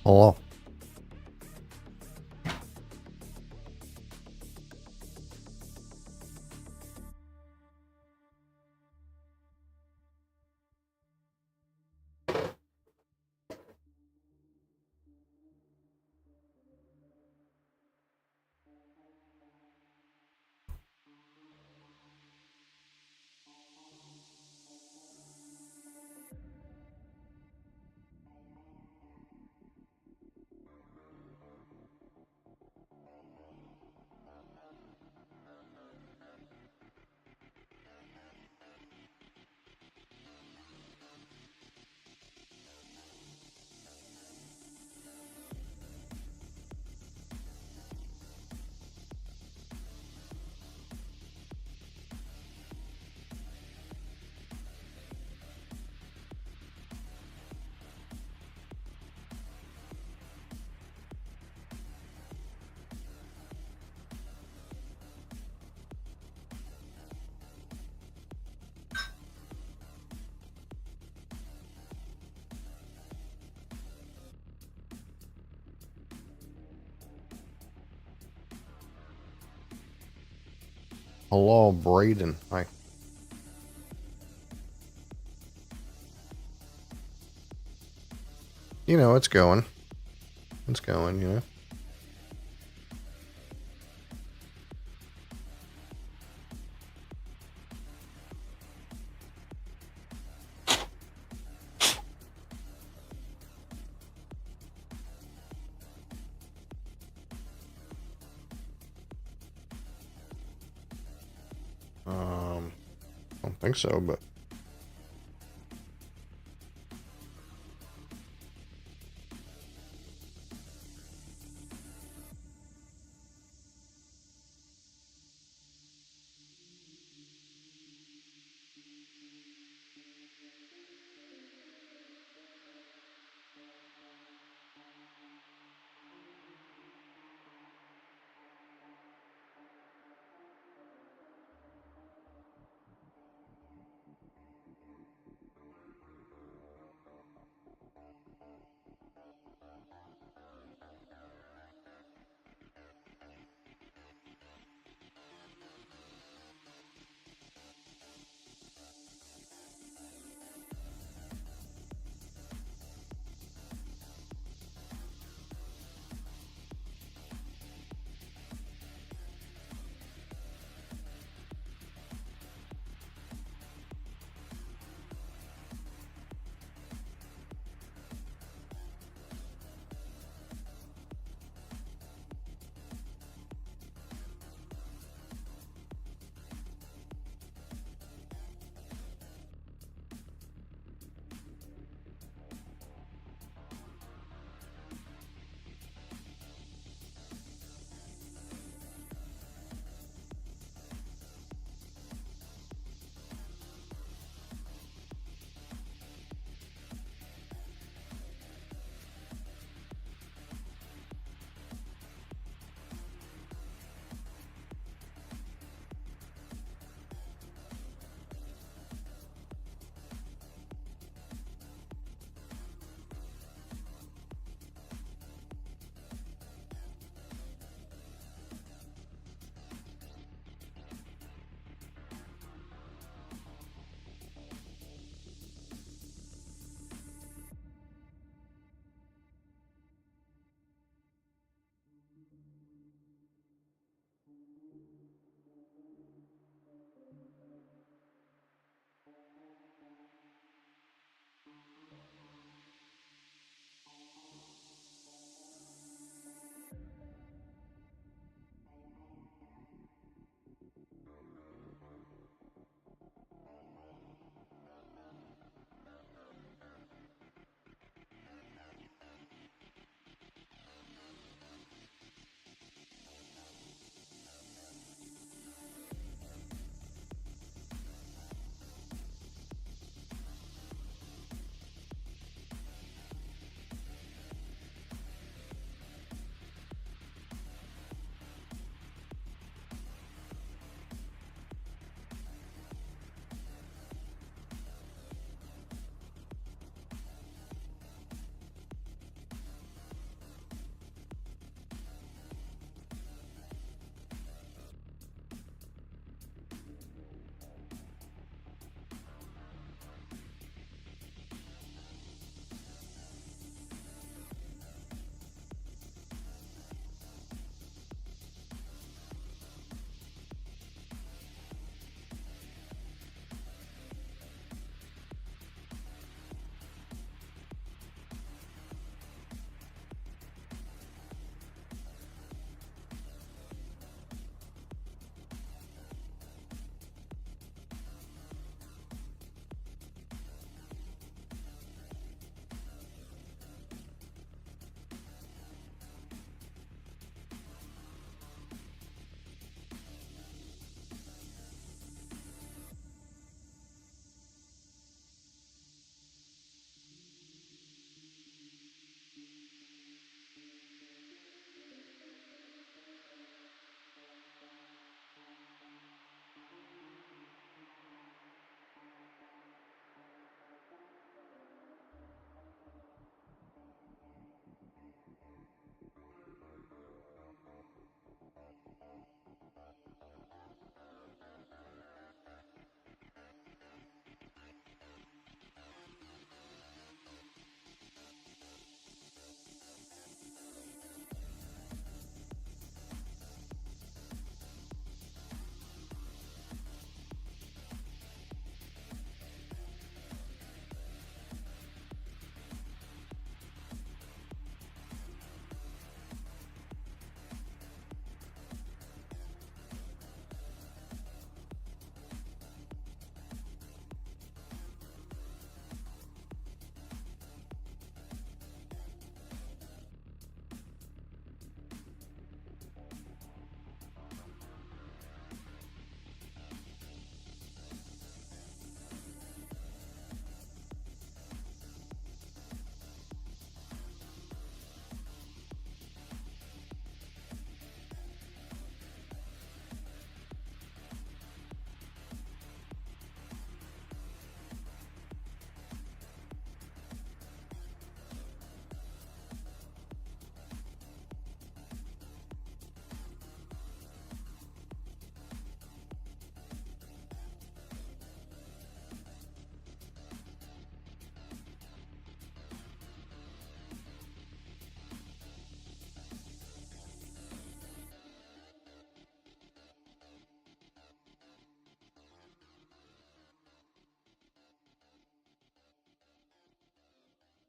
Hello. Hello, Braden. Hi. You know, it's going. It's going, you know. I don't think so, but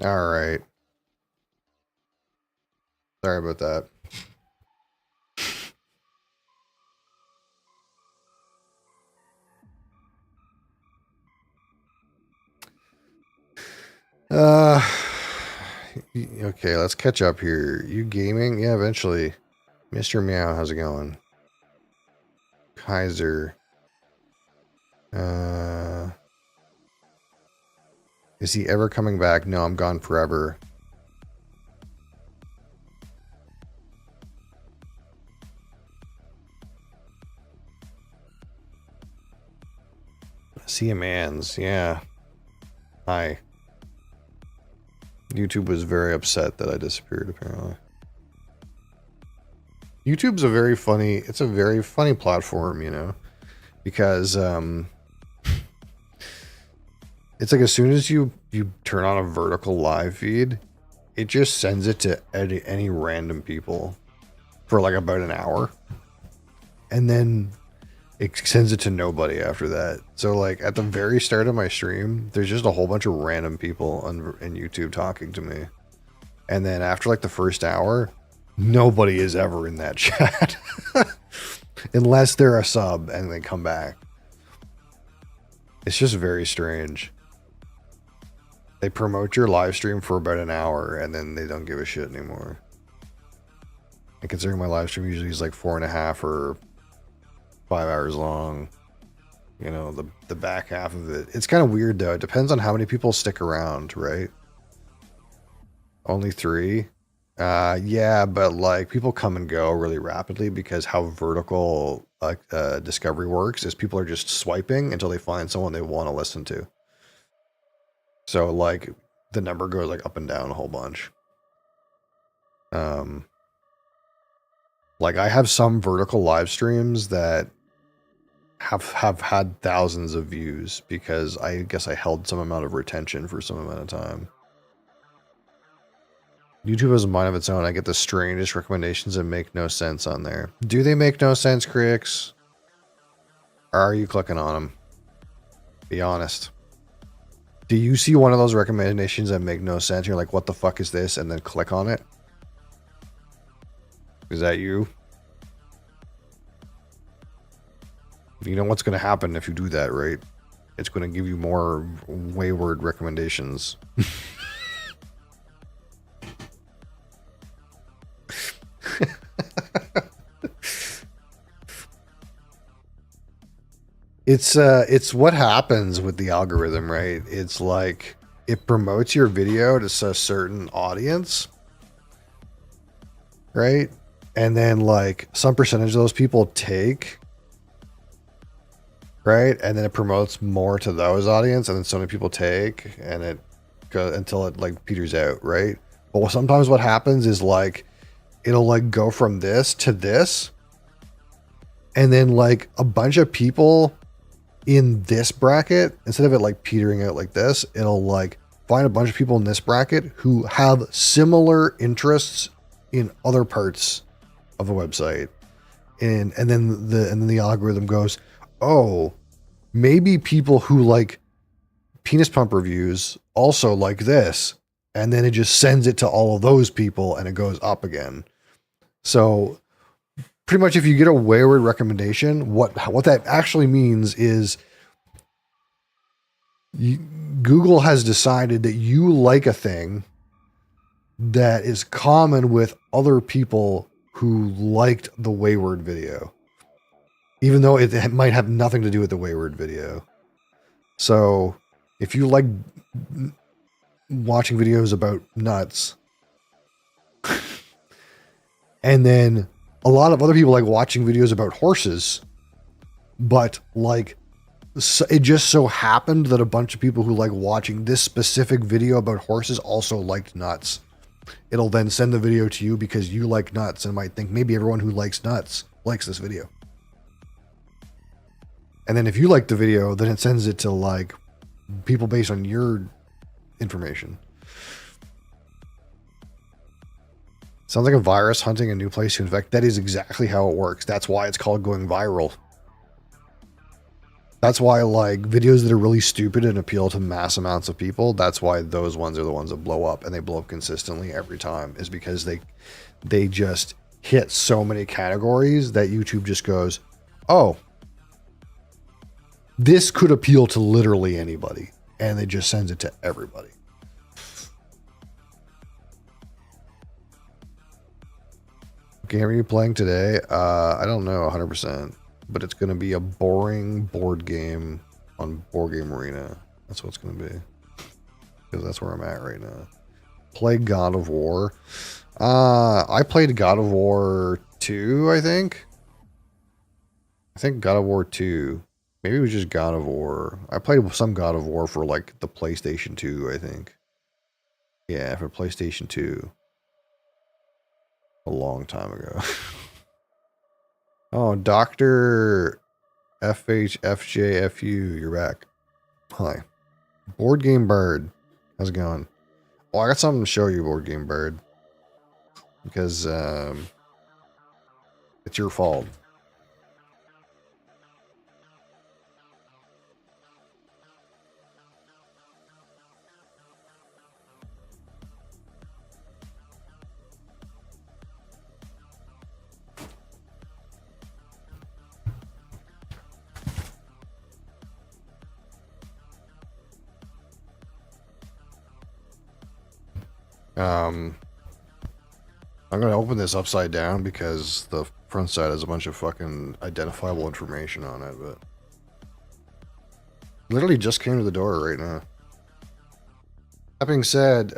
All right. Sorry about that. Uh, okay, let's catch up here. You gaming? Yeah, eventually. Mr. Meow, how's it going? Kaiser. Is he ever coming back? No, I'm gone forever. CMans, yeah. Hi. YouTube was very upset that I disappeared, apparently. YouTube's a very funny, it's a very funny platform, you know, because it's like as soon as you turn on a vertical live feed, it just sends it to any random people for like about an hour. And then it sends it to nobody after that. So like at the very start of my stream, there's just a whole bunch of random people on YouTube talking to me. And then after like the first hour, nobody is ever in that chat. Unless they're a sub and they come back. It's just very strange. They promote your live stream for about an hour and then they don't give a shit anymore. And considering my live stream usually is like 4.5 or 5 hours long, you know, the back half of it. It's kind of weird though. It depends on how many people stick around, right? Only 3? Yeah, but like people come and go really rapidly because how vertical discovery works is people are just swiping until they find someone they want to listen to. So like the number goes like up and down a whole bunch. Like I have some vertical live streams that have had thousands of views because I guess I held some amount of retention for some amount of time. YouTube has a mind of its own. I get the strangest recommendations that make no sense on there. Do they make no sense, Critics? Or are you clicking on them? Be honest. Do you see one of those recommendations that make no sense? You're like, what the fuck is this? And then click on it. Is that you? You know what's going to happen if you do that, right? It's going to give you more wayward recommendations. It's what happens with the algorithm, right? It's like it promotes your video to a certain audience, right? And then like some percentage of those people take, right? And then it promotes more to those audience, and then so many people take, and it goes until it like peters out, right? But sometimes what happens is like it'll like go from this to this, and then like a bunch of people in this bracket, instead of it like petering out like this, it'll like find a bunch of people in this bracket who have similar interests in other parts of the website. And then the algorithm goes, oh, maybe people who like penis pump reviews also like this. And then it just sends it to all of those people and it goes up again. So pretty much if you get a wayward recommendation, what that actually means is Google has decided that you like a thing that is common with other people who liked the wayward video, even though it might have nothing to do with the wayward video. So if you like watching videos about nuts, and then a lot of other people like watching videos about horses, but like it just so happened that a bunch of people who like watching this specific video about horses also liked nuts. It'll then send the video to you because you like nuts and might think maybe everyone who likes nuts likes this video. And then if you like the video, then it sends it to like people based on your information. Sounds like a virus hunting a new place to infect. That is exactly how it works. That's why it's called going viral. That's why, like, videos that are really stupid and appeal to mass amounts of people, that's why those ones are the ones that blow up, and they blow up consistently every time, is because they just hit so many categories that YouTube just goes, oh, this could appeal to literally anybody, and it just sends it to everybody. Game are you playing today? I don't know 100%, but it's going to be a boring board game on Board Game Arena. That's what it's going to be, because that's where I'm at right now. Play God of War. I played God of War 2, I think. God of War 2. Maybe it was just God of War. I played some God of War for, like, the PlayStation 2, I think. Yeah, for PlayStation 2. A long time ago. Oh, Dr. FHFJFU, you're back. Hi. Board Game Bird. How's it going? Oh, I got something to show you, Board Game Bird. Because, it's your fault. I'm going to open this upside down because the front side has a bunch of fucking identifiable information on it, but literally just came to the door right now. That being said,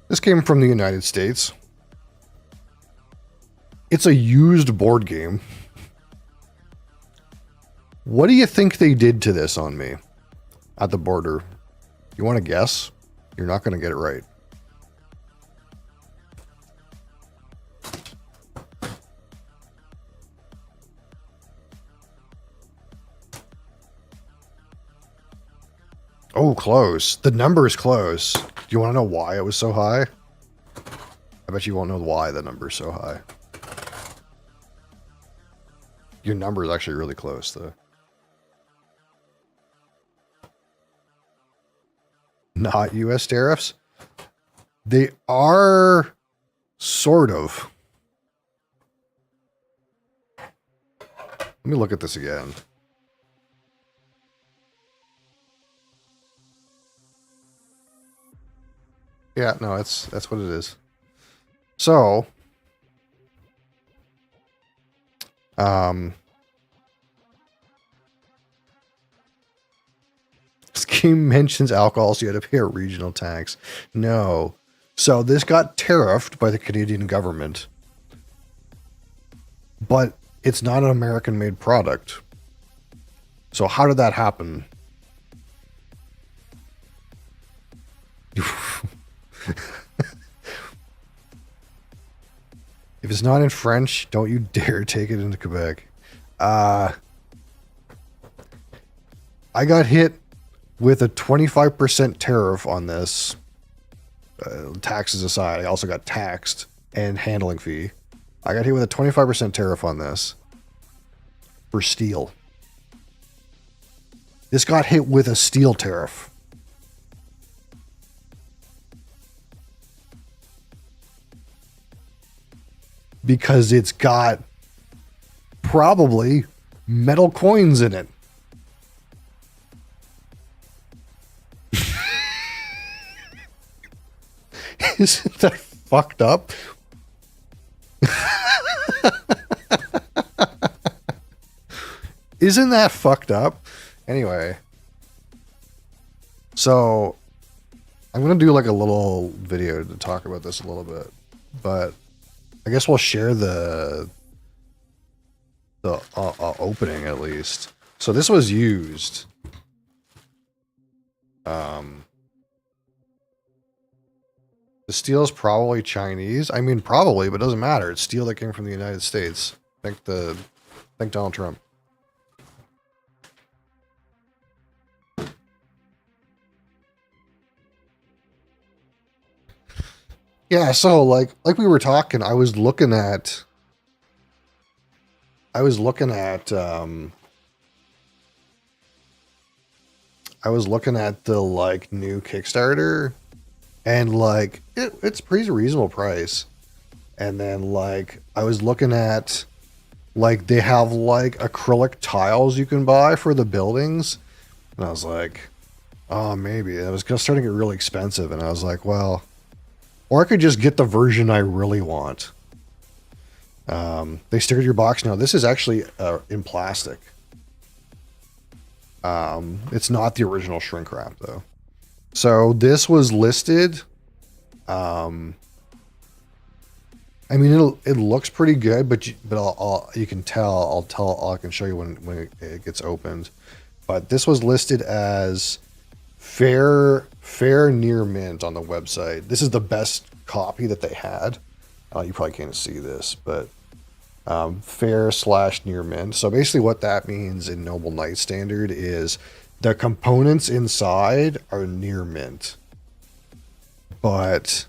this came from the United States. It's a used board game. What do you think they did to this on me at the border? You want to guess? You're not going to get it right. Oh, close. The number is close. Do you want to know why it was so high? I bet you won't know why the number is so high. Your number is actually really close, though. Not U.S. tariffs? They are sort of. Let me look at this again. Yeah, no, that's what it is. So, this game mentions alcohol, so you had to pay a regional tax. No. So this got tariffed by the Canadian government, but it's not an American-made product. So how did that happen? If it's not in French, don't you dare take it into Quebec. I got hit with a 25% tariff on this. Taxes aside, I also got taxed and handling fee. I got hit with a 25% tariff on this for steel. This got hit with a steel tariff. Because it's got probably metal coins in it. Isn't that fucked up? Isn't that fucked up? Anyway. So, I'm going to do like a little video to talk about this a little bit. But I guess we'll share the opening at least. So this was used. The steel is probably Chinese. I mean, probably, but it doesn't matter. It's steel that came from the United States. Thank Donald Trump. Yeah, so like we were talking, I was looking at I was looking at the like new Kickstarter, and like it's pretty reasonable price. And then like I was looking at like they have like acrylic tiles you can buy for the buildings, and I was like, oh, maybe it was starting to get really expensive, and I was like, well, or I could just get the version I really want. They stickered your box. No, this is actually in plastic. It's not the original shrink wrap though. So this was listed. Um, I mean, it looks pretty good, but you can tell. I can show you when it gets opened. But this was listed as fair near mint on the website. This is the best copy that they had. You probably can't see this, but fair/near mint. So basically, what that means in Noble Knight standard is the components inside are near mint, but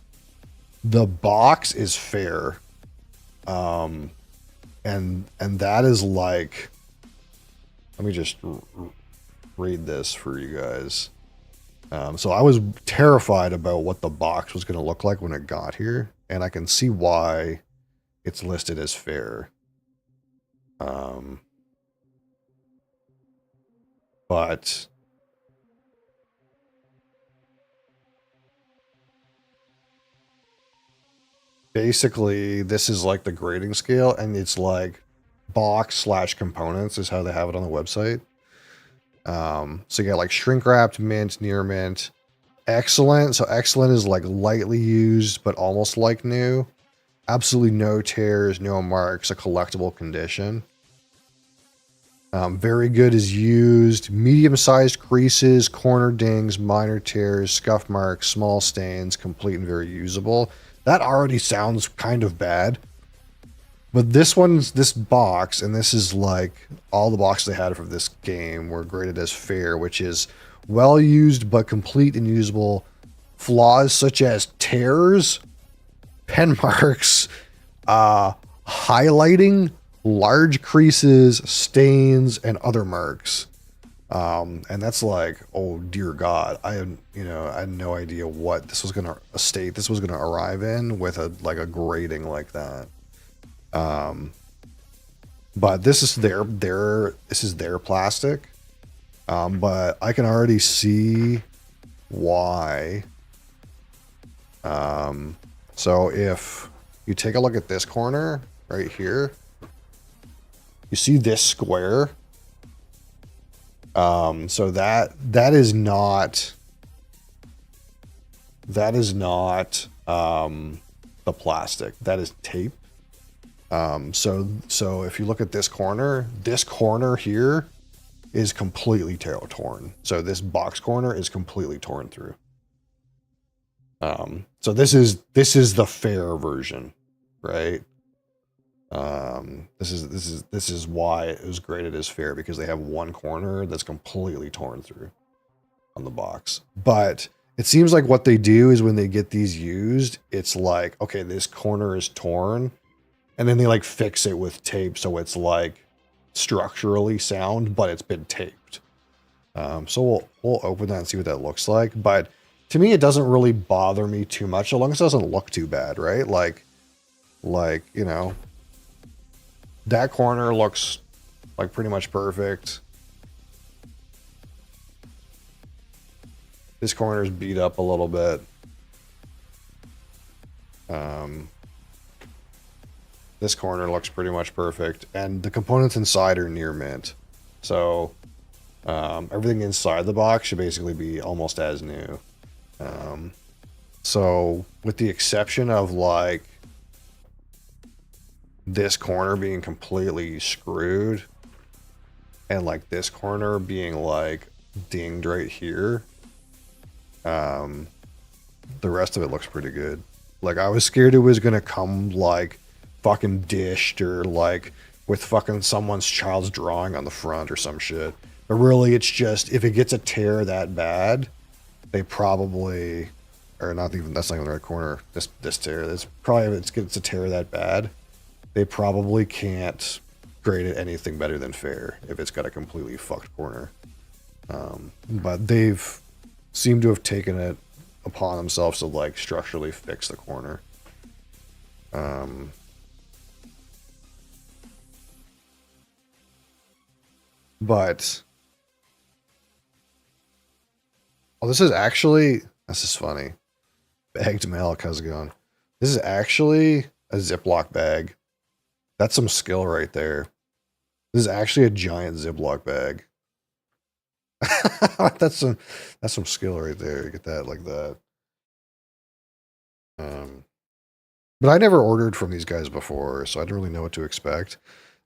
the box is fair. And that is like, let me just read this for you guys. So I was terrified about what the box was going to look like when it got here, and I can see why it's listed as fair. But basically this is like the grading scale, and it's like box/components is how they have it on the website. So you got like shrink wrapped, mint, near mint, excellent. So excellent is like lightly used but almost like new. Absolutely no tears, no marks, a collectible condition. Very good is used, medium-sized creases, corner dings, minor tears, scuff marks, small stains, complete and very usable. That already sounds kind of bad. But this box, and this is like all the boxes they had for this game were graded as fair, which is well used but complete and usable. Flaws such as tears, pen marks, highlighting, large creases, stains, and other marks. And that's like, oh dear God, I had no idea what this was gonna arrive in with a grading like that. But this is their plastic. But I can already see why. So if you take a look at this corner right here, you see this square. So that is not the plastic. That is tape. So if you look at this corner here is completely torn. So this box corner is completely torn through. So this is the fair version, right? This is why it was graded as fair, because they have one corner that's completely torn through on the box. But it seems like what they do is when they get these used, it's like, okay, this corner is torn, and then they like fix it with tape so it's like structurally sound, but it's been taped. So we'll open that and see what that looks like. But to me, it doesn't really bother me too much, so long as it doesn't look too bad, right? Like that corner looks like pretty much perfect. This corner's beat up a little bit. This corner looks pretty much perfect, and the components inside are near mint. So everything inside the box should basically be almost as new. So with the exception of like this corner being completely screwed and like this corner being like dinged right here, the rest of it looks pretty good. Like I was scared it was gonna come like fucking dished or like with fucking someone's child's drawing on the front or some shit. But really it's just, if it gets a tear that bad, they probably or not even, that's not even the right corner. This tear, it's probably, it's a tear that bad. They probably can't grade it anything better than fair if it's got a completely fucked corner. But they've seemed to have taken it upon themselves to like structurally fix the corner. But oh, this is funny. Bagged milk, how's it going? This is actually a Ziploc bag. That's some skill right there. This is actually a giant Ziploc bag. that's some skill right there. Get that like that. But I never ordered from these guys before, so I don't really know what to expect.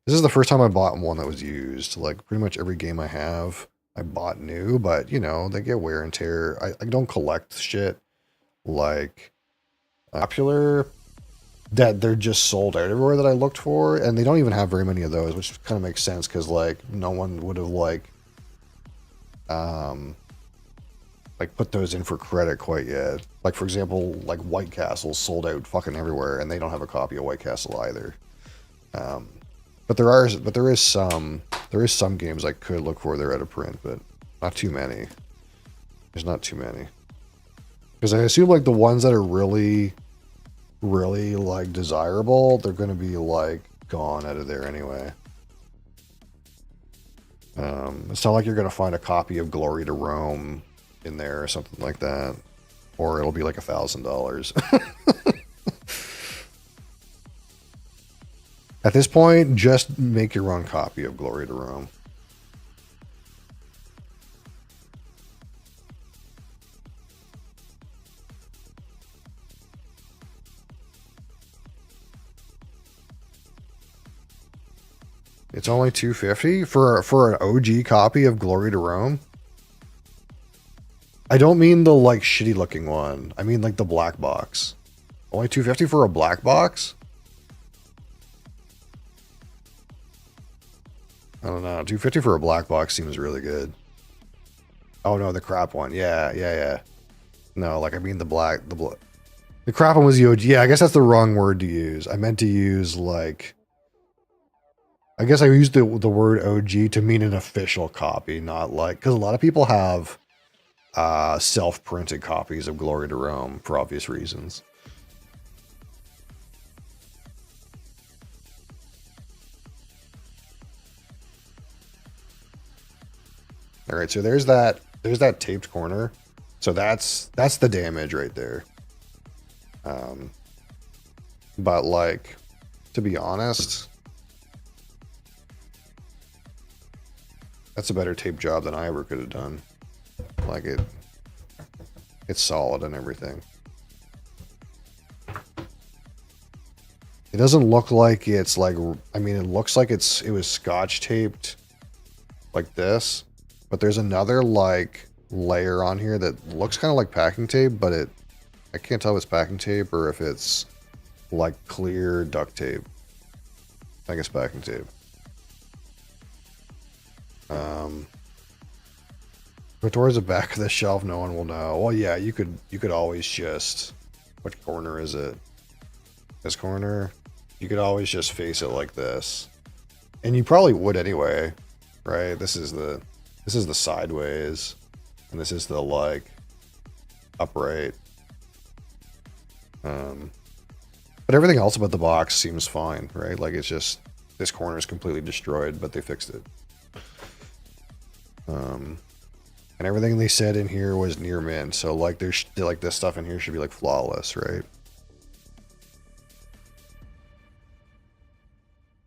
This is the first time I bought one that was used. Like pretty much every game I have, I bought new, but you know, they get wear and tear. I don't collect shit like popular that they're just sold out everywhere that I looked for, and they don't even have very many of those, which kind of makes sense because like no one would have like put those in for credit quite yet. Like for example, like White Castle's sold out fucking everywhere, and they don't have a copy of White Castle either. But there is some games I could look for they're out of print, but not too many. There's not too many. Because I assume like the ones that are really, really like desirable, they're going to be like gone out of there anyway. It's not like you're going to find a copy of Glory to Rome in there or something like that, or it'll be like $1,000. At this point, just make your own copy of Glory to Rome. It's only $250 for an OG copy of Glory to Rome. I don't mean the like shitty looking one. I mean like the black box. Only $250 for a black box? I don't know. $250 for a black box seems really good. Oh no, the crap one. Yeah. No, like I mean the crap one was the OG. Yeah, I guess that's the wrong word to use. I meant to use like, I guess I used the word OG to mean an official copy, not like, because a lot of people have self-printed copies of Glory to Rome for obvious reasons. All right, so there's that taped corner. So that's the damage right there. But like, to be honest, that's a better tape job than I ever could have done. Like it's solid and everything. It doesn't look like it's like, I mean, it looks like it was scotch taped like this, but there's another like layer on here that looks kind of like packing tape, but I can't tell if it's packing tape or if it's like clear duct tape. I think it's packing tape. But towards the back of the shelf, no one will know. Well, yeah, you could always just, what corner is it? This corner? You could always just face it like this. And you probably would anyway, right? This is the sideways, and this is the like upright. But everything else about the box seems fine, right? Like it's just, this corner is completely destroyed, but they fixed it. And everything they said in here was near mint, so like there's like this stuff in here should be like flawless, right?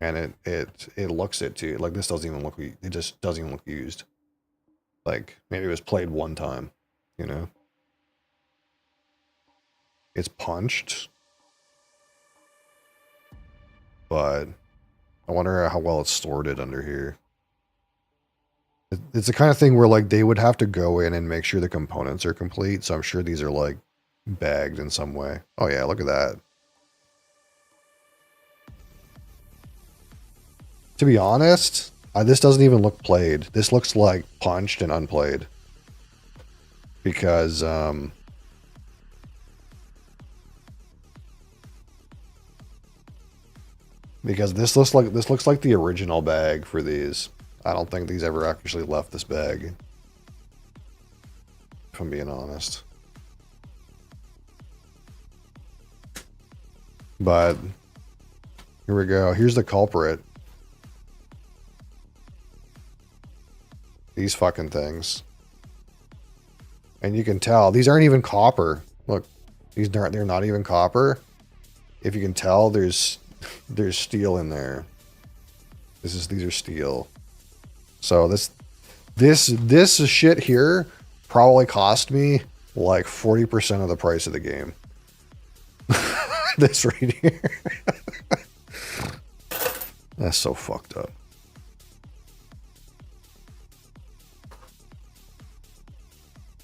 And it looks it too. Like this doesn't even look, it just doesn't even look used. Like maybe it was played one time, you know? It's punched, but I wonder how well it's stored it under here. It's the kind of thing where like they would have to go in and make sure the components are complete. So I'm sure these are like bagged in some way. Oh yeah, look at that. To be honest, this doesn't even look played. This looks like punched and unplayed. Because Because this looks like the original bag for these. I don't think these ever actually left this bag, if I'm being honest. But here we go. Here's the culprit. These fucking things. And you can tell these aren't even copper. Look, they're not even copper. If you can tell, there's steel in there. These are steel. So this shit here probably cost me like 40% of the price of the game. This right here. That's so fucked up.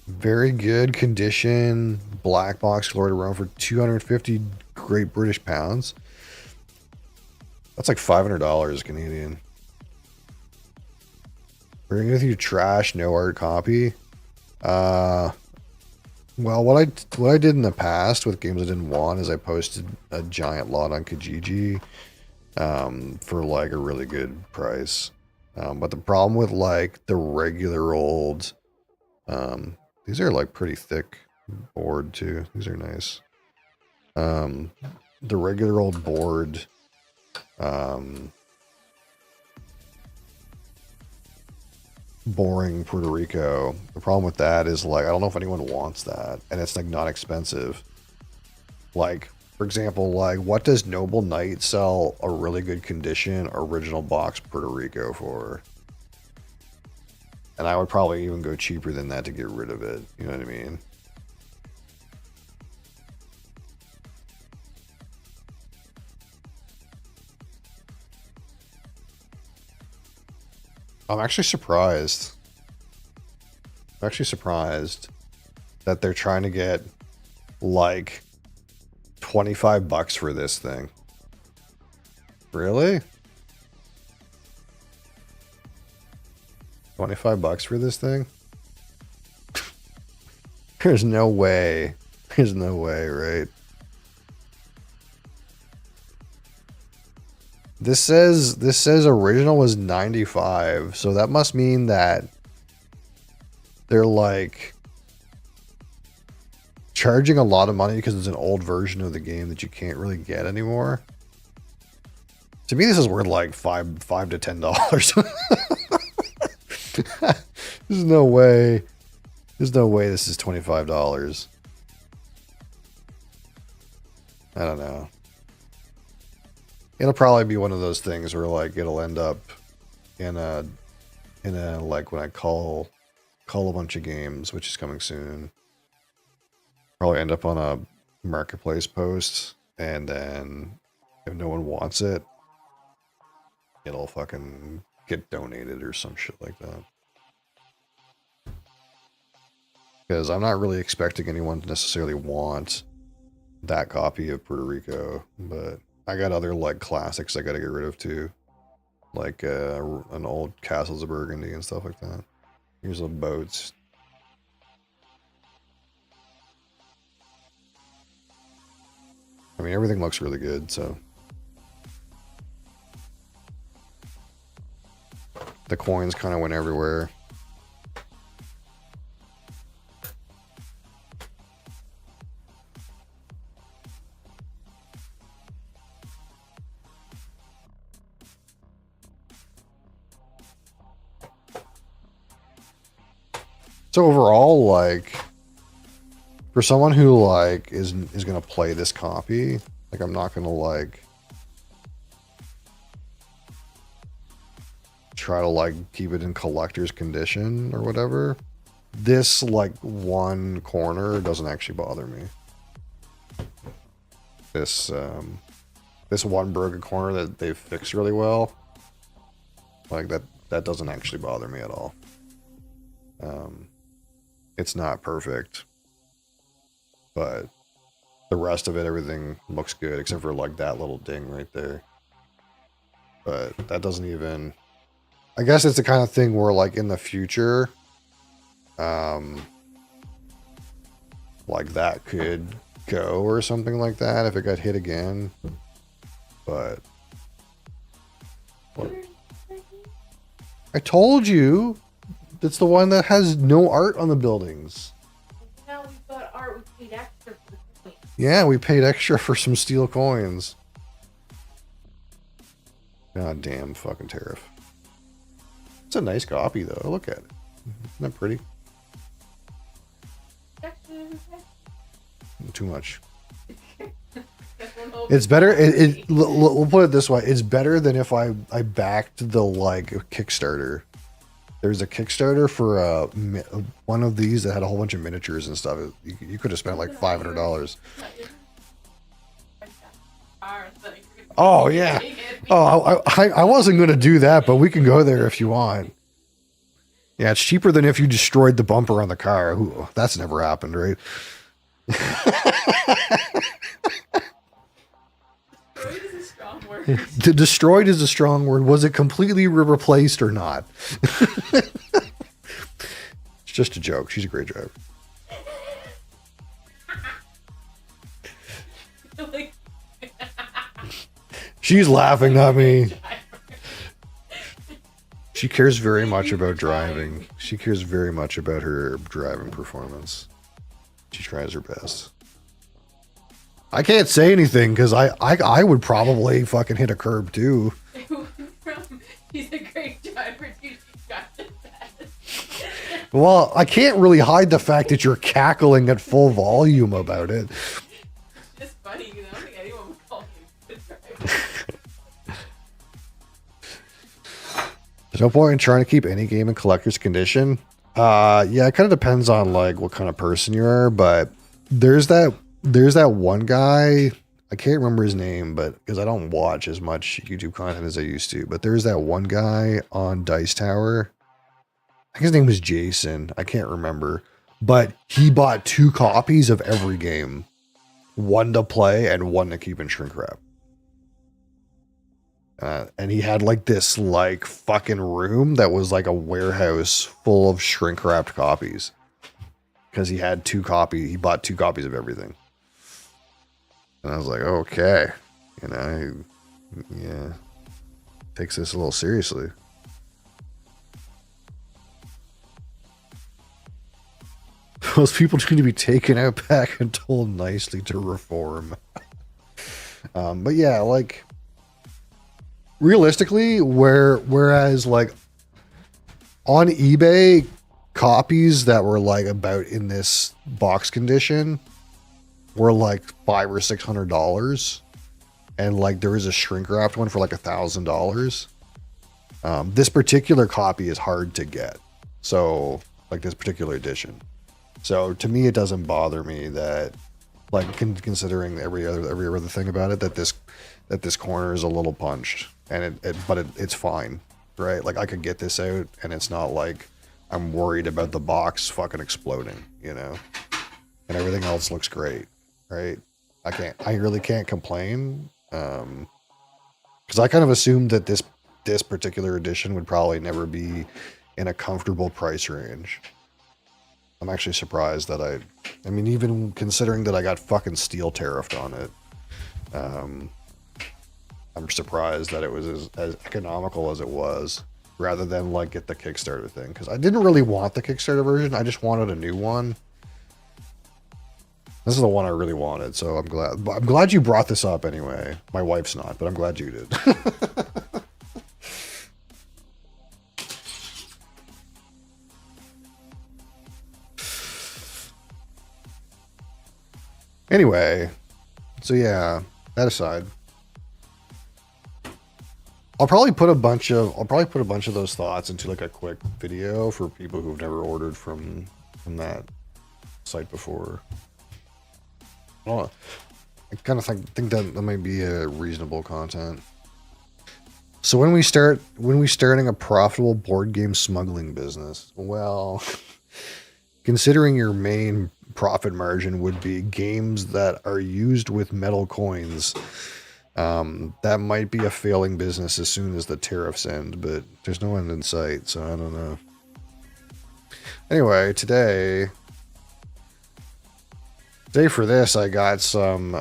Very good condition. Black box Lord of Rome for 250 Great British pounds. That's like $500 Canadian. Bring with you trash, no art copy. Well, what I did in the past with games I didn't want is I posted a giant lot on Kijiji for like a really good price. But the problem with like the regular old, these are like pretty thick board too. These are nice. The regular old board, boring Puerto Rico. The problem with that is like I don't know if anyone wants that, and it's like not expensive. Like for example, like what does Noble Knight sell a really good condition original box Puerto Rico for? And I would probably even go cheaper than that to get rid of it. You know what I mean? I'm actually surprised. I'm actually surprised that they're trying to get like $25 for this thing. Really? $25 for this thing? There's no way. There's no way, right? This says original was 95, so that must mean that they're like charging a lot of money because it's an old version of the game that you can't really get anymore. To me, this is worth like $5 to $10. There's no way. There's no way this is $25. I don't know. It'll probably be one of those things where like it'll end up in a like when I call a bunch of games, which is coming soon. Probably end up on a marketplace post, and then if no one wants it, it'll fucking get donated or some shit like that. Because I'm not really expecting anyone to necessarily want that copy of Puerto Rico, but I got other like classics I gotta get rid of too, like an old Castles of Burgundy and stuff like that. Here's some boats. I mean, everything looks really good, so the coins kind of went everywhere. So overall, like, for someone who like is gonna play this copy, like I'm not gonna like try to like keep it in collector's condition or whatever. This like one corner doesn't actually bother me. This one broken corner that they've fixed really well, like that doesn't actually bother me at all. It's not perfect, but the rest of it, everything looks good except for like that little ding right there. But that doesn't even, I guess it's the kind of thing where like in the future, like that could go or something like that if it got hit again. But What? I told you. It's the one that has no art on the buildings. Now we've got art. We paid extra for the coins. Yeah, we paid extra for some steel coins. God damn fucking tariff. It's a nice copy though. Look at it. Isn't that pretty? Too much. It's better. We'll put it this way. It's better than if I backed the like Kickstarter. There's a Kickstarter for one of these that had a whole bunch of miniatures and stuff. You could have spent like $500. Oh yeah. Oh, I wasn't going to do that, but we can go there if you want. Yeah, it's cheaper than if you destroyed the bumper on the car. Ooh, that's never happened, right? Destroyed is a strong word. Destroyed is a strong word. Was it completely replaced or not? It's just a joke. She's a great driver. She's laughing at me. She cares very much about driving. She cares very much about her driving performance. She tries her best. I can't say anything because I would probably fucking hit a curb too. She's a great driver too. She drives her best. Well, I can't really hide the fact that you're cackling at full volume about it. It's just funny because I don't think anyone would call me a good driver. There's no point in trying to keep any game in collector's condition. Yeah, it kind of depends on like what kind of person you are, but there's that one guy, I can't remember his name, but because I don't watch as much YouTube content as I used to, but there's that one guy on Dice Tower. I think his name was Jason. I can't remember, but he bought 2 copies of every game, one to play and one to keep in shrink wrap. And he had like this like fucking room that was like a warehouse full of shrink wrapped copies because he had 2 copies. He bought 2 copies of everything. And I was like, okay, you know, yeah, takes this a little seriously. Most people need to be taken out back and told nicely to reform. But yeah, like realistically, whereas like on eBay, copies that were like about in this box condition were like $500 or $600, and like there is a shrink wrapped one for like $1,000. This particular copy is hard to get, so like this particular edition. So to me, it doesn't bother me that, like, considering every other thing about it, that this corner is a little punched, and it's fine, right? Like I could get this out, and it's not like I'm worried about the box fucking exploding, you know. And everything else looks great, right? I really can't complain, because I kind of assumed that this particular edition would probably never be in a comfortable price range. I'm actually surprised that I mean, even considering that I got fucking steel tariffed on it, I'm surprised that it was as economical as it was, rather than like get the Kickstarter thing. Because I didn't really want the Kickstarter version. I just wanted a new one. This is the one I really wanted, so I'm glad you brought this up anyway. My wife's not, but I'm glad you did. Anyway, so yeah, that aside, I'll probably put a bunch of those thoughts into like a quick video for people who've never ordered from that site before. I kind of think that might be a reasonable content. So when we starting a profitable board game smuggling business, well, considering your main profit margin would be games that are used with metal coins, that might be a failing business as soon as the tariffs end, but there's no end in sight, so I don't know. Anyway, today for this, I got some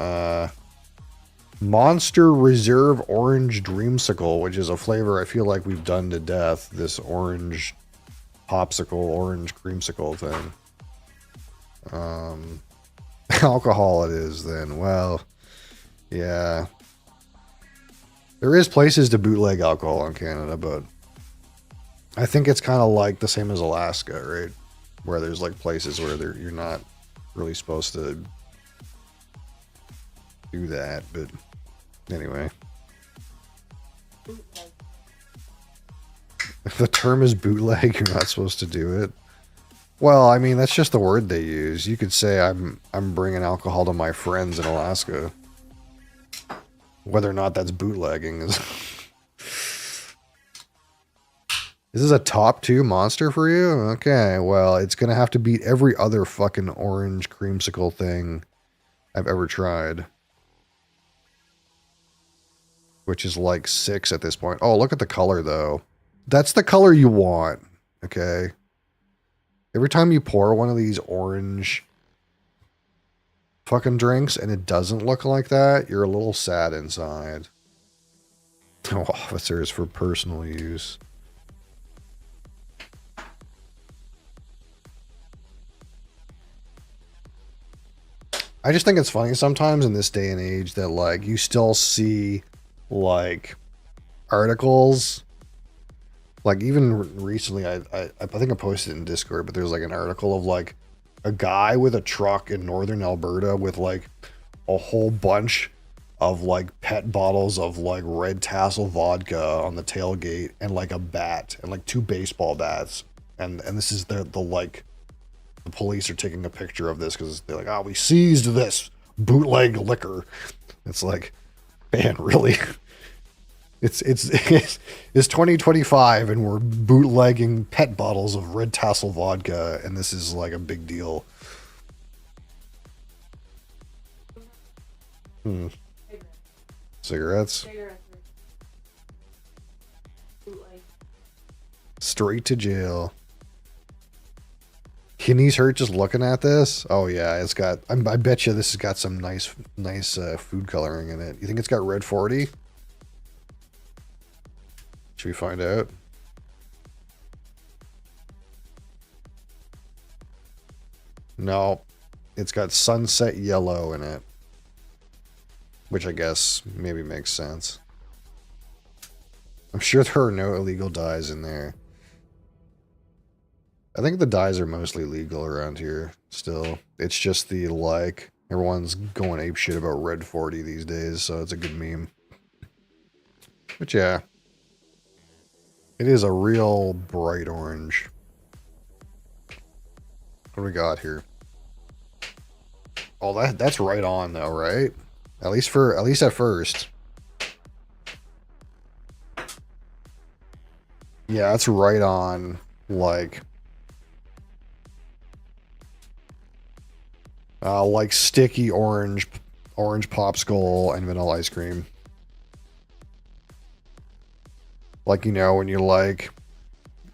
Monster Reserve Orange Dreamsicle, which is a flavor I feel like we've done to death. This orange popsicle, orange creamsicle thing. Alcohol it is then. Well, yeah. There is places to bootleg alcohol in Canada, but I think it's kind of like the same as Alaska, right? Where there's like places where you're not really supposed to do that, but anyway. If the term is bootleg, you're not supposed to do it. Well, I mean, that's just the word they use. You could say I'm bringing alcohol to my friends in Alaska. Whether or not that's bootlegging is... This is a top 2 monster for you? Okay, well, it's going to have to beat every other fucking orange creamsicle thing I've ever tried. Which is like 6 at this point. Oh, look at the color, though. That's the color you want, okay? Every time you pour one of these orange fucking drinks and it doesn't look like that, you're a little sad inside. Oh, officers for personal use. I just think it's funny sometimes in this day and age that, like, you still see, like, articles. Like, even recently, I think I posted it in Discord, but there's, like, an article of, like, a guy with a truck in northern Alberta with, like, a whole bunch of, like, pet bottles of, like, red tassel vodka on the tailgate and, like, a bat and, like, 2 baseball bats. And this is the like... The police are taking a picture of this because they're like, oh, we seized this bootleg liquor. It's like, man, really? It's 2025 and we're bootlegging pet bottles of red tassel vodka and this is like a big deal. Cigarettes? Straight to jail. Kidneys hurt just looking at this. Oh yeah, it's got. I bet you this has got some nice food coloring in it. You think it's got red 40? Should we find out? No, it's got sunset yellow in it, which I guess maybe makes sense. I'm sure there are no illegal dyes in there. I think the dyes are mostly legal around here still. It's just the, like, everyone's going apeshit about red 40 these days, so it's a good meme. But yeah. It is a real bright orange. What do we got here? Oh, that's right on though, right? At least at first. Yeah, that's right on, like sticky orange popsicle and vanilla ice cream. Like, you know, when you, like,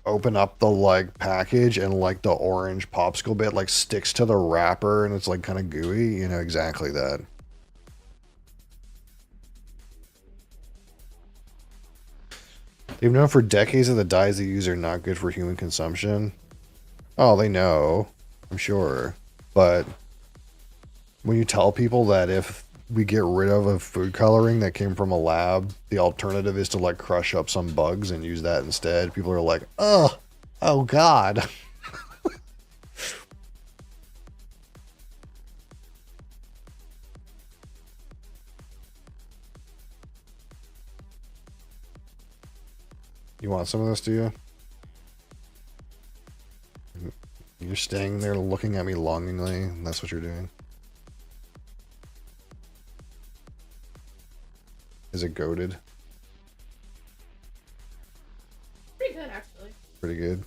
open up the, like, package and, like, the orange popsicle bit, like, sticks to the wrapper and it's, like, kind of gooey. You know, exactly that. They've known for decades that the dyes they use are not good for human consumption. Oh, they know. I'm sure. But when you tell people that if we get rid of a food coloring that came from a lab, the alternative is to, like, crush up some bugs and use that instead, people are like, oh God. You want some of this, do you? You're staying there looking at me longingly, and that's what you're doing? Is it goated? Pretty good, actually. Pretty good.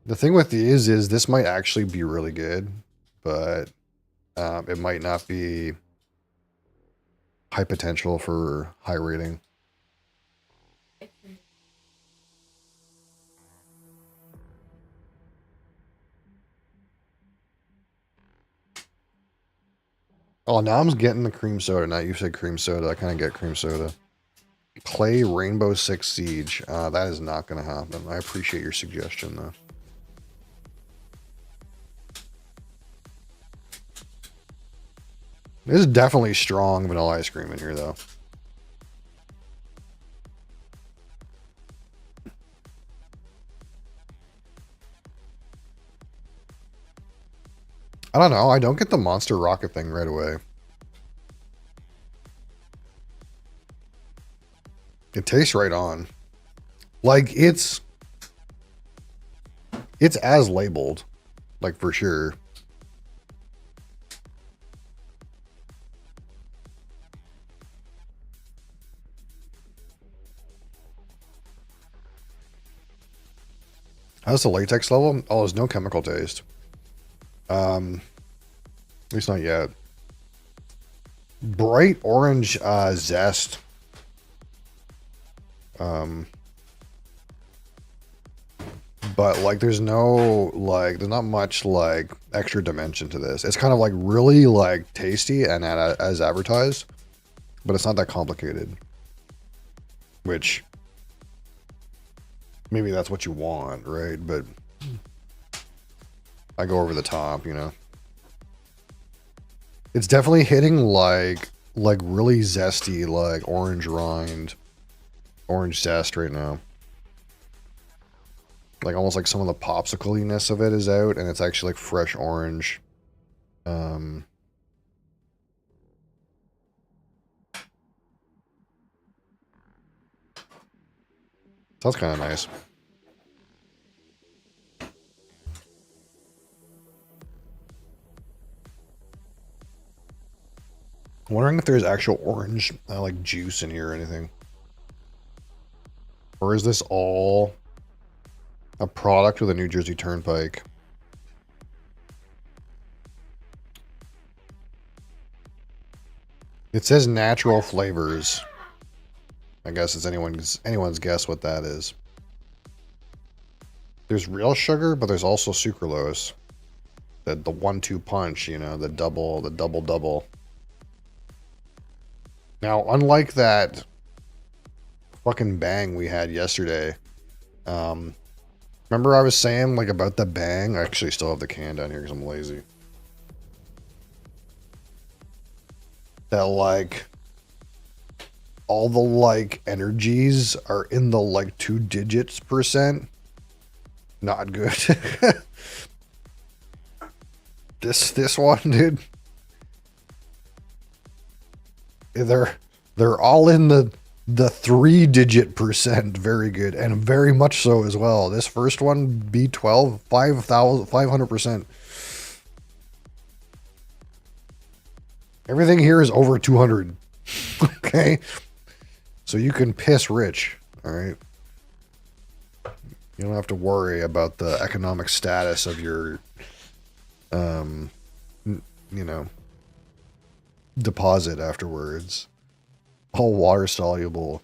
The thing with these is this might actually be really good, but it might not be high potential for high rating. Oh, now I'm getting the cream soda. Now you said cream soda. I kind of get cream soda. Play Rainbow Six Siege. That is not going to happen. I appreciate your suggestion, though. There's definitely strong vanilla ice cream in here, though. I don't know. I don't get the Monster Rocket thing right away. It tastes right on. Like, it's as labeled. Like, for sure. How's the latex level? Oh, there's no chemical taste. At least not yet. Bright orange zest. But like there's no like there's not much like extra dimension to this. It's kind of like really like tasty and as advertised, but it's not that complicated. Which maybe that's what you want, right? But I go over the top, you know. It's definitely hitting like really zesty, like orange rind, orange zest right now. Like almost like some of the popsicle-iness of it is out, and it's actually like fresh orange. So that's kind of nice. I'm wondering if there's actual orange like juice in here or anything. Or is this all a product of the New Jersey Turnpike? It says natural flavors. I guess it's anyone's guess what that is. There's real sugar, but there's also sucralose. The 1-2 punch, you know, the double. Now, unlike that fucking bang we had yesterday, remember I was saying like about the bang? I actually still have the can down here because I'm lazy. That like all the like energies are in the like 2 digits %. Not good. This one, dude. They're all in the 3-digit %. Very good, and very much so as well. This first one, B12, 500%. Everything here is over 200. Okay, so you can piss rich. All right, you don't have to worry about the economic status of your, you know, deposit afterwards. All water soluble.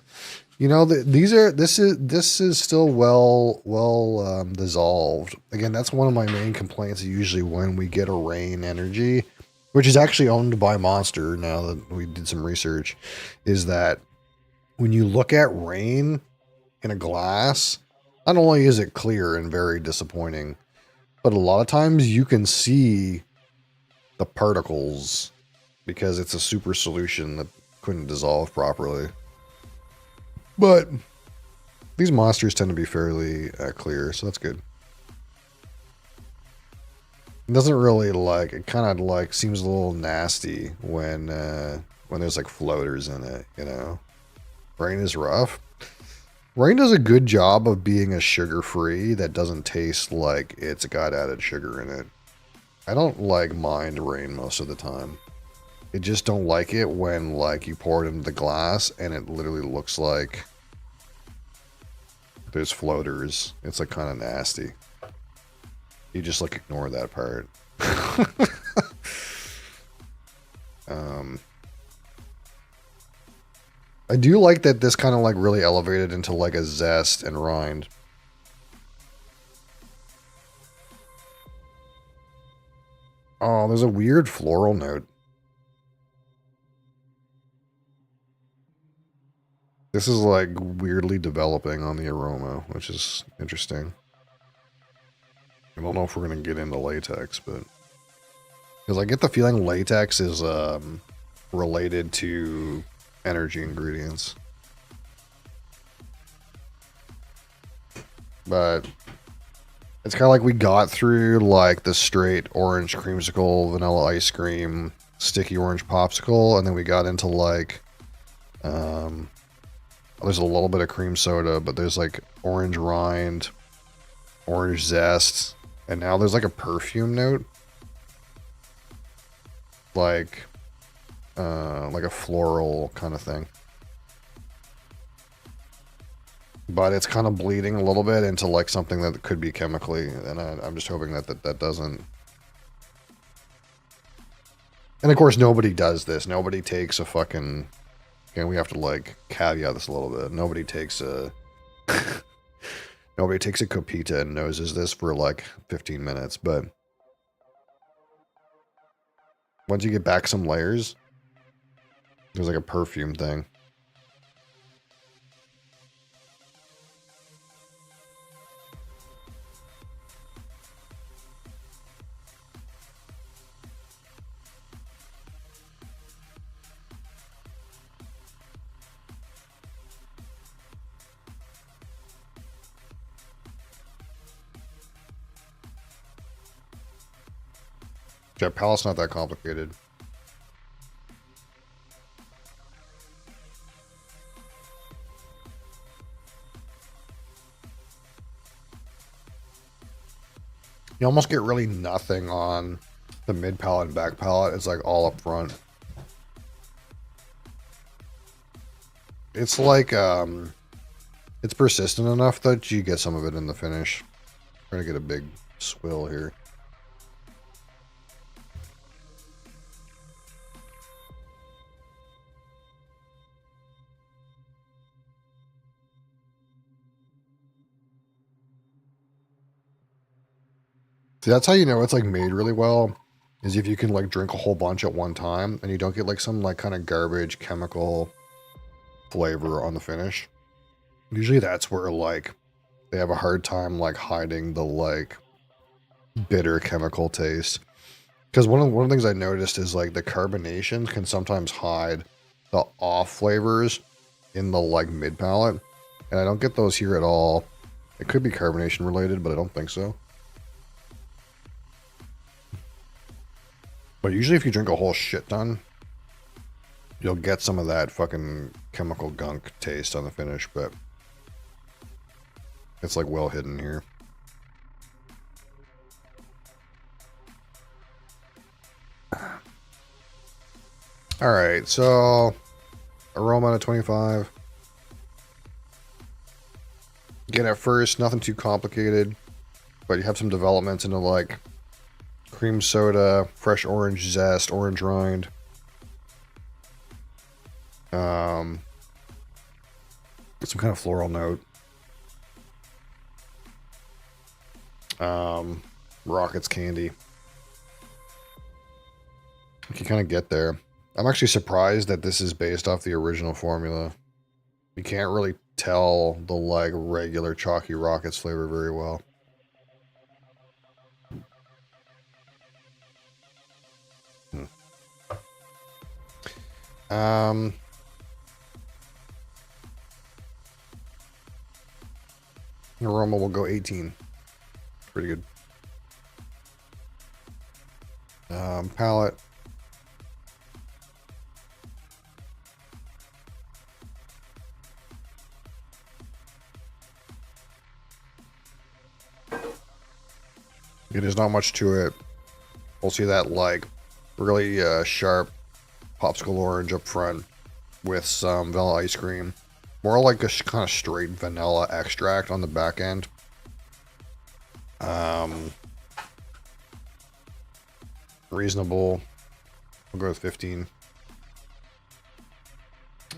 You know, this is still well dissolved. Again, that's one of my main complaints usually when we get a rain energy, which is actually owned by Monster now that we did some research, is that when you look at rain in a glass, not only is it clear and very disappointing, but a lot of times you can see the particles because it's a super solution that couldn't dissolve properly. But these monsters tend to be fairly clear, so that's good. It doesn't really like, it kind of like seems a little nasty when there's like floaters in it, you know. Rain is rough. Rain does a good job of being a sugar-free that doesn't taste like it's got added sugar in it. I don't like mind rain most of the time. I just don't like it when like you pour it into the glass and it literally looks like there's floaters. It's like kind of nasty. You just like ignore that part. I do like that this kind of like really elevated into like a zest and rind. Oh, there's a weird floral note. This is like weirdly developing on the aroma, which is interesting. I don't know if we're going to get into latex, but because I get the feeling latex is related to energy ingredients. But it's kind of like we got through like the straight orange creamsicle, vanilla ice cream, sticky orange popsicle, and then we got into like there's a little bit of cream soda, but there's like orange rind, orange zest, and now there's like a perfume note, like a floral kind of thing. But it's kind of bleeding a little bit into like something that could be chemically, and I'm just hoping that doesn't. And of course, nobody does this. Nobody takes a fucking. Okay, we have to like caveat this a little bit. Nobody takes a. Nobody takes a copita and noses this for like 15 minutes, but once you get back some layers, there's like a perfume thing. Yeah, palate's not that complicated. You almost get really nothing on the mid palate and back palate. It's like all up front. It's like it's persistent enough that you get some of it in the finish. Trying to get a big swill here. See, that's how you know it's like made really well, is if you can like drink a whole bunch at one time and you don't get like some like kind of garbage chemical flavor on the finish. Usually that's where like they have a hard time like hiding the like bitter chemical taste. Because one of the things I noticed is like the carbonation can sometimes hide the off flavors in the like mid palate, and I don't get those here at all. It could be carbonation related, but I don't think so. But usually if you drink a whole shit ton, you'll get some of that fucking chemical gunk taste on the finish, but it's like well hidden here. All right, so aroma to 25. Again, at first, nothing too complicated, but you have some developments into like cream soda, fresh orange zest, orange rind. Some kind of floral note. Rockets candy. You can kind of get there. I'm actually surprised that this is based off the original formula. You can't really tell the like regular chalky rockets flavor very well. Aroma will go 18. Pretty good. Palette. There's not much to it. We'll see that like really sharp popsicle orange up front with some vanilla ice cream. More like a kind of straight vanilla extract on the back end. Reasonable. We'll go with 15.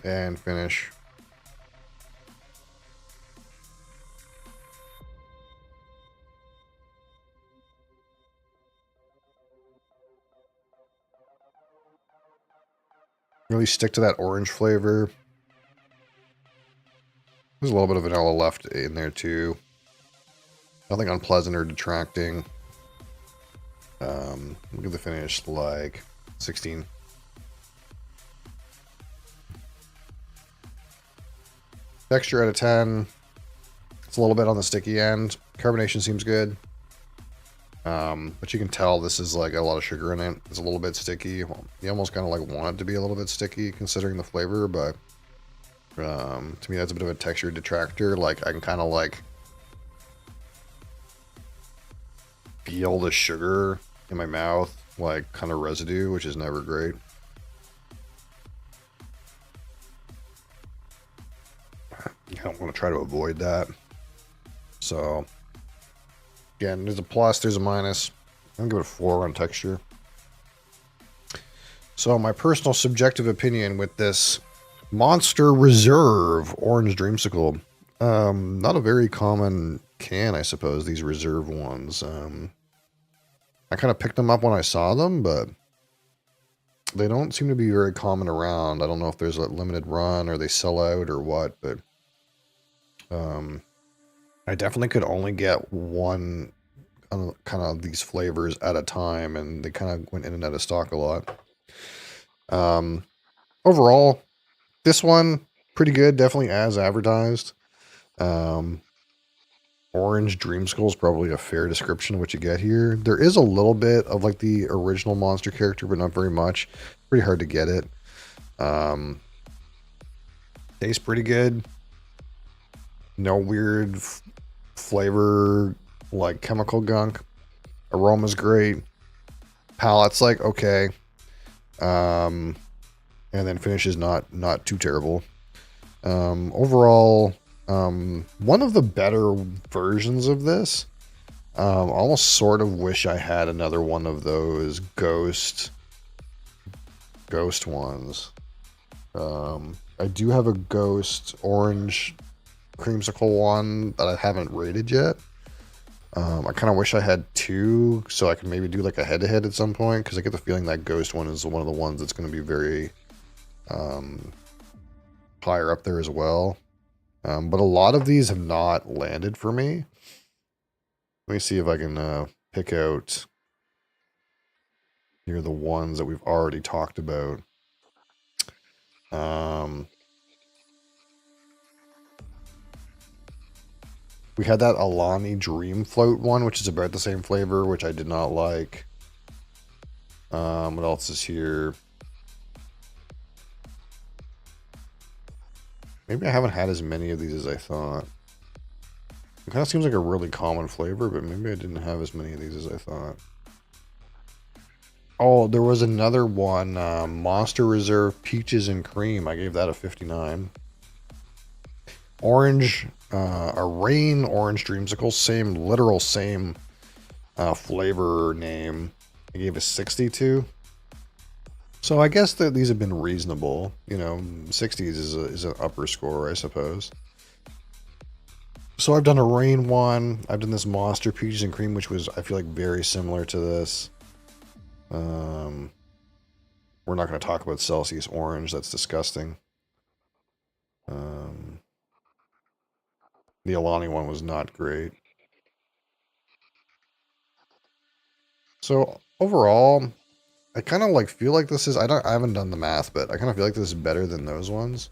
And finish. Really stick to that orange flavor. There's a little bit of vanilla left in there too. Nothing unpleasant or detracting. Look at the finish, like 16. Texture out of 10. It's a little bit on the sticky end. Carbonation seems good. But you can tell this is like a lot of sugar in it. It's a little bit sticky. Well, you almost kind of like want it to be a little bit sticky considering the flavor, but to me that's a bit of a texture detractor. Like I can kind of like feel the sugar in my mouth, like kind of residue, which is never great. I don't want to try to avoid that. So again, there's a plus, there's a minus. I'm gonna give it a 4 on texture. So my personal subjective opinion with this Monster Reserve Orange Dreamsicle. Not a very common can, I suppose, these reserve ones. I kind of picked them up when I saw them, but they don't seem to be very common around. I don't know if there's a limited run or they sell out or what, but I definitely could only get one kind of these flavors at a time, and they kind of went in and out of stock a lot. Overall, this one, pretty good, definitely as advertised. Orange Dreamsicle is probably a fair description of what you get here. There is a little bit of like the original monster character, but not very much. Pretty hard to get it. Tastes pretty good. No weird flavor like chemical gunk. Aroma's great. Palate's like okay. And then finish is not too terrible. Overall, one of the better versions of this. Almost sort of wish I had another one of those ghost ones. I do have a ghost orange creamsicle one that I haven't rated yet. I kind of wish I had 2 so I can maybe do like a head-to-head at some point, because I get the feeling that ghost one is one of the ones that's going to be very higher up there as well. But a lot of these have not landed for me. Let me see if I can pick out here the ones that we've already talked about. We had that Alani Dream Float one, which is about the same flavor, which I did not like. What else is here? Maybe I haven't had as many of these as I thought. It kind of seems like a really common flavor, but maybe I didn't have as many of these as I thought. Oh, there was another one, Monster Reserve Peaches and Cream. I gave that a 59. Orange, a Rain Orange Dreamsicle, same, literal same flavor name. I gave a 62. So I guess that these have been reasonable. You know, 60s is an upper score, I suppose. So I've done a Rain one. I've done this Monster Peaches and Cream, which was, I feel like, very similar to this. We're not going to talk about Celsius Orange. That's disgusting. The Alani one was not great. So overall, I kind of like feel like this is, I haven't done the math, but I kind of feel like this is better than those ones.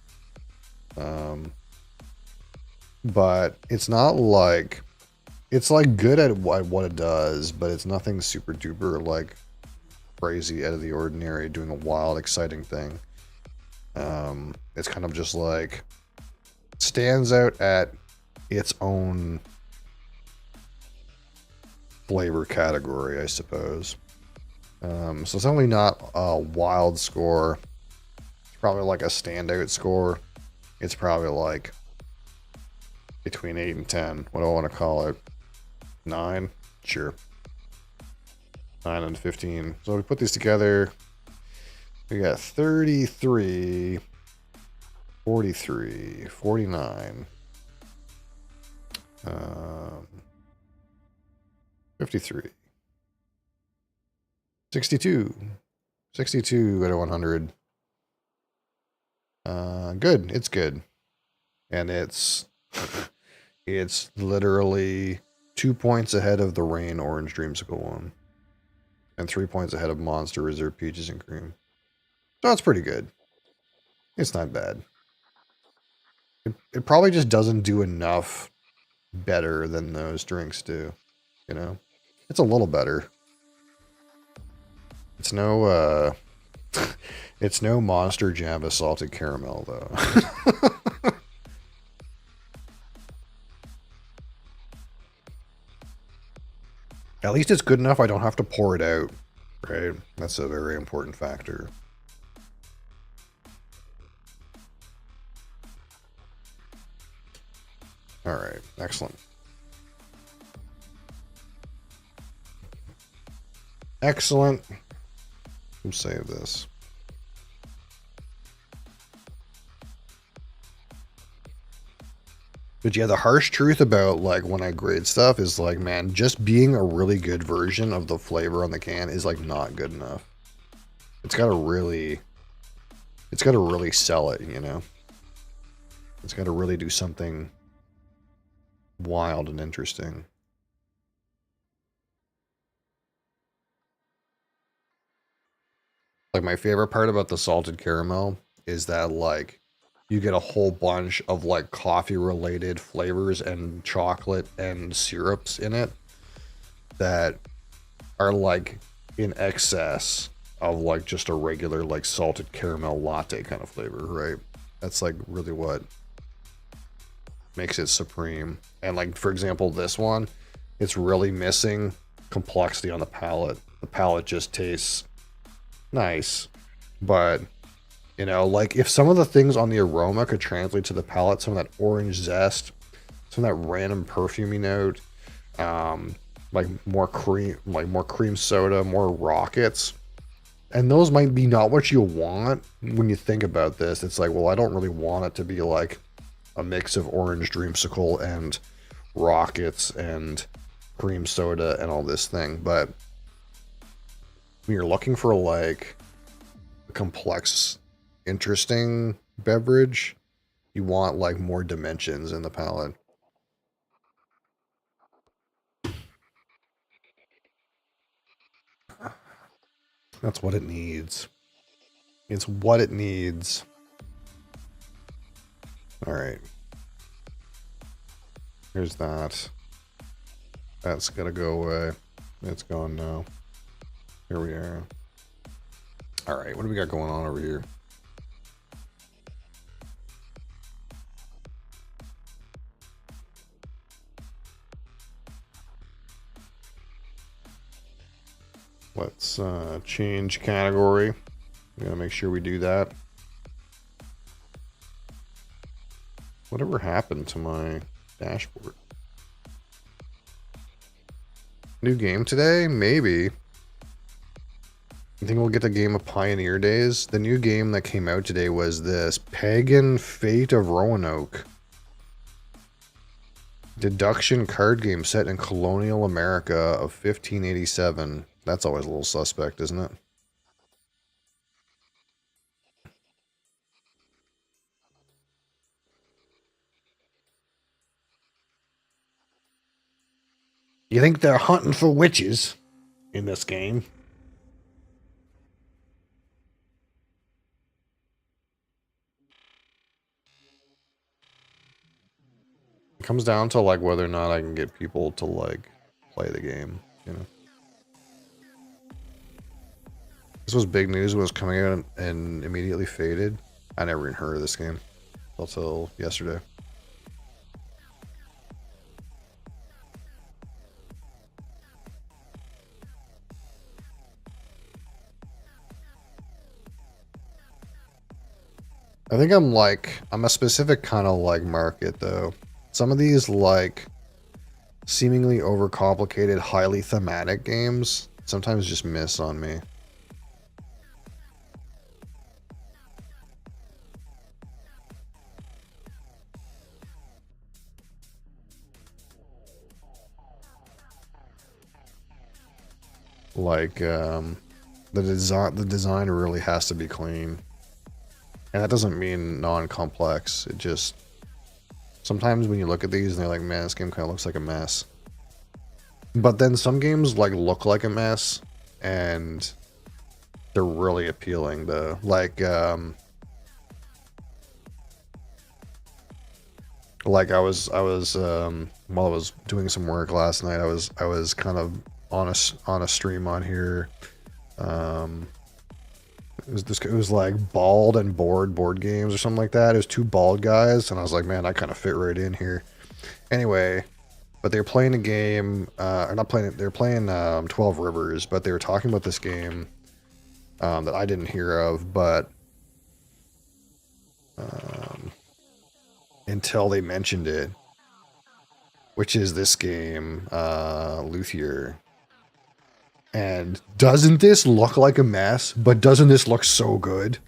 But it's not like, it's like good at what it does, but it's nothing super duper like crazy out of the ordinary, doing a wild, exciting thing. It's kind of just like stands out at its own flavor category, I suppose. So it's definitely not a wild score. It's probably like a standout score. It's probably like between 8 and 10. What do I want to call it? 9? Sure. 9 and 15. So we put these together. We got 33, 43, 49, 53, 62, 62 out of 100. Good. It's good. And it's It's literally 2 points ahead of the Rain Orange Dreamsicle one. And 3 points ahead of Monster Reserve Peaches and Cream. So it's pretty good. It's not bad. It probably just doesn't do enough better than those drinks do. You know? It's a little better. It's no, it's no Monster Java Salted Caramel, though. At least it's good enough I don't have to pour it out, right? That's a very important factor. All right, excellent. Excellent. We'll save this. But yeah, the harsh truth about like when I grade stuff is like, man, just being a really good version of the flavor on the can is like not good enough. It's got to really sell it, you know? It's got to really do something wild and interesting. Like my favorite part about the salted caramel is that like you get a whole bunch of like coffee related flavors and chocolate and syrups in it that are like in excess of like just a regular like salted caramel latte kind of flavor, right? That's like really what makes it supreme. And like, for example, this one, it's really missing complexity on the palate. The palate just tastes nice, but you know, like if some of the things on the aroma could translate to the palate, some of that orange zest, some of that random perfumey note, like more cream soda, more rockets, and those might be not what you want when you think about this. It's like, well, I don't really want it to be like a mix of orange dreamsicle and rockets and cream soda and all this thing, but when you're looking for like a complex, interesting beverage, you want like more dimensions in the palate. That's what it needs. It's what it needs. All right. Here's that. That's gotta go away. It's gone now. Here we are. All right, what do we got going on over here? Let's change category. We gotta make sure we do that. Whatever happened to my dashboard? New game today? Maybe. You think we'll get the game of Pioneer Days? The new game that came out today was this Pagan Fate of Roanoke. Deduction card game set in colonial America of 1587. That's always a little suspect, isn't it? You think they're hunting for witches in this game? It comes down to like whether or not I can get people to like play the game, you know. This was big news when it was coming out and immediately faded. I never even heard of this game until yesterday. I think I'm a specific kind of like market though. Some of these like seemingly overcomplicated, highly thematic games sometimes just miss on me. Like the design really has to be clean. And that doesn't mean non-complex. It just Sometimes when you look at these and they're like, man, this game kind of looks like a mess. But then some games like look like a mess and they're really appealing though. Like while I was doing some work last night, I was kind of on a stream on here. It was like bald and board games or something like that. It was two bald guys, and I was like, man, I kind of fit right in here. Anyway, but they were playing a game, or not playing it. They were playing 12 Rivers, but they were talking about this game that I didn't hear of, but until they mentioned it, which is this game, Luthier. And doesn't this look like a mess? But doesn't this look so good?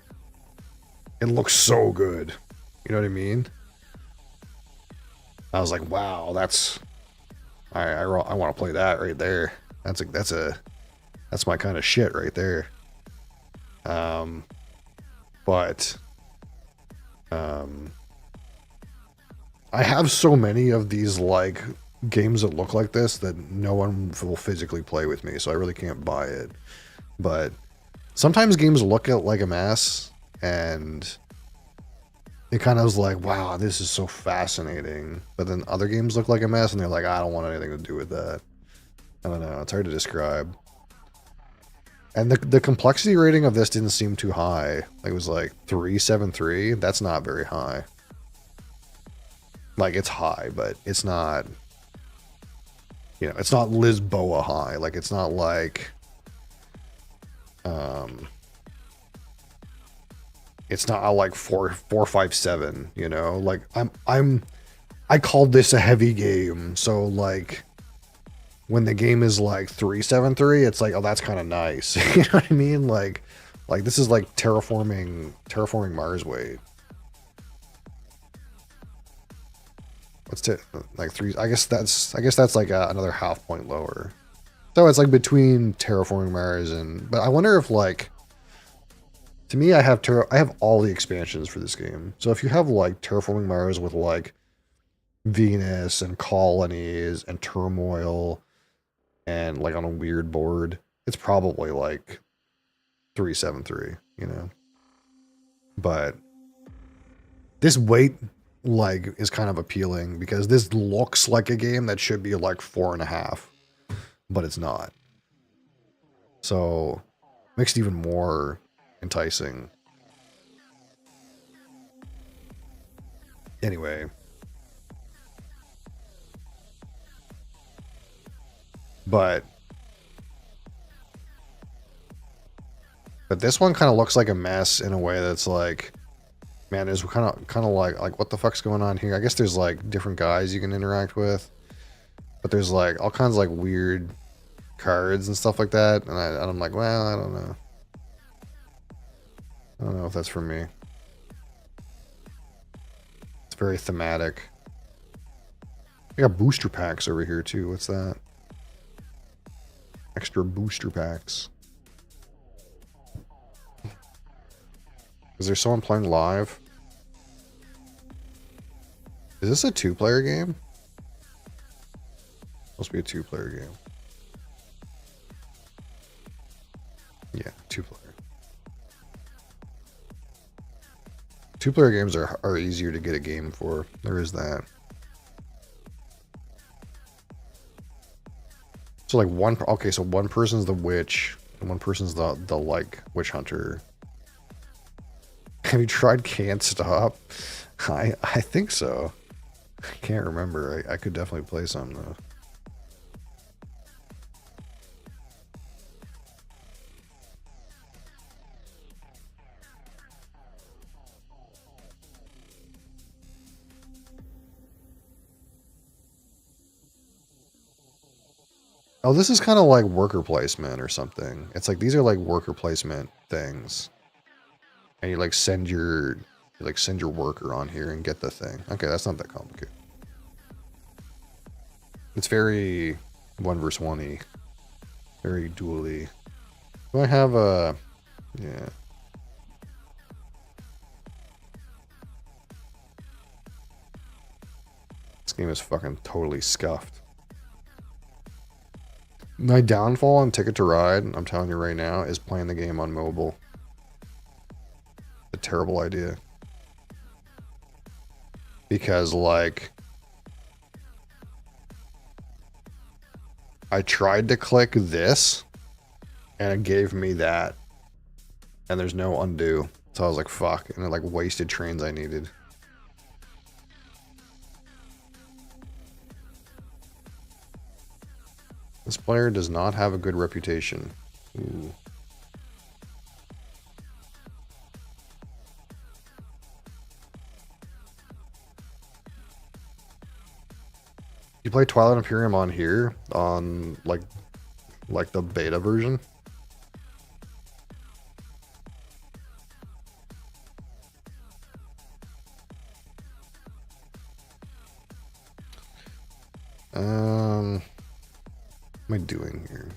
It looks so good. You know what I mean? I was like, wow, that's... I want to play that right there. That's my kind of shit right there. But I have so many of these like games that look like this that no one will physically play with me, so I really can't buy it. But sometimes games look like a mess, and it kind of was like, wow, this is so fascinating. But then other games look like a mess, and they're like, I don't want anything to do with that. I don't know. It's hard to describe. And the complexity rating of this didn't seem too high. Like, it was like 373. That's not very high. Like, it's high, but it's not... You know, it's not Lisboa high. Like, it's not like... It's not like 457, you know? Like, I called this a heavy game, so, like... When the game is like 373, it's like, oh, that's kind of nice. You know what I mean? Like this is like terraforming Mars weight. What's it like 3? I guess that's like another half point lower. So it's like between terraforming Mars and. But I wonder if like. To me, I have all the expansions for this game. So if you have like terraforming Mars with like Venus and colonies and turmoil. And like on a weird board, it's probably like 373, you know. But this weight like is kind of appealing because this looks like a game that should be like 4.5, but it's not. So makes it even more enticing. Anyway. But this one kind of looks like a mess in a way that's like, man, there's kind of like what the fuck's going on here? I guess there's like different guys you can interact with, but there's like all kinds of like weird cards and stuff like that, and I'm like, well, I don't know. I don't know if that's for me. It's very thematic. We got booster packs over here too. What's that? Extra booster packs. Is there someone playing live? Is this a 2-player game? Must be a 2-player game. Yeah, 2-player. 2-player games are easier to get a game for. There is that. So like so one person's the witch and one person's the like witch hunter. Have you tried Can't Stop? I think so. I can't remember. I could definitely play some though. Oh, this is kind of like worker placement or something. It's like these are like worker placement things. And you like send your worker on here and get the thing. Okay, that's not that complicated. It's very 1 versus 1-y. Very dually. Do I have a... Yeah. game is fucking totally scuffed. My downfall on Ticket to Ride, I'm telling you right now, is playing the game on mobile. A terrible idea. Because, like, I tried to click this, and it gave me that. And there's no undo. So I was like, fuck. And it, like, wasted trains I needed. This player does not have a good reputation. Ooh. You play Twilight Imperium on here, on like the beta version? What am I doing here?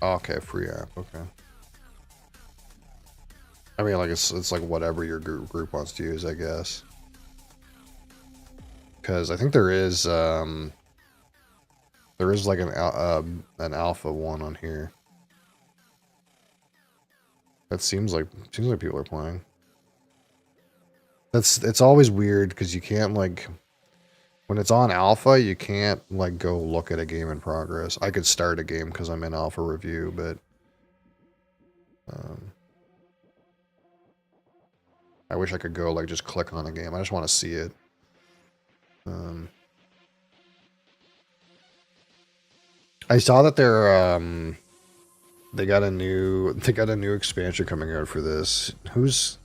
Oh, okay, free app. Okay. I mean, like it's like whatever your group wants to use, I guess. Because I think there is like an alpha one on here. That seems like people are playing. It's always weird because you can't, like, when it's on alpha, you can't like go look at a game in progress. I could start a game because I'm in alpha review, but I wish I could go like just click on the game. I just want to see it. I saw that they got a new expansion coming out for this. Who's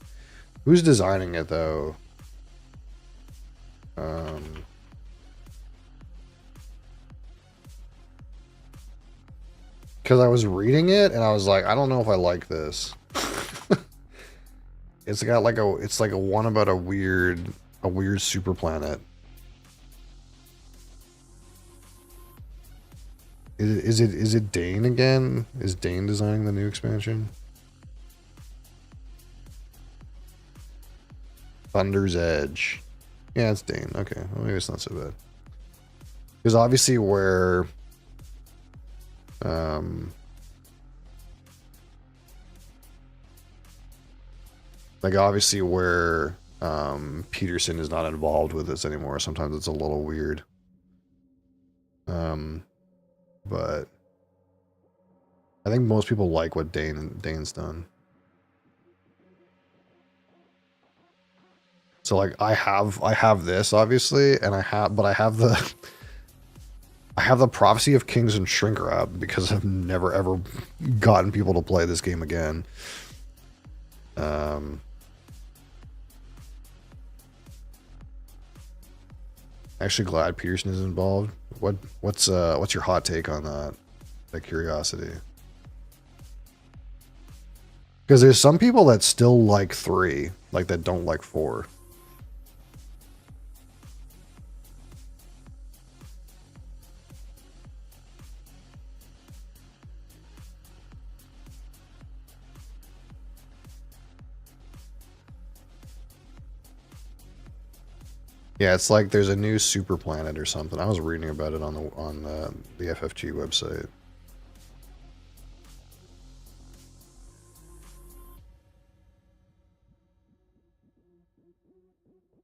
designing it though? Because I was reading it and I was like, I don't know if I like this. It's got like it's like a one about a weird super planet. Is it Dane again? Is Dane designing the new expansion? Thunder's Edge. Yeah, it's Dane. Okay, well, maybe it's not so bad. Because obviously where Peterson is not involved with this anymore. Sometimes it's a little weird. But I think most people like what Dane's done. So like I have this obviously, and I have the Prophecy of Kings and Shrink Wrap because I've never ever gotten people to play this game again. Actually glad Peterson is involved. What's your hot take on that? That curiosity. Because there's some people that still like 3, like that don't like 4. Yeah, it's like there's a new super planet or something. I was reading about it on the FFG website.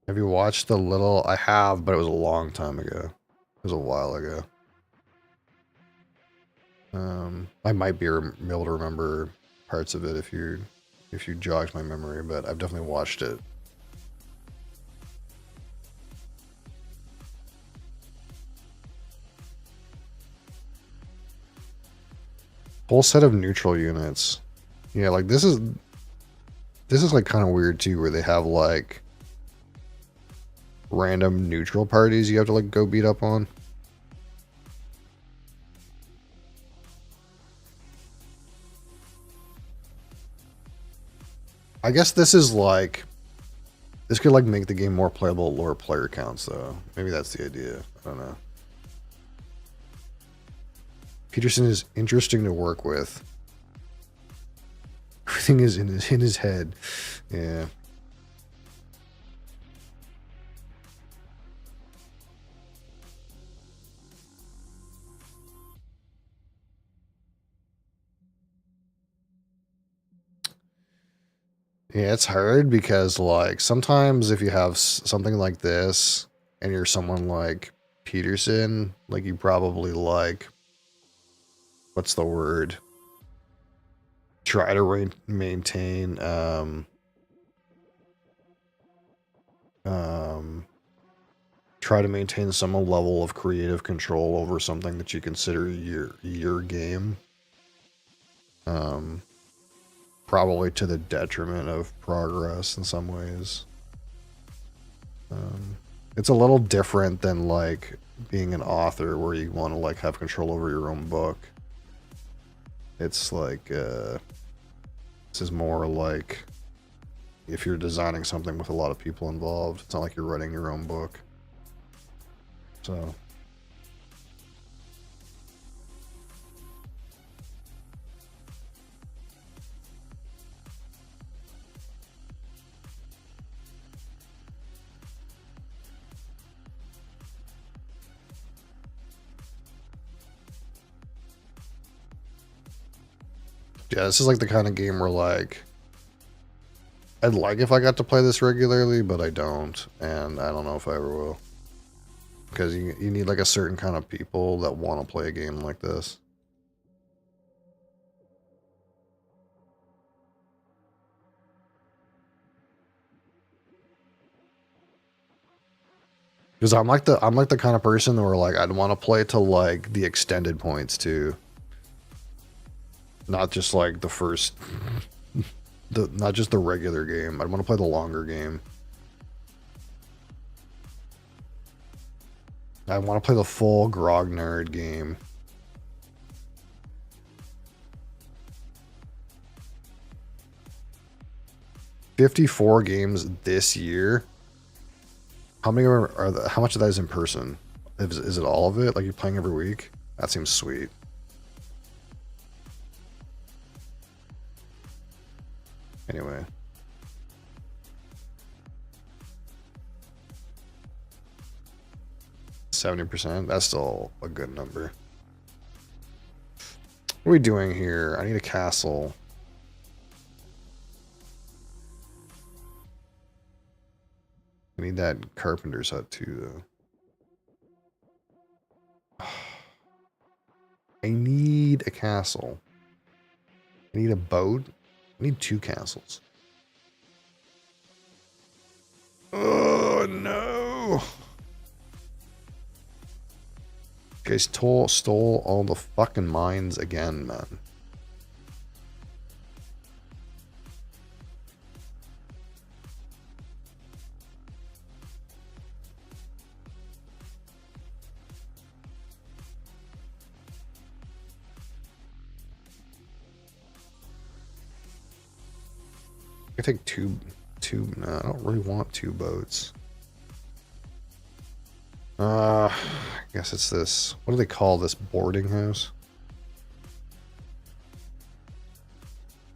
Have you watched the little? I have, but it was a long time ago. It was a while ago. I might be able to remember parts of it if you jogged my memory, but I've definitely watched it. Whole set of neutral units. Yeah, like this is like kind of weird too, where they have like random neutral parties you have to like go beat up on. I guess this is like, this could like make the game more playable at lower player counts though. Maybe that's the idea. I don't know. Peterson is interesting to work with. Everything is in his head. Yeah. Yeah, it's hard because like sometimes if you have something like this and you're someone like Peterson, like you probably like, what's the word? Try to maintain um try to maintain some level of creative control over something that you consider your game. Um Probably to the detriment of progress in some ways. It's a little different than like being an author where you want to like have control over your own book. It's like this is more like if you're designing something with a lot of people involved. It's not like you're writing your own book. So yeah, this is like the kind of game where like I'd like if I got to play this regularly, but I don't, and I don't know if I ever will. Because you need like a certain kind of people that want to play a game like this. Because I'm like the kind of person where like I'd want to play to like the extended points too. Not just like the first not just the regular game. I'd want to play the longer game. I want to play the full Grog Nerd game. $54 games this year. How many are how much of that is in person? Is it all of it? Like you're playing every week? That seems sweet. Anyway. %. That's still a good number. What are we doing here? I need a castle. I need that carpenter's hut too, though. I need a castle. I need a boat. I need 2 castles. Oh, no. Guys stole all the fucking mines again, man. I take two. No, I don't really want 2 boats. I guess it's this. What do they call this boarding house?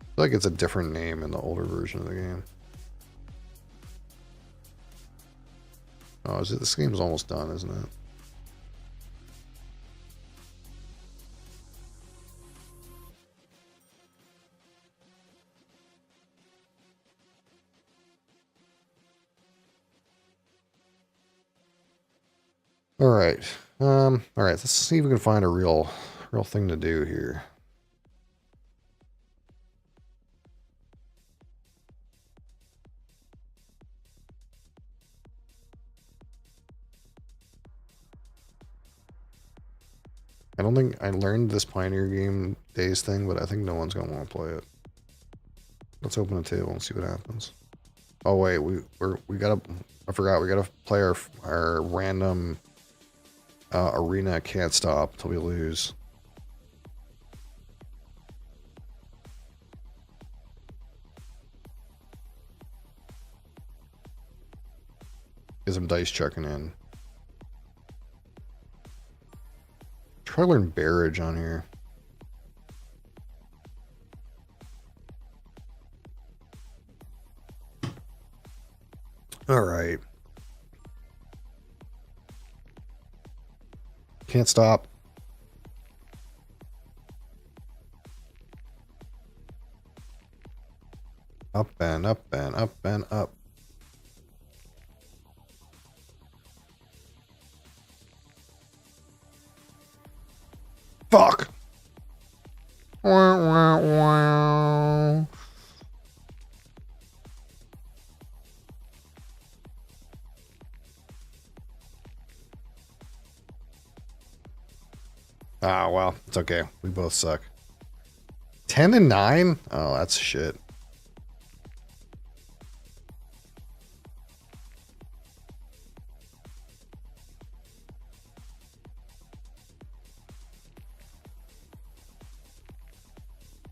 I feel like it's a different name in the older version of the game. Oh, is it? This game's almost done, isn't it? All right. All right. Let's see if we can find a real thing to do here. I don't think I learned this Pioneer Game Days thing, but I think no one's gonna want to play it. Let's open a table and see what happens. Oh wait, we gotta. I forgot. We gotta play our random arena. Can't stop till we lose. Get some dice checking in. Try to learn barrage on here. All right. Can't stop. Up and up and up and up. Fuck! Wah, wah, wah. Ah, well, it's okay. We both suck. 10 and 9? Oh, that's shit.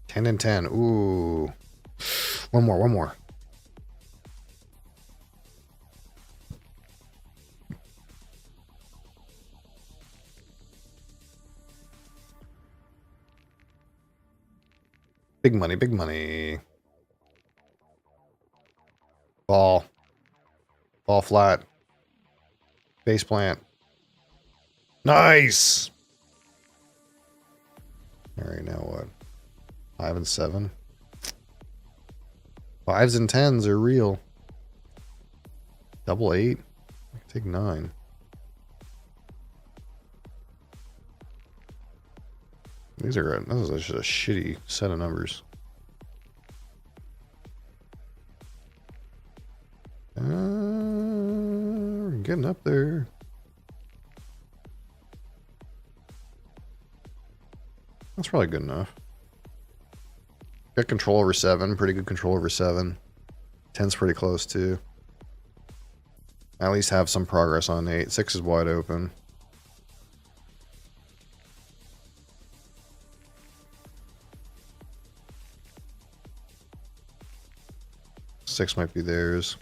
Ten and 10. Ooh. One more, one more. Big money, big money. Ball. Ball flat. Base plant. Nice! Alright, now what? 5 and 7. 5s and 10s are real. Double 8. I can take 9. This is just a shitty set of numbers. We're getting up there. That's probably good enough. Got control over 7. Pretty good control over 7. 10's pretty close too. At least have some progress on 8. 6 is wide open. Six might be theirs.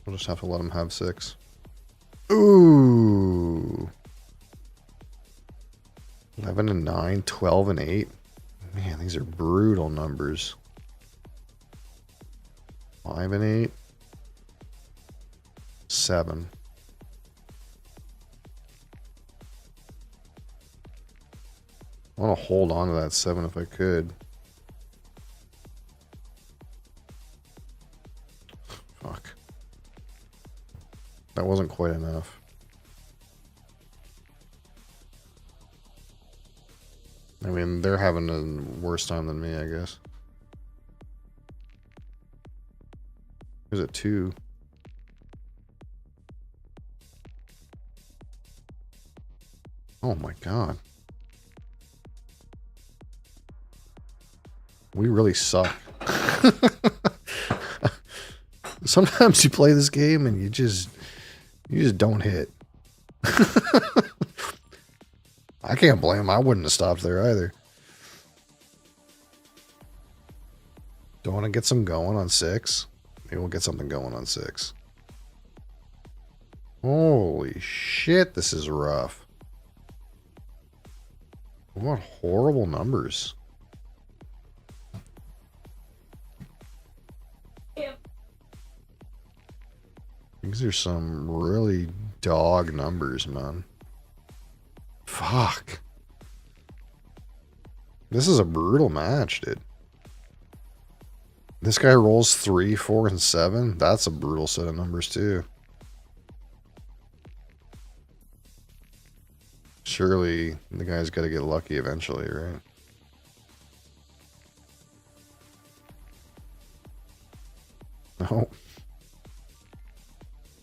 We'll just have to let them have 6. Ooh. 11 and 9, 12 and 8. Man, these are brutal numbers. 5 and 8. 7. I want to hold on to that 7 if I could. Fuck. That wasn't quite enough. I mean, they're having a worse time than me, I guess. Here's a 2. Oh my god. We really suck. Sometimes you play this game and you just don't hit. I can't blame him. I wouldn't have stopped there either. Don't want to get some going on 6. Maybe we'll get something going on 6. Holy shit, this is rough. What horrible numbers. These are some really dog numbers, man. Fuck. This is a brutal match, dude. This guy rolls 3, 4, and 7. That's a brutal set of numbers, too. Surely the guy's got to get lucky eventually, right? No.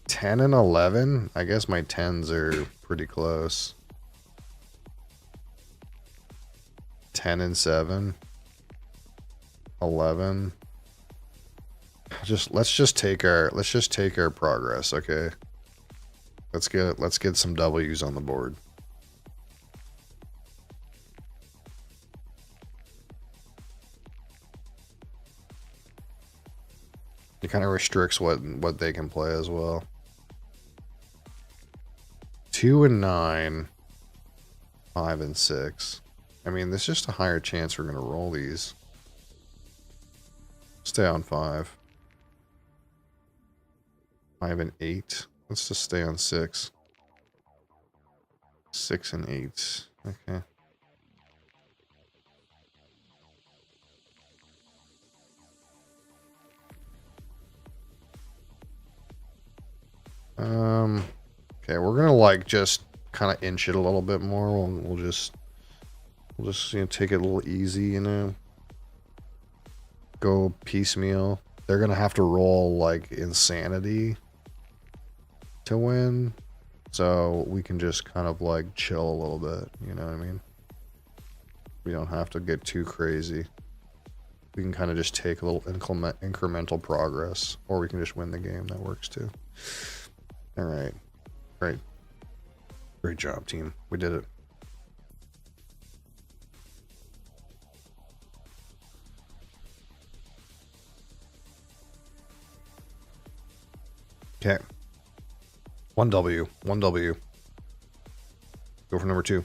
10 and 11? I guess my 10s are pretty close. 10 and 7. 11. Let's just take our progress, okay? Let's get some W's on the board. It kind of restricts what they can play as well. 2 and 9. 5 and 6. I mean, there's just a higher chance we're going to roll these. Stay on 5. 5 and 8. Let's just stay on 6. 6 and 8. Okay. like just kind of inch it a little bit more. We'll just take it a little easy, you know. Go piecemeal. They're gonna have to roll like insanity to win, so we can just kind of like chill a little bit. You know what I mean? We don't have to get too crazy. We can kind of just take a little incremental progress, or we can just win the game. That works too. All right, great job, team. We did it. Okay. 1W. Go for number 2.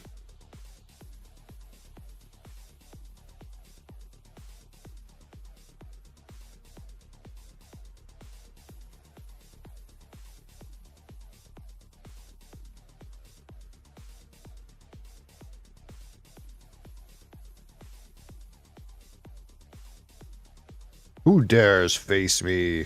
Who dares face me?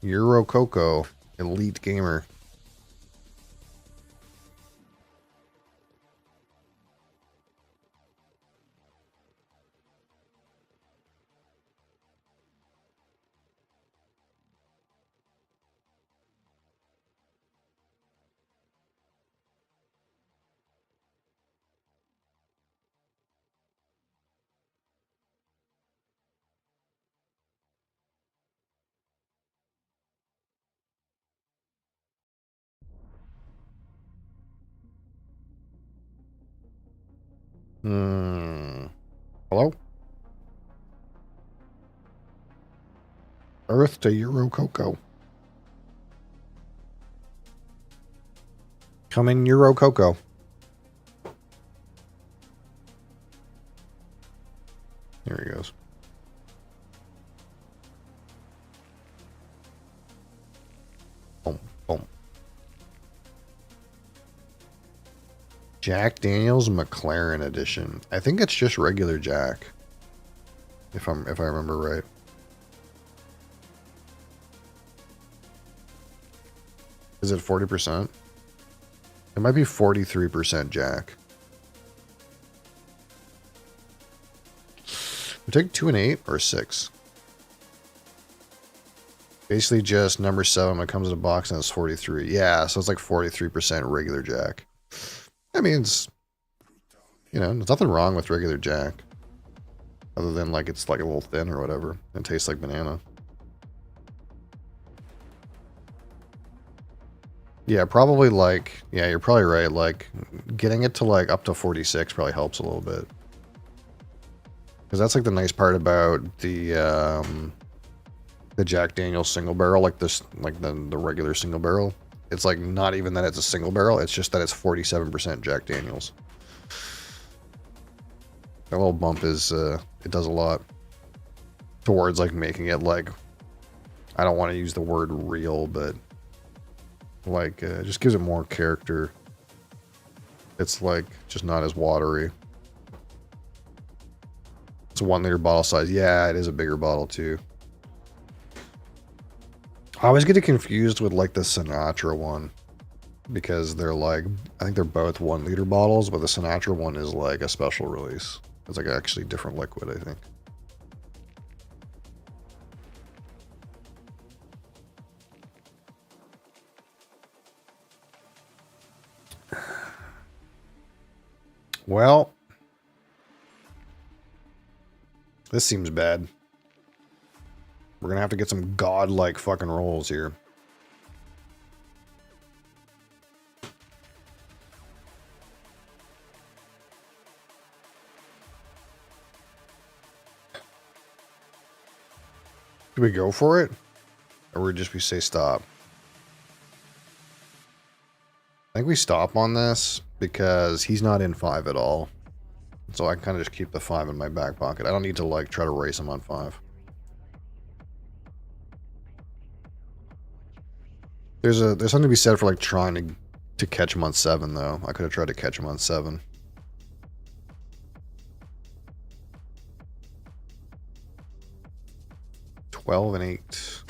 Euro Coco, elite gamer. Hello? Earth to Euro Coco. Coming Euro Coco. There he goes. Boom, boom. Jack Daniel's McLaren edition. I think it's just regular Jack. If I remember right. Is it 40%? It might be 43% Jack. We take 2 and 8 or 6. Basically just number 7 when it comes in a box and it's 43. Yeah, so it's like 43% regular Jack. I mean, it's, you know, there's nothing wrong with regular Jack. Other than like it's like a little thin or whatever. It tastes like banana. Yeah, probably like, yeah, you're probably right. Like getting it to like up to 46 probably helps a little bit. Because that's like the nice part about the Jack Daniel's single barrel, like this, like the regular single barrel. It's like not even that it's a single barrel, it's just that it's 47% Jack Daniel's. That little bump is, it does a lot towards like making it like, I don't want to use the word real, but like, it just gives it more character. It's like just not as watery. It's a 1 liter bottle size. Yeah, it is a bigger bottle too. I always get it confused with like the Sinatra one because they're like, I think they're both 1 liter bottles, but the Sinatra one is like a special release. It's like actually different liquid, I think. Well, this seems bad. We're gonna have to get some godlike fucking rolls here. Do we go for it? Or would just we say stop? I think we stop on this because he's not in 5 at all. So I can kind of just keep the 5 in my back pocket. I don't need to like try to race him on 5. There's something to be said for like trying to catch him on 7 though. I could have tried to catch him on 7. 12 and 8.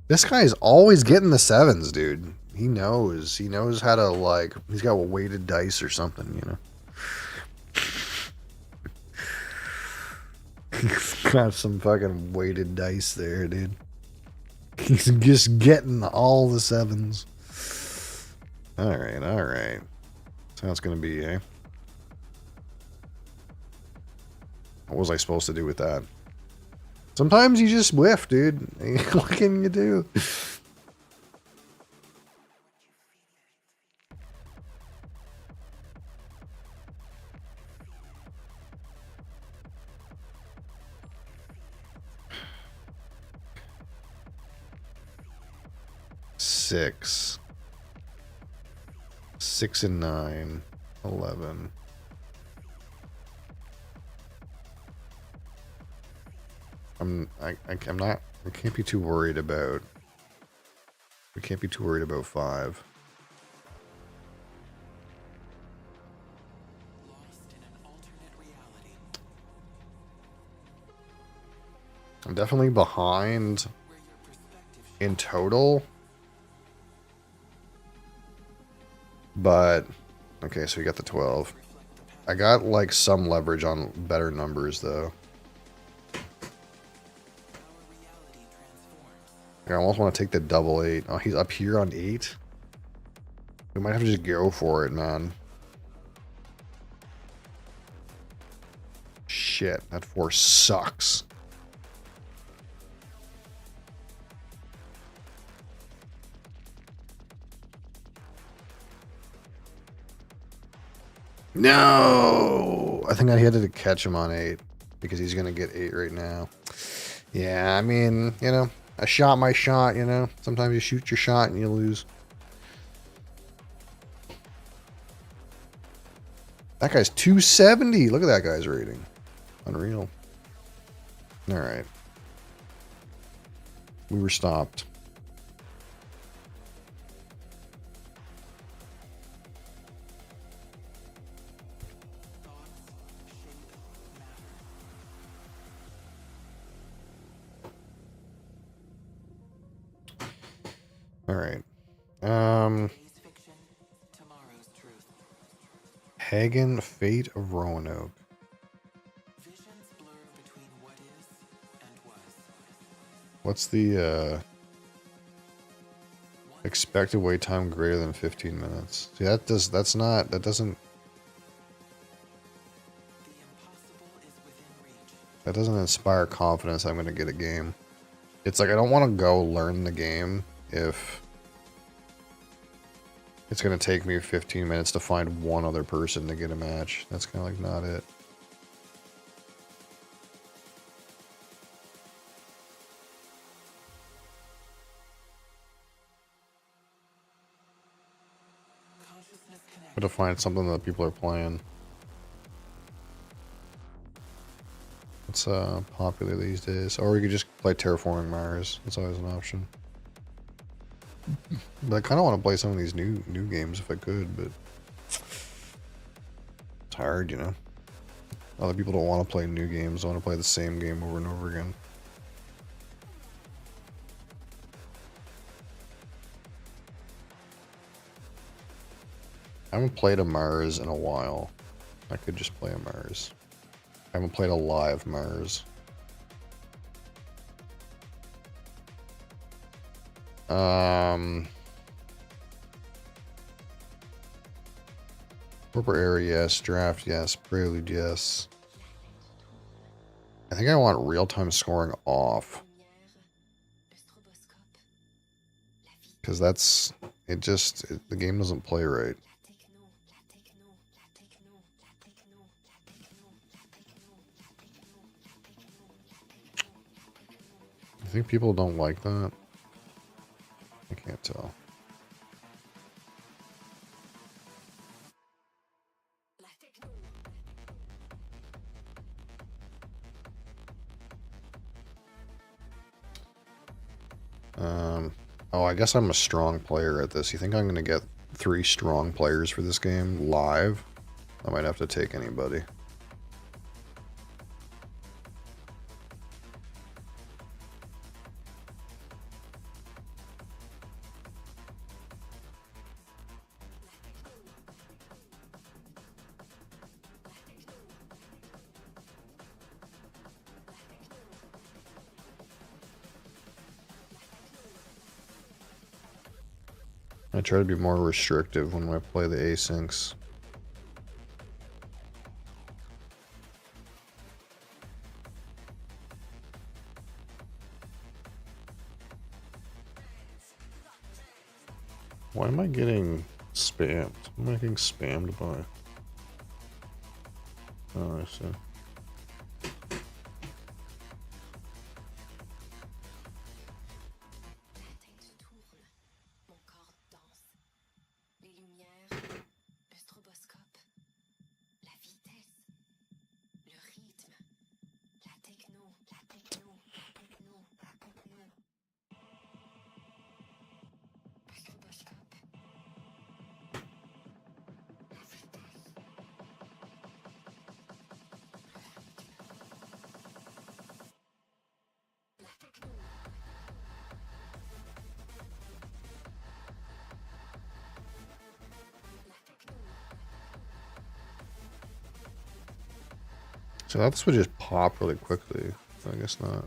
This guy is always getting the 7s, dude. He knows. He knows how to, like, he's got weighted dice or something, you know. He's got some fucking weighted dice there, dude. He's just getting all the 7s. Alright, alright. So that's gonna be, eh? What was I supposed to do with that? Sometimes you just whiff, dude. What can you do? Six and 9, 11. I can't be too worried about. We can't be too worried about 5. I'm definitely behind in total. But okay, so we got the 12. I got like some leverage on better numbers though. I almost want to take the double 8. Oh, he's up here on 8. We might have to just go for it, man. Shit, that 4 sucks. No! I think I had to catch him on 8 because he's going to get 8 right now. Yeah, I mean, you know, I shot my shot, you know. Sometimes you shoot your shot and you lose. That guy's 270. Look at that guy's rating. Unreal. All right. We were stopped. All right. Hagen, Fate of Roanoke. What's the expected wait time greater than 15 minutes? See, that doesn't inspire confidence I'm going to get a game. It's like I don't want to go learn the game if it's going to take me 15 minutes to find one other person to get a match. That's kind of like not it. But to find something that people are playing. It's popular these days. Or you could just play Terraforming Mars. That's always an option. But I kind of want to play some of these new games if I could, but it's hard, you know. Other people don't want to play new games. They want to play the same game over and over again. I haven't played a Mars in a while. I could just play a Mars. I haven't played a live Mars. Corporate area, yes. Draft, yes. Prelude, yes. I think I want real-time scoring off. Because that's... the game doesn't play right. I think people don't like that. I can't tell. Oh, I guess I'm a strong player at this. You think I'm going to get 3 strong players for this game live? I might have to take anybody. I try to be more restrictive when I play the asyncs. Why am I getting spammed? What am I getting spammed by? Oh, I see. So that would just pop really quickly. I guess not.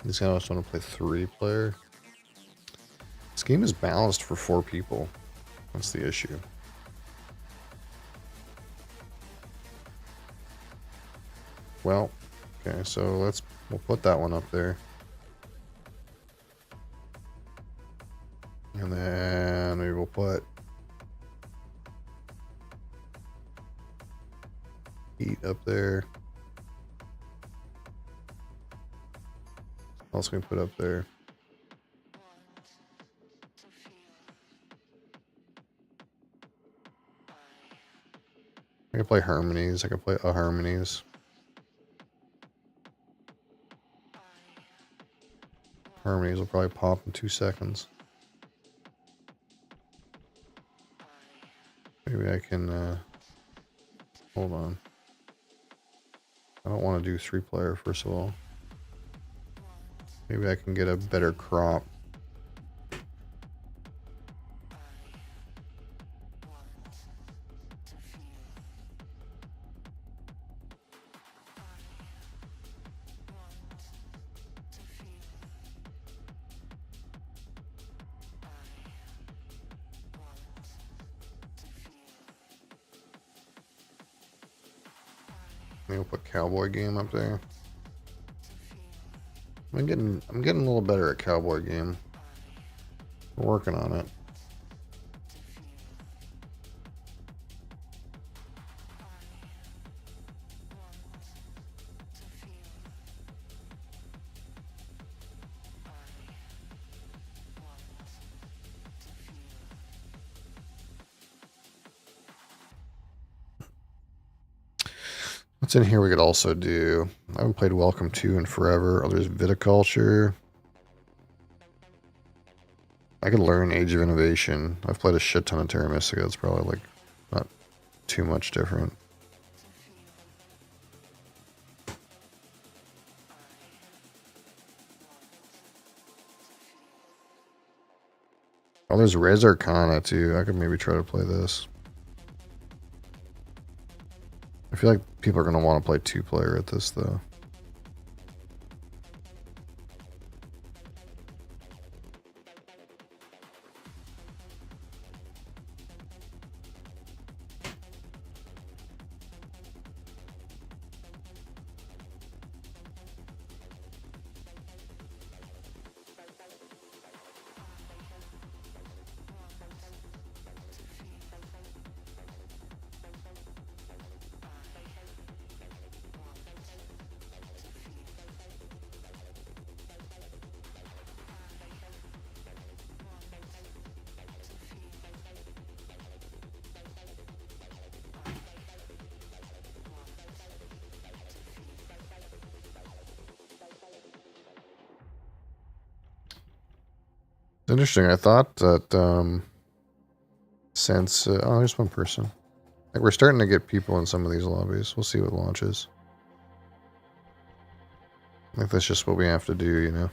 These guys also want to play 3-player. This game is balanced for 4 people. That's the issue. Well, okay, so we'll put that one up there. And then maybe we'll put heat up there. What else can we put up there? I can play harmonies. I can play a harmonies. Harmonies will probably pop in 2 seconds. Maybe I can, hold on. I don't want to do 3-player, first of all. Maybe I can get a better crop. Maybe we'll put cowboy game up there. I'm getting a little better at cowboy game. We're working on it. What's in here we could also do? I haven't played Welcome to in forever. Oh, there's viticulture. I could learn Age of Innovation. I've played a shit ton of Terra Mystica. It's probably like not too much different. Oh, there's Res Arcana too. I could maybe try to play this. I feel like people are going to want to play 2-player at this though. It's interesting. I thought that since oh, there's one person. Like we're starting to get people in some of these lobbies. We'll see what launches. I think that's just what we have to do, you know.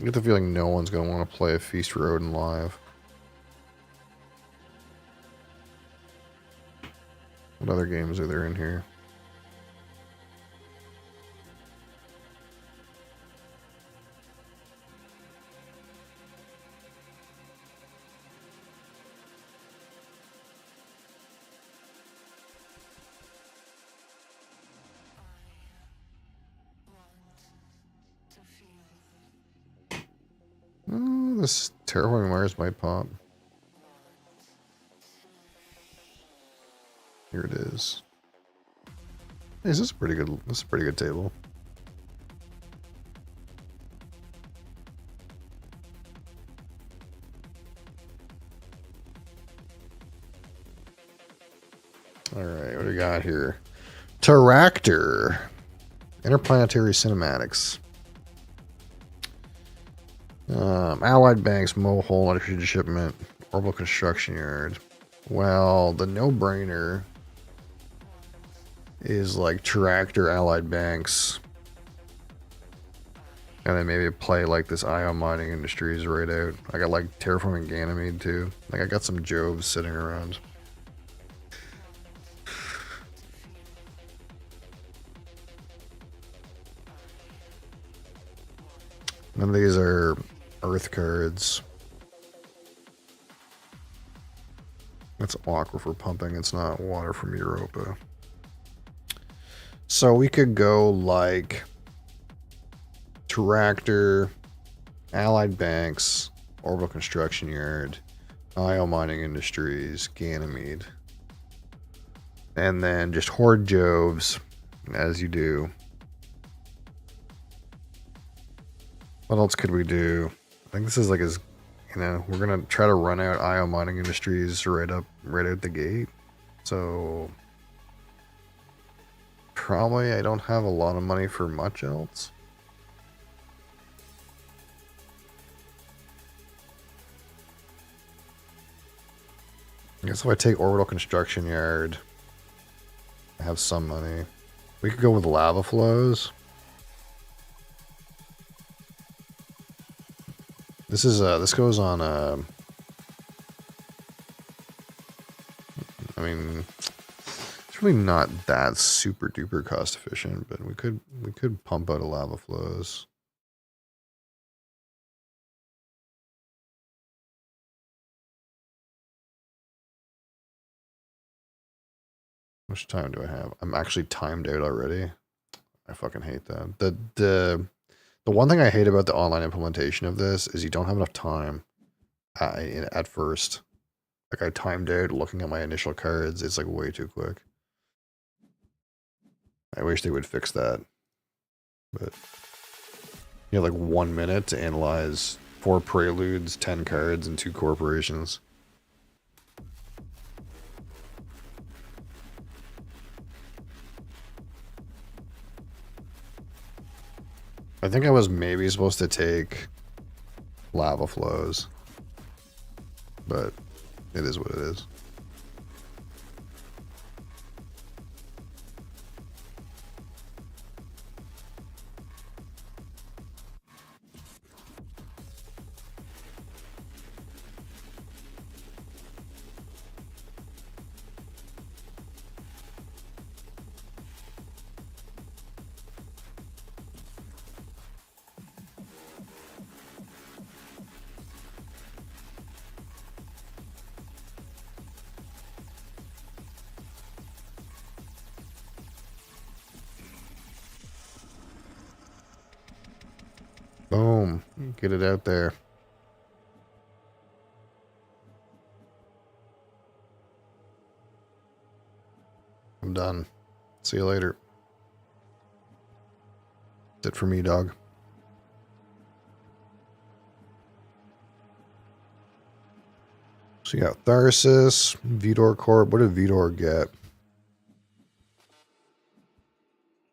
I get the feeling no one's going to want to play a Feast for Odin live. What other games are there in here? Oh, this Terraforming Mars might pop. Here it is. Hey, this is pretty good. This is a pretty good table. All right, what do we got here? Terractor, Interplanetary Cinematics. Allied Banks, Mohole, Electricity Shipment, Orbital Construction Yard. Well, the no-brainer is like Tractor, Allied Banks. And then maybe play like this Ion Mining Industries right out. I got like Terraforming Ganymede too. Like I got some Joves sitting around. None of these are Earth cards. That's aqua for pumping. It's not water from Europa. So we could go like Tractor, Allied Banks, Orbital Construction Yard, Ion Mining Industries, Ganymede. And then just Horde Joves, as you do. What else could we do? I think this is like as, you know, we're gonna try to run out Ion Mining Industries right out the gate. So probably I don't have a lot of money for much else. I guess if I take Orbital Construction Yard, I have some money. We could go with Lava Flows. This is this goes on I mean, it's really not that super duper cost efficient, but we could pump out a Lava Flows. How much time do I have? I'm actually timed out already. I fucking hate that. The one thing I hate about the online implementation of this is you don't have enough time at first. Like I timed out looking at my initial cards. It's like way too quick. I wish they would fix that. But you have like 1 minute to analyze 4 preludes, 10 cards, and 2 corporations. I think I was maybe supposed to take Lava Flows, but it is what it is. Boom. Get it out there. I'm done. See you later. That's it for me, dog. So you got Tharsis, Vidor Corp. What did Vidor get?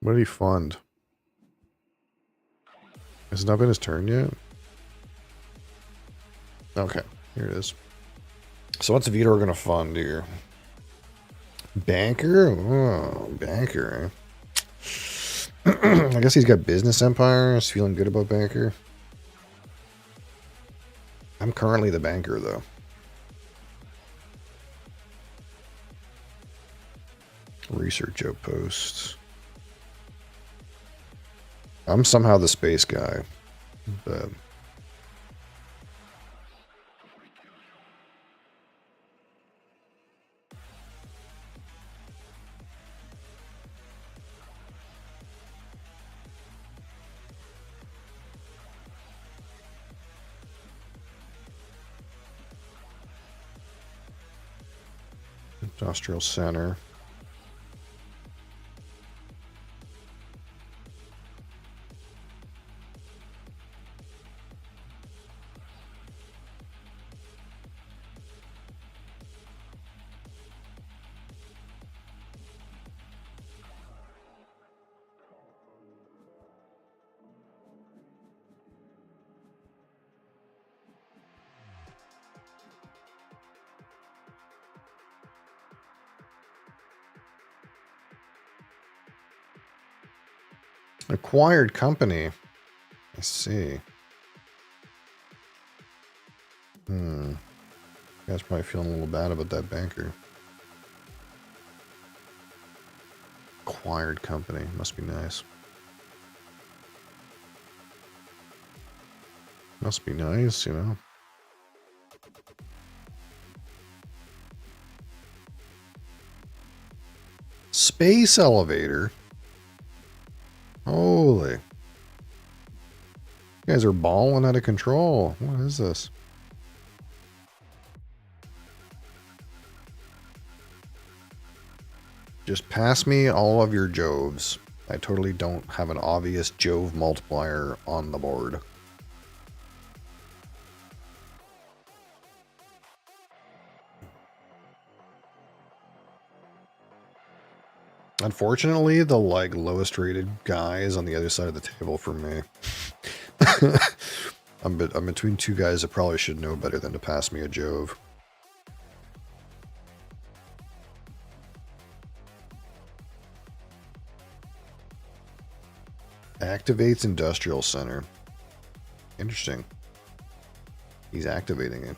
What did he fund? Has it not been his turn yet? Okay, here it is. So what's Vidor going to fund here? Banker? Oh, banker. I guess he's got Business Empire. He's feeling good about Banker. I'm currently the banker, though. Research outposts. I'm somehow the space guy, but industrial center. Acquired company. I see. You guys probably feeling a little bad about that banker. Acquired company. Must be nice. Must be nice, you know. Space elevator. Holy. You guys are balling out of control. What is this? Just pass me all of your Joves. I totally don't have an obvious Jove multiplier on the board. Unfortunately, the lowest rated guy is on the other side of the table for me. I'm between two guys that probably should know better than to pass me a Jove. Activates industrial center. Interesting. He's activating it.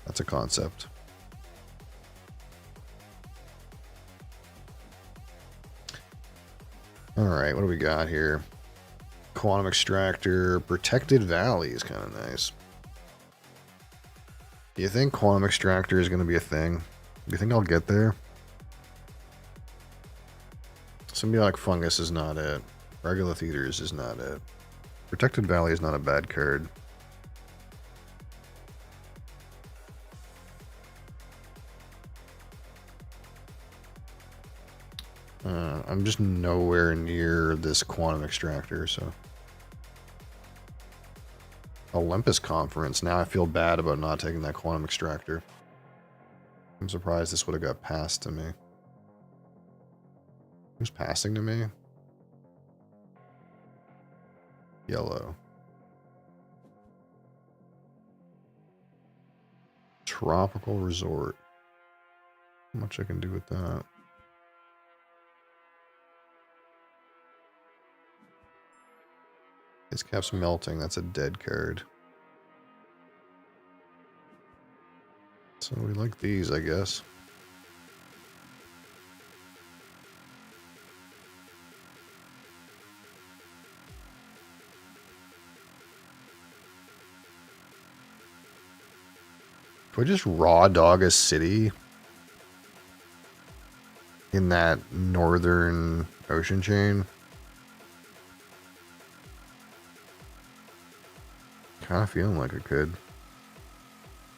That's a concept. Alright, what do we got here? Quantum extractor. Protected valley is kind of nice. Do you think quantum extractor is going to be a thing? Do you think I'll get there? Symbiotic fungus is not it. Regular theaters is not it. Protected valley is not a bad card. I'm just nowhere near this quantum extractor, so. Olympus conference. Now I feel bad about not taking that quantum extractor. I'm surprised this would have got passed to me. Who's passing to me? Yellow. Tropical resort. Not much I can do with that. This cap's melting. That's a dead card. So we like these, I guess. Can we just raw dog a city in that northern ocean chain? Kind of feeling like it could.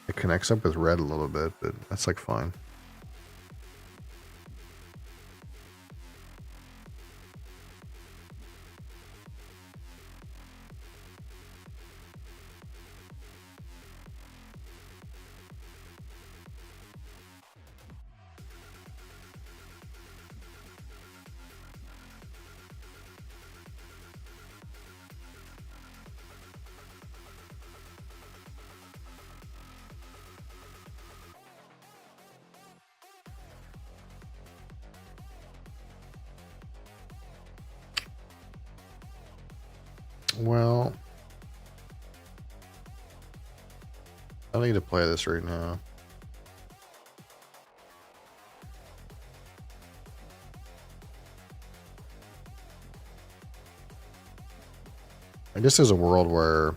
It connects up with red a little bit, but that's like fine. Well, I don't need to play this right now. I guess there's a world where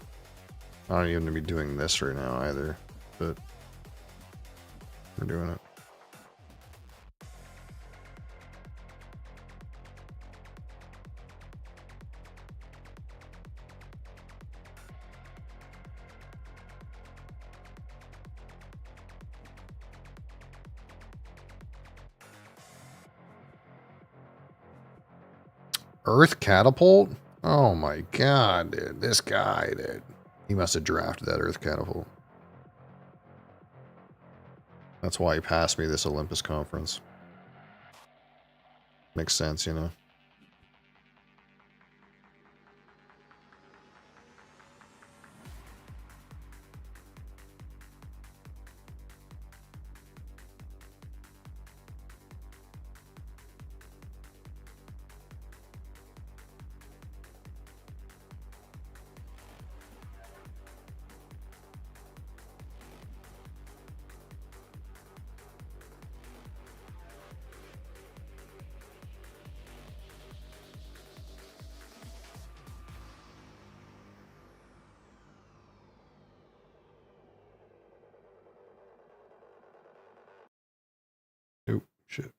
I don't even be doing this right now either, but we're doing it. Earth catapult? Oh my god, dude. This guy, dude. He must have drafted that Earth catapult. That's why he passed me this Olympus conference. Makes sense, you know. Oop, shit.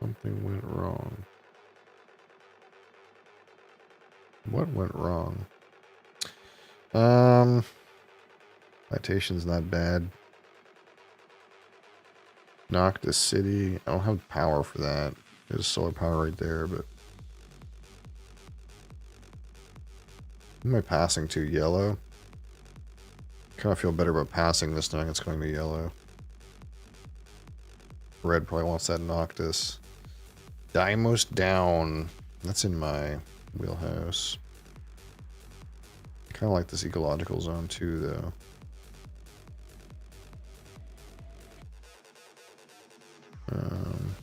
Something went wrong. What went wrong? Citation's not bad. Knock the city. I don't have power for that. There's solar power right there, but who am I passing to? Yellow? Kind of feel better about passing this knowing it's going to yellow. Red probably wants that Noctis. Dimos down. That's in my wheelhouse. Kind of like this ecological zone too, though. Um,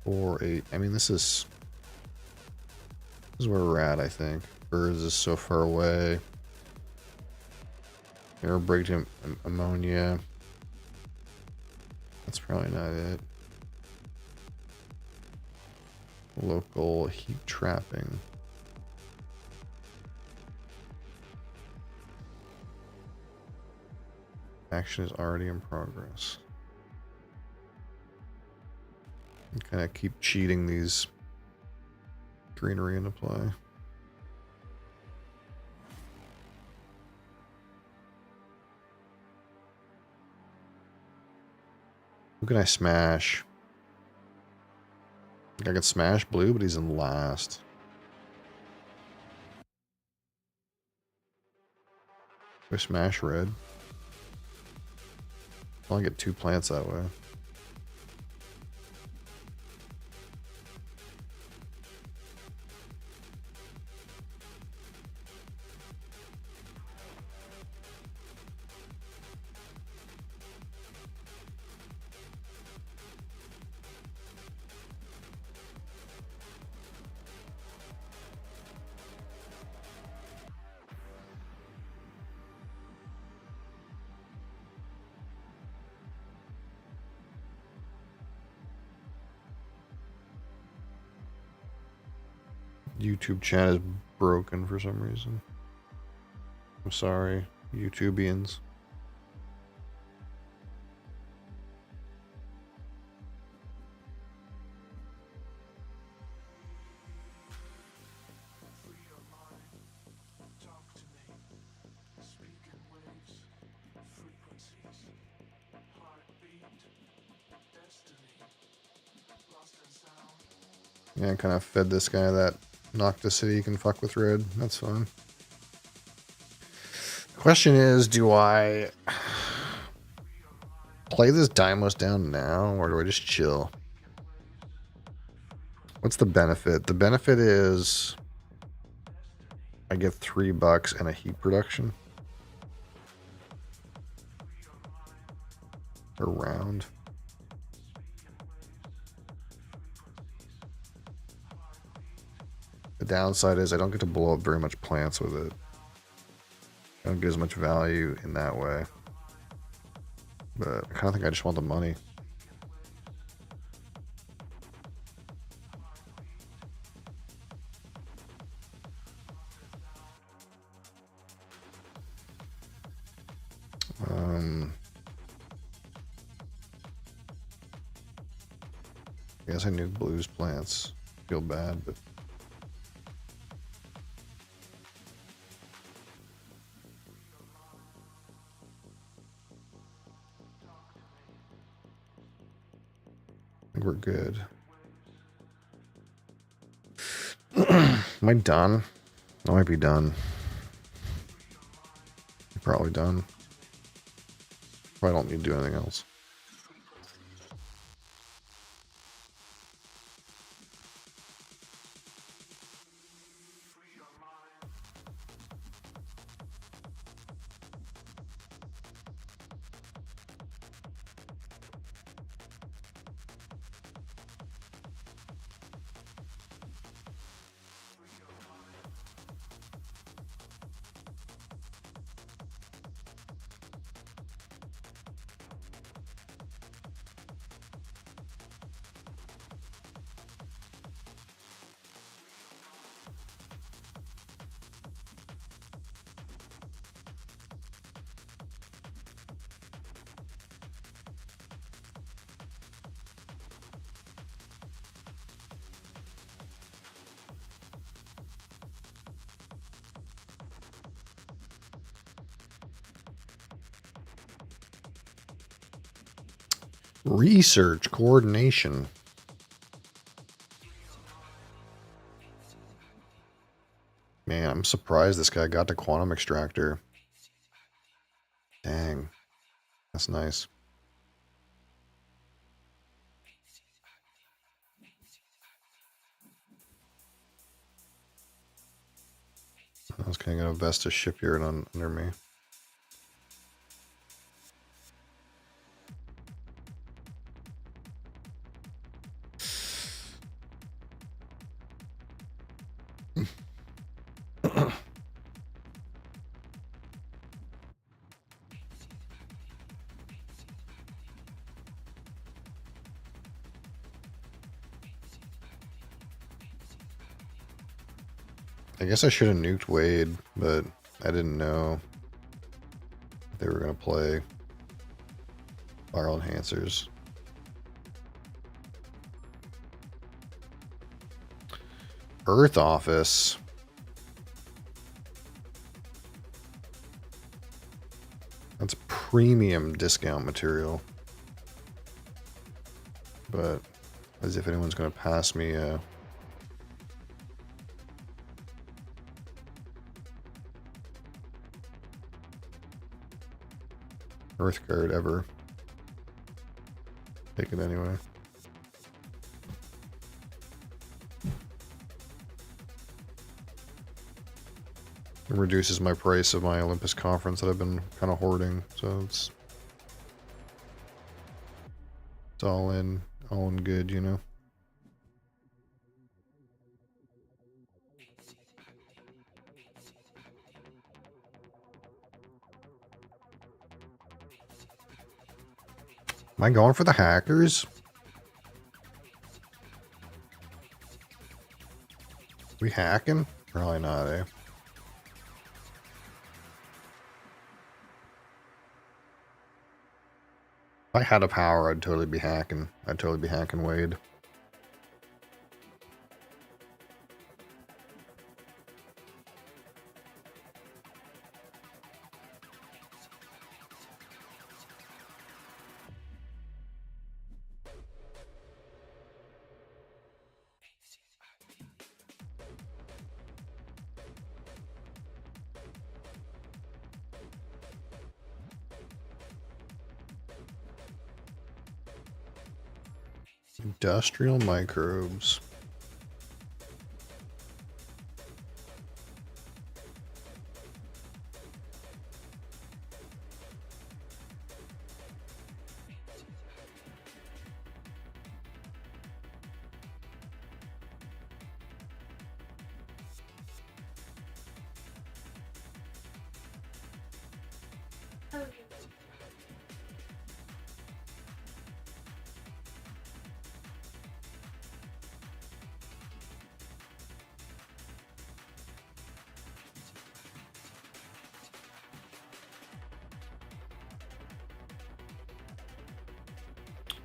4, 8. I mean, this is where we're at, I think. Birds is so far away. Air break to ammonia. That's probably not it. Local heat trapping. Action is already in progress. Kind of keep cheating these greenery into play. Who can I smash? I can smash blue, but he's in last. Do I smash red? I'll only get 2 plants that way. YouTube chat is broken for some reason. I'm sorry, YouTubians. Yeah, I kind of fed this guy that Noctis City you can fuck with red. That's fine. Question is, do I play this Dimos down now, or do I just chill? What's the benefit? The benefit is I get $3 and a heat production. Per round. The downside is I don't get to blow up very much plants with it. I don't get as much value in that way. But I kind of think I just want the money. I guess I nuke blues plants. Feel bad, but I think we're good. Am I done? I might be done. Probably done. Probably don't need to do anything else. Research coordination. Man, I'm surprised this guy got the quantum extractor. Dang. That's nice. I was going to get a Vesta shipyard under me. I guess I should have nuked Wade, but I didn't know they were going to play viral enhancers. Earth Office. That's premium discount material. But as if anyone's going to pass me Earth Guard ever. Take it anyway. It reduces my price of my Olympus conference that I've been kind of hoarding, so it's all in good, you know. Am I going for the hackers? We hacking? Probably not, eh? If I had a power, I'd totally be hacking. I'd totally be hacking Wade. Industrial microbes.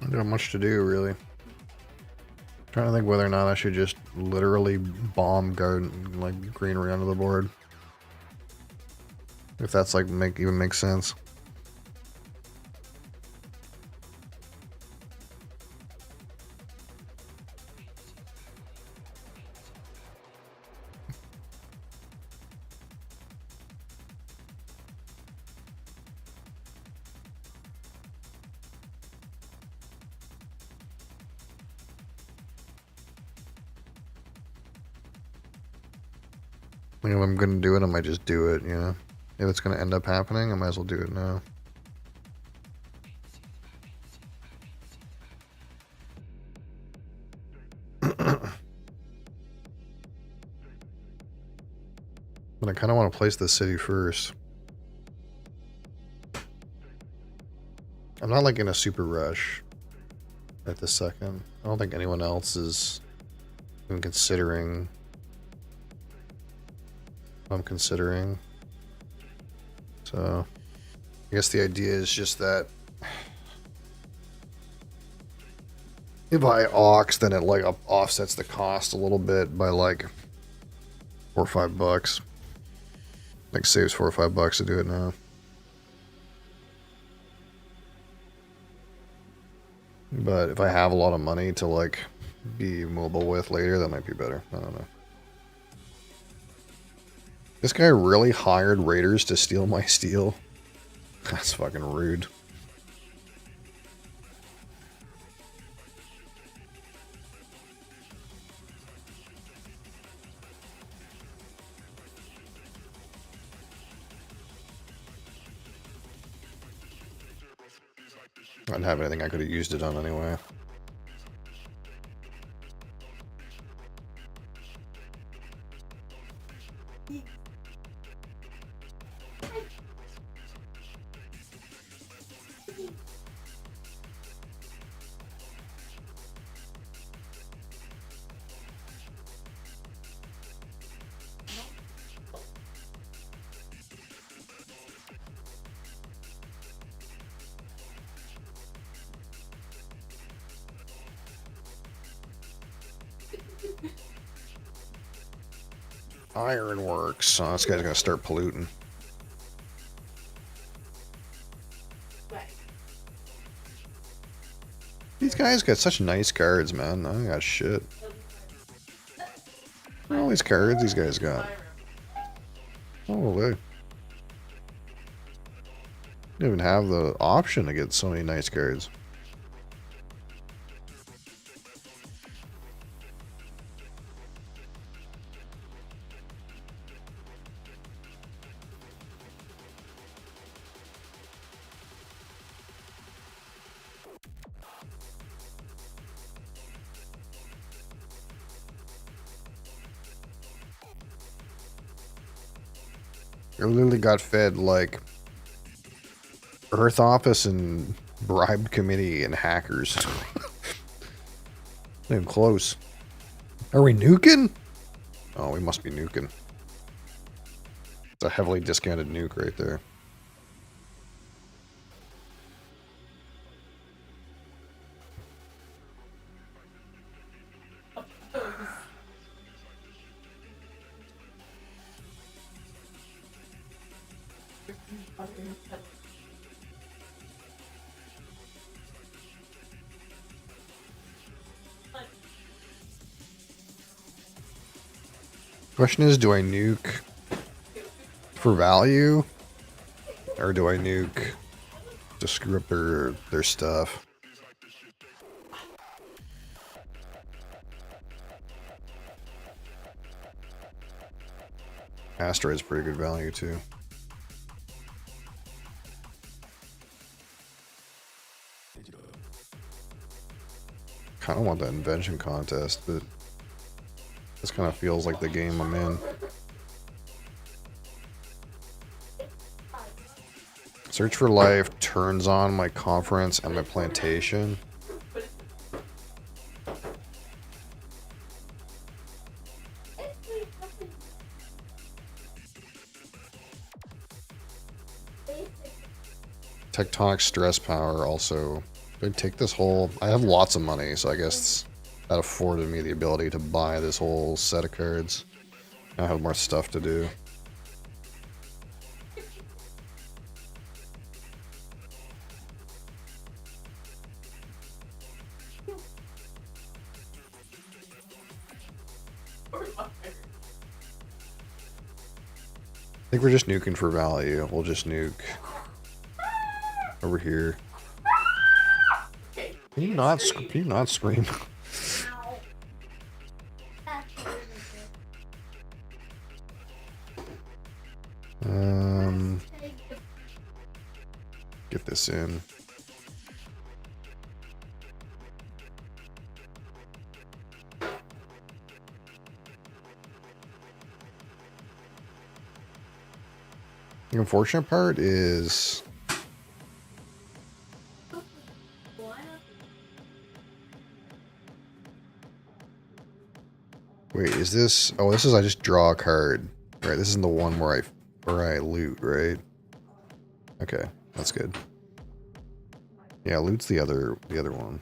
I don't have much to do, really. Trying to think whether or not I should just literally bomb garden, like, greenery onto the board. If that's, like, even makes sense. If I'm going to do it, I might just do it, you know? If it's going to end up happening, I might as well do it now. But I kind of want to place the city first. I'm not like in a super rush at this second. I don't think anyone else is even considering what I'm considering. So I guess the idea is just that if I aux, then it like offsets the cost a little bit by like $4 or $5. Like saves $4 or $5 to do it now. But if I have a lot of money to like be mobile with later, that might be better. I don't know. This guy really hired raiders to steal my steel. That's fucking rude. I didn't have anything I could have used it on anyway. Ironworks. Oh, this guy's gonna start polluting. These guys got such nice cards, man. I got shit. All these cards these guys got. Holy. They don't even have the option to get so many nice cards. I literally got fed like Earth Office and bribed committee and hackers. Not even close. Are we nuking? Oh, we must be nuking. It's a heavily discounted nuke right there. Question is, do I nuke for value? Or do I nuke to screw up their stuff? Asteroid's pretty good value too. Kind of want that invention contest, but this kind of feels like the game I'm in. Search for Life turns on my conference and my plantation. Tectonic stress power also. I'd take this whole... I have lots of money, so I guess that afforded me the ability to buy this whole set of cards. I have more stuff to do. I think we're just nuking for value. We'll just nuke over here. Can you not scream? Get this in. The unfortunate part is wait, is this... Oh, this is I just draw a card. Right, this isn't the one where I loot, right? Okay, that's good. Yeah, loot's the other one.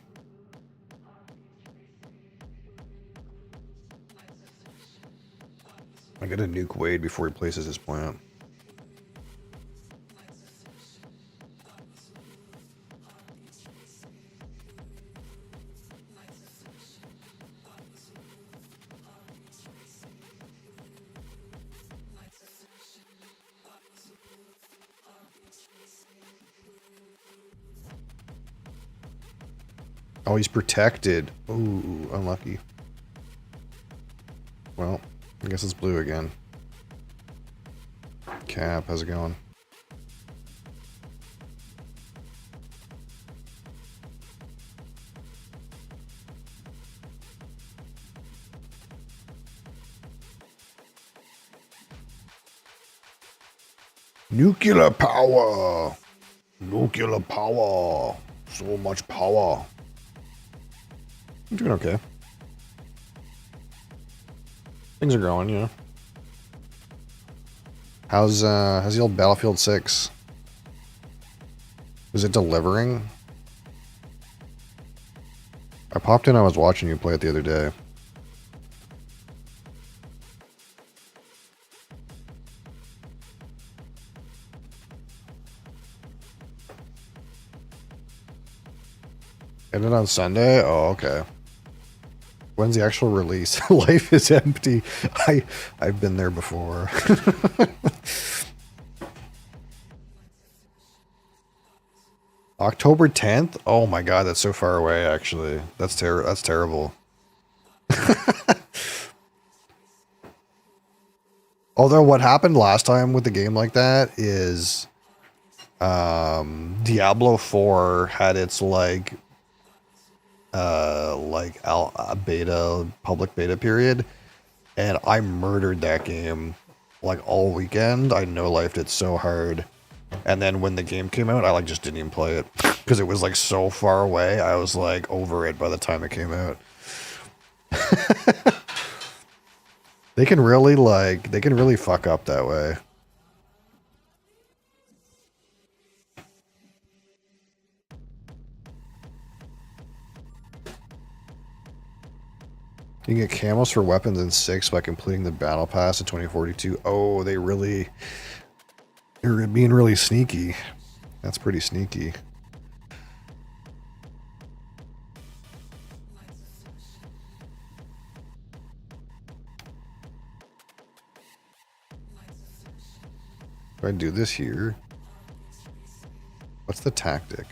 I gotta nuke Wade before he places his plant. Oh, he's protected. Ooh, unlucky. Well, I guess it's blue again. Cap, how's it going? Nuclear power! Nuclear power! So much power. I'm doing okay. Things are going, you know. How's the old Battlefield 6? Is it delivering? I popped in, I was watching you play it the other day. Ended on Sunday? Oh, okay. When's the actual release? Life is empty. I've been there before. October 10th? Oh my god, that's so far away actually. That's terrible. Although what happened last time with the game like that is Diablo 4 had its public beta period, and I murdered that game like all weekend. I no-lifed it so hard, and then when the game came out, I just didn't even play it because it was like so far away. I was like over it by the time it came out. They can really fuck up that way. You can get camos for weapons in 6 by completing the battle pass in 2042. Oh, they're being really sneaky. That's pretty sneaky. If I do this here, what's the tactic?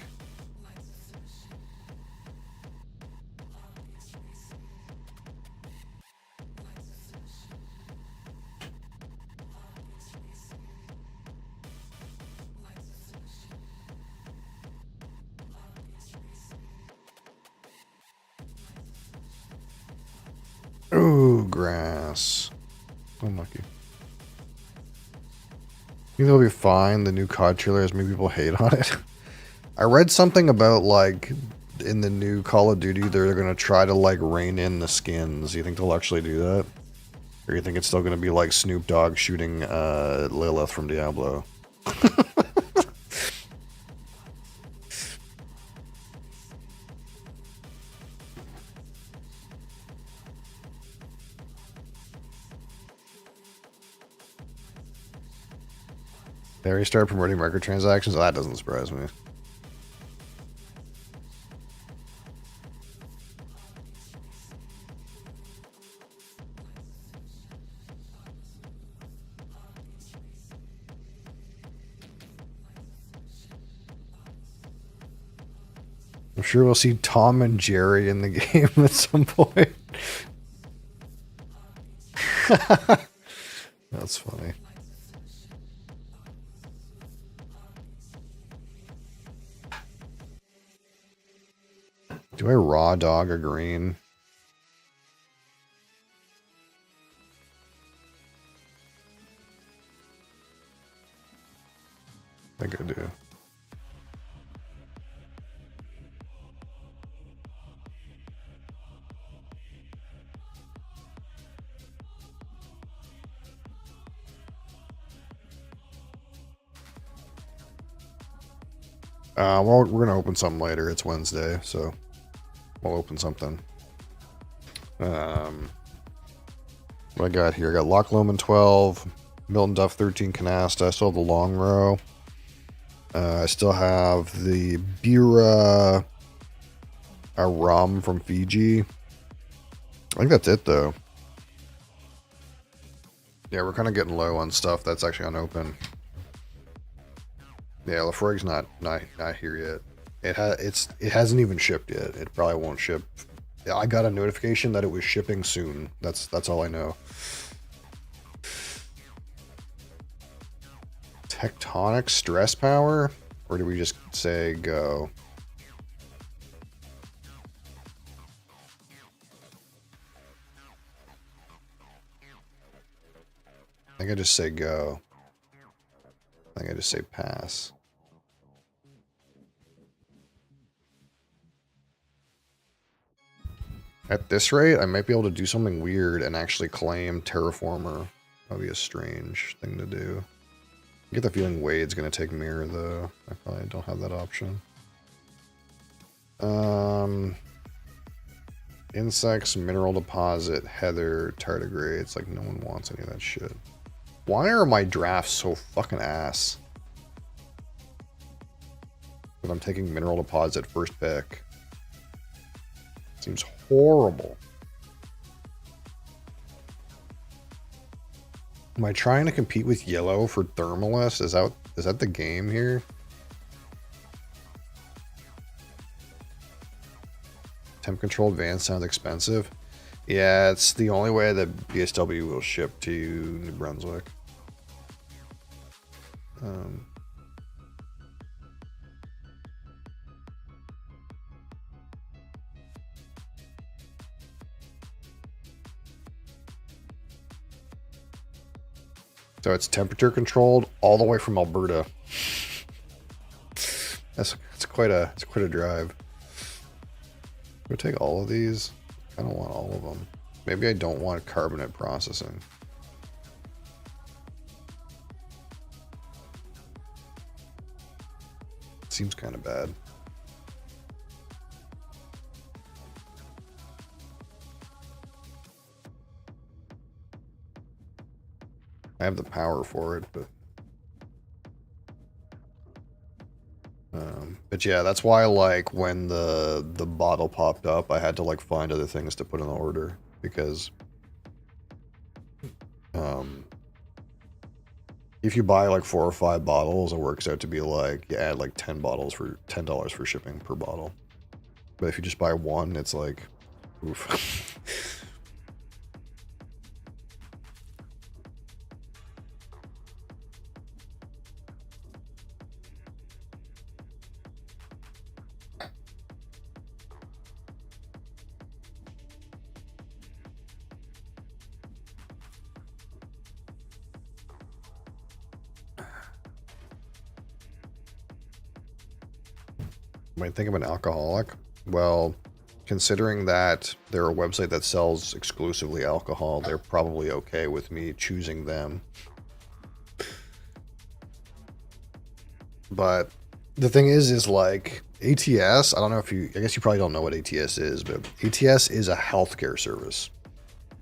Ooh, grass. Unlucky. I think they'll be fine. The new COD trailer has made people hate on it. I read something about, like, in the new Call of Duty, they're going to try to, like, rein in the skins. You think they'll actually do that? Or you think it's still going to be like Snoop Dogg shooting Lilith from Diablo? They already started promoting microtransactions? Oh, that doesn't surprise me. I'm sure we'll see Tom and Jerry in the game at some point. That's funny. Do I raw dog a green? I think I do. Well, we're gonna open something later. It's Wednesday, so we'll open something. What I got here? I got Loch Lomond 12, Milton Duff 13 Canasta. I still have the long row. I still have the Bira a rum from Fiji. I think that's it though. Yeah, we're kind of getting low on stuff that's actually unopened. Yeah, Lafroig's not here yet. It hasn't even shipped yet. It probably won't ship. Yeah, I got a notification that it was shipping soon. That's all I know. Tectonic stress power, or do we just say go? I think I just say go. I think I just say pass. At this rate, I might be able to do something weird and actually claim Terraformer. That'd be a strange thing to do. I get the feeling Wade's going to take Mirror, though. I probably don't have that option. Insects, Mineral Deposit, Heather, Tardigrade. It's like no one wants any of that shit. Why are my drafts so fucking ass? If I'm taking Mineral Deposit first pick. Seems horrible. Am I trying to compete with yellow for Thermalist? Is that the game here? Temp control advanced sounds expensive. Yeah, it's the only way that BSW will ship to New Brunswick. So it's temperature controlled all the way from Alberta. That's quite a drive. We'll take all of these. I don't want all of them. Maybe I don't want carbonate processing. Seems kind of bad. I have the power for it, but yeah, that's why, like, when the bottle popped up, I had to, like, find other things to put in the order, because if you buy like 4 or 5 bottles, it works out to be like you add like 10 bottles for $10 for shipping per bottle. But if you just buy one, it's like, oof. When I think of an alcoholic, well, considering that they're a website that sells exclusively alcohol, they're probably okay with me choosing them. But the thing is like ATS, I don't know if you, I guess you probably don't know what ATS is, but ATS is a healthcare service.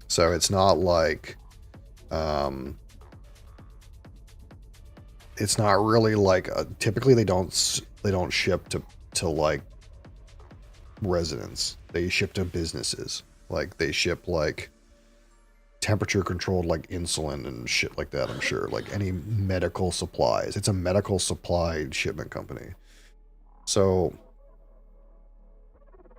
So it's not like, it's not really like, typically they don't ship to like residents. They ship to businesses. Like they ship like temperature controlled like insulin and shit like that, I'm sure. Like any medical supplies. It's a medical supply shipment company. So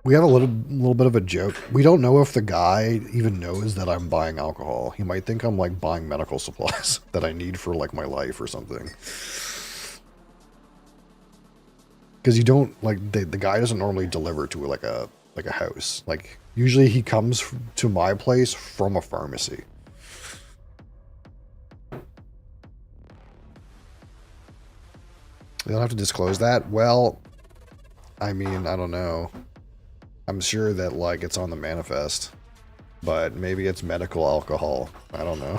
we have a little bit of a joke. We don't know if the guy even knows that I'm buying alcohol. He might think I'm like buying medical supplies that I need for like my life or something. Because you don't like the guy doesn't normally deliver to like a house. Like usually he comes to my place from a pharmacy. You don't have to disclose that. Well, I mean, I don't know. I'm sure that like it's on the manifest, but maybe it's medical alcohol. I don't know.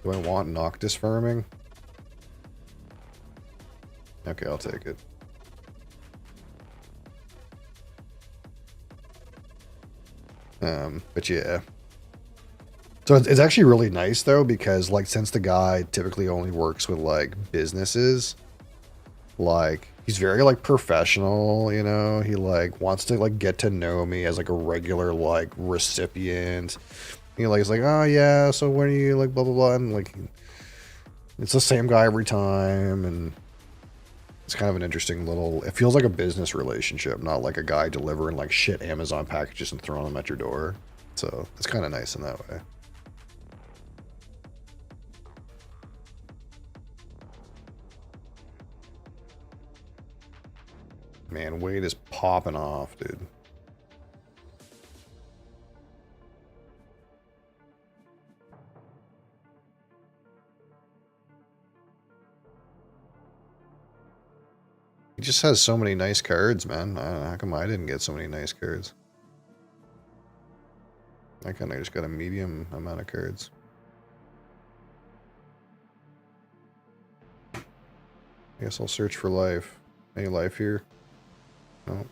Do I want Noctis farming? Okay, I'll take it. But yeah. So it's actually really nice though, because like since the guy typically only works with like businesses, like he's very like professional, you know, he like wants to like get to know me as like a regular like recipient. You know, like, it's like, oh yeah, so when are you like blah blah blah, and like it's the same guy every time, and it's kind of an interesting little, it feels like a business relationship, not like a guy delivering like shit Amazon packages and throwing them at your door. So it's kind of nice in that way. Man, weight is popping off, dude. He just has so many nice cards, man. I don't know, how come I didn't get so many nice cards? I kind of just got a medium amount of cards. I guess I'll search for life. Any life here? No.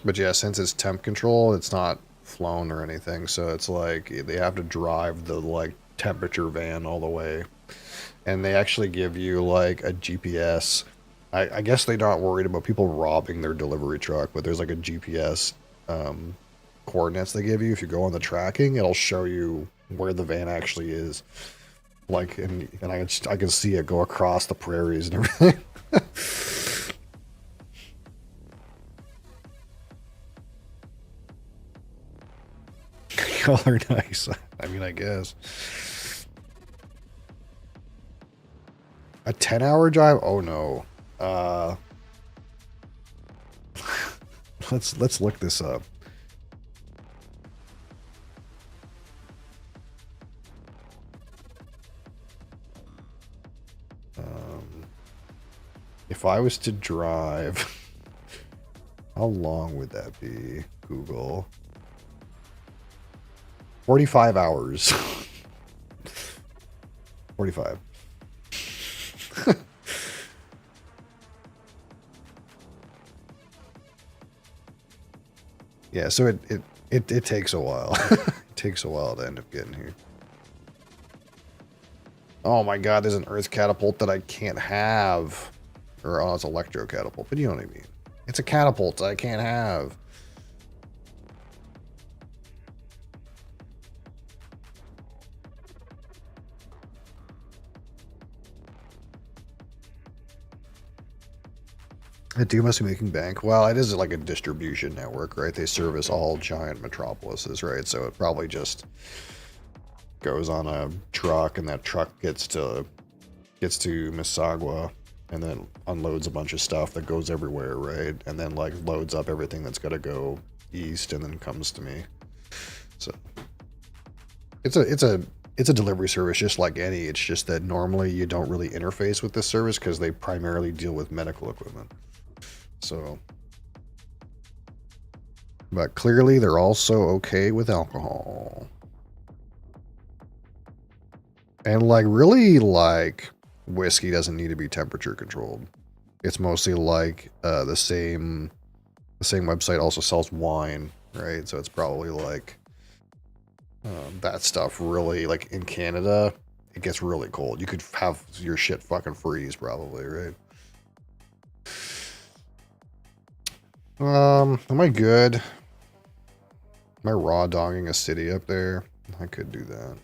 But yeah, since it's temp control, it's not flown or anything, so it's like they have to drive the like temperature van all the way. And they actually give you like a GPS. I guess they're not worried about people robbing their delivery truck, but there's like a GPS coordinates they give you. If you go on the tracking, it'll show you where the van actually is. Like, and I can see it go across the prairies and everything. Color nice. I mean, I guess. A 10-hour drive? Oh no. Let's look this up. If I was to drive, how long would that be? Google. 45 hours. 45. Yeah, so it takes a while. It takes a while to end up getting here. Oh my god, there's an earth catapult that I can't have. Or, oh, it's electro catapult, but you know what I mean. It's a catapult that I can't have. It must be making bank. Well, it is like a distribution network, right? They service all giant metropolises, right? So it probably just goes on a truck, and that truck gets to Mississauga, and then unloads a bunch of stuff that goes everywhere, right? And then like loads up everything that's got to go east, and then comes to me. So it's a delivery service just like any. It's just that normally you don't really interface with this service because they primarily deal with medical equipment. So, but clearly they're also okay with alcohol. And like really like whiskey doesn't need to be temperature controlled. It's mostly like the same website also sells wine, right? So it's probably like that stuff really, like in Canada, it gets really cold. You could have your shit fucking freeze probably, right? Am I good? Am I raw dogging a city up there? I could do that.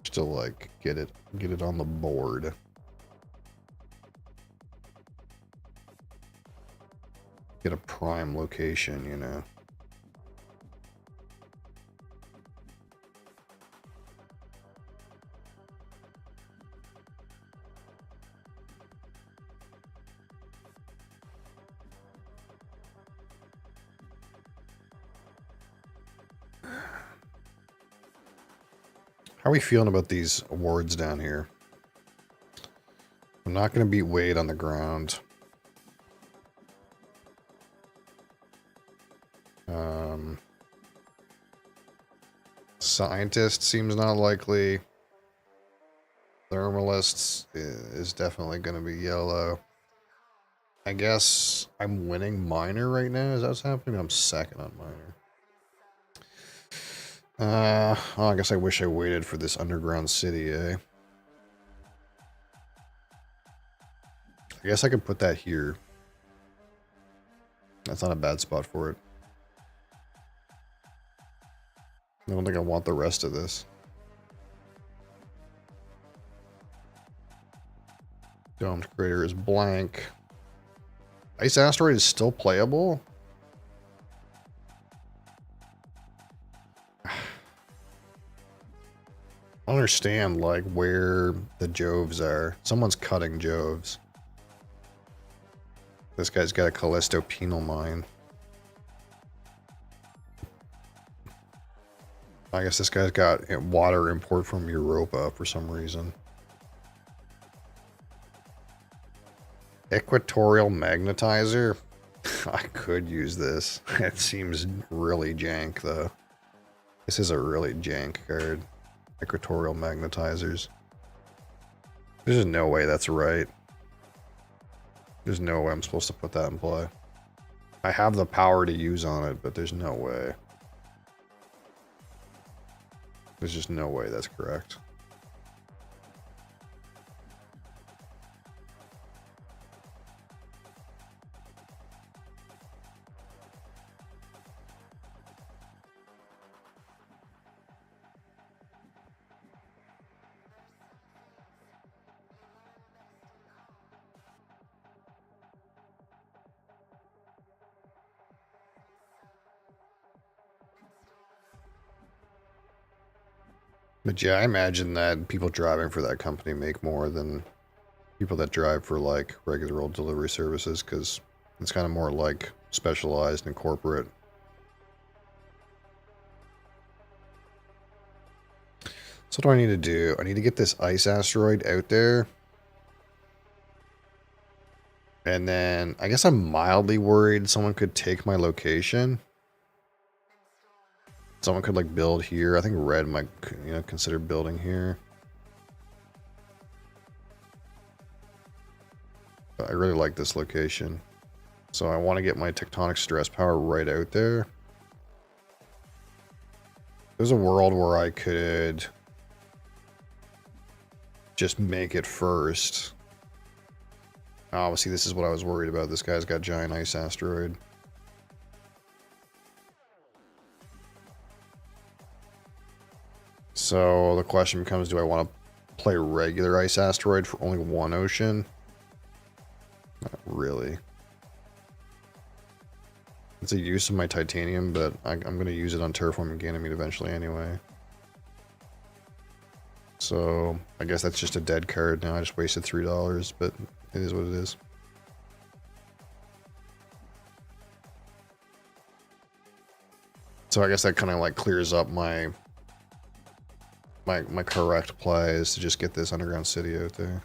Just to like get it on the board. Get a prime location, you know. How are we feeling about these awards down here? I'm not going to beat Wade on the ground. Scientist seems not likely. Thermalists is definitely going to be yellow. I guess I'm winning minor right now. Is that what's happening? I'm second on minor. Oh, I guess I wish I waited for this underground city, eh? I guess I could put that here. That's not a bad spot for it. I don't think I want the rest of this. Domed crater is blank. Ice asteroid is still playable? I don't understand, like, where the Joves are. Someone's cutting Joves. This guy's got a Callisto penal mine. I guess this guy's got water import from Europa for some reason. Equatorial magnetizer? I could use this. It seems really jank, though. This is a really jank card. Equatorial magnetizers. There's just no way that's right. There's no way I'm supposed to put that in play. I have the power to use on it, but there's no way. There's just no way that's correct. But yeah, I imagine that people driving for that company make more than people that drive for like regular old delivery services, because it's kind of more like specialized and corporate. So what do I need to do? I need to get this ice asteroid out there. And then I guess I'm mildly worried someone could take my location. Someone could like build here. I think red might, you know, consider building here. But I really like this location. So I want to get my tectonic stress power right out there. There's a world where I could just make it first. Obviously, this is what I was worried about. This guy's got giant ice asteroid. So the question becomes, do I want to play regular Ice Asteroid for only one ocean? Not really. It's a use of my titanium, but I'm going to use it on Terraforming Ganymede eventually anyway. So, I guess that's just a dead card now. I just wasted $3, but it is what it is. So I guess that kind of like clears up my correct play is to just get this underground city out there.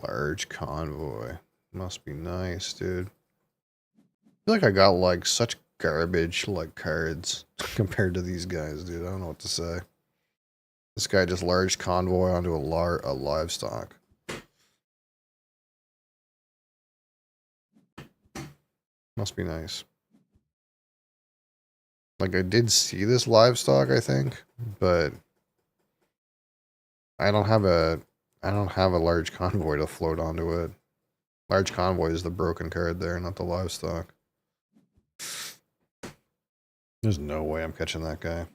Large convoy. Must be nice, dude. I feel like I got like such garbage like cards compared to these guys, dude. I don't know what to say. This guy just large convoy onto a livestock. Must be nice. Like I did see this livestock, I think, but I don't have a large convoy to float onto it. Large convoy is the broken card there, not the livestock. There's no way I'm catching that guy.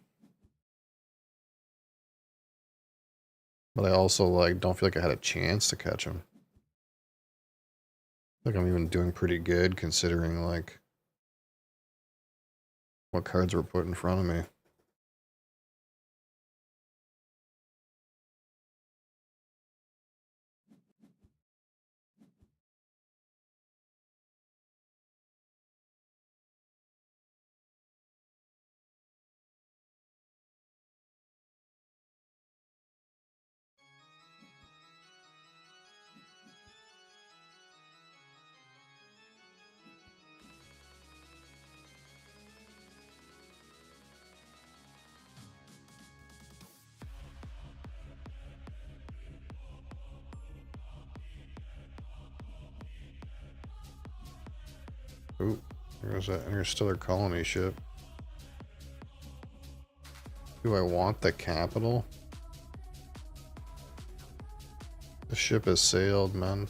But I also like don't feel like I had a chance to catch him. I think I'm even doing pretty good considering like what cards were put in front of me. Ooh, there's that interstellar colony ship. Do I want the capital? The ship has sailed, man.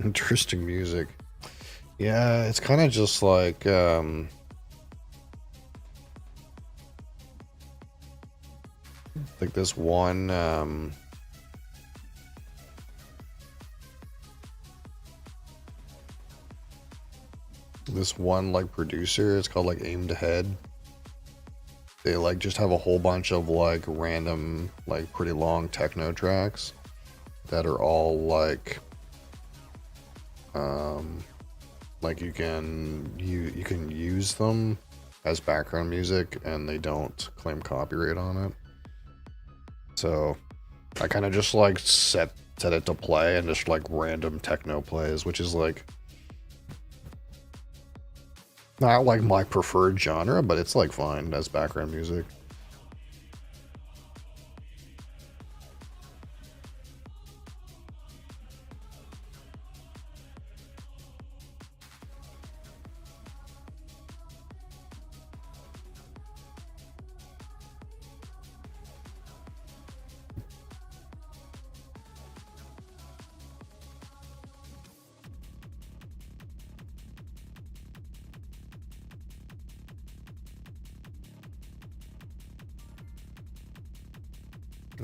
Interesting music. Yeah, it's kind of just like this one like producer. It's called like Aimed Ahead. They like just have a whole bunch of like random like pretty long techno tracks that are all like you can use them as background music and they don't claim copyright on it. So I kind of just like set set it to play and just like random techno plays, which is like not like my preferred genre, but it's like fine as background music.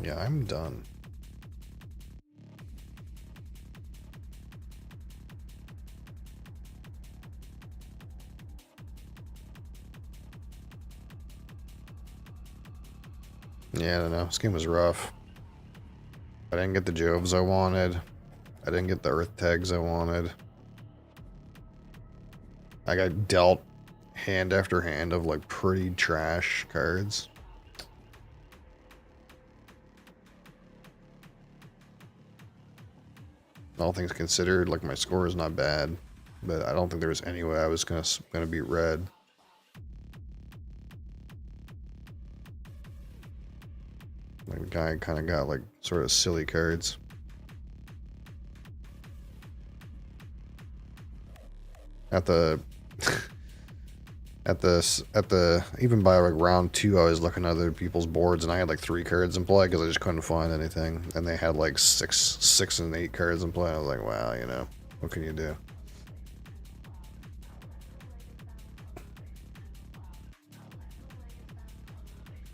Yeah, I'm done. Yeah, I don't know. This game was rough. I didn't get the Joves I wanted. I didn't get the Earth tags I wanted. I got dealt hand after hand of like pretty trash cards. All things considered, like my score is not bad, but I don't think there was any way I was gonna beat red. Like the guy kind of got like sort of silly cards. At the at the even by like round 2, I was looking at other people's boards and I had like 3 cards in play because I just couldn't find anything, and they had like 6 and 8 cards in play. I was like, wow, you know, what can you do?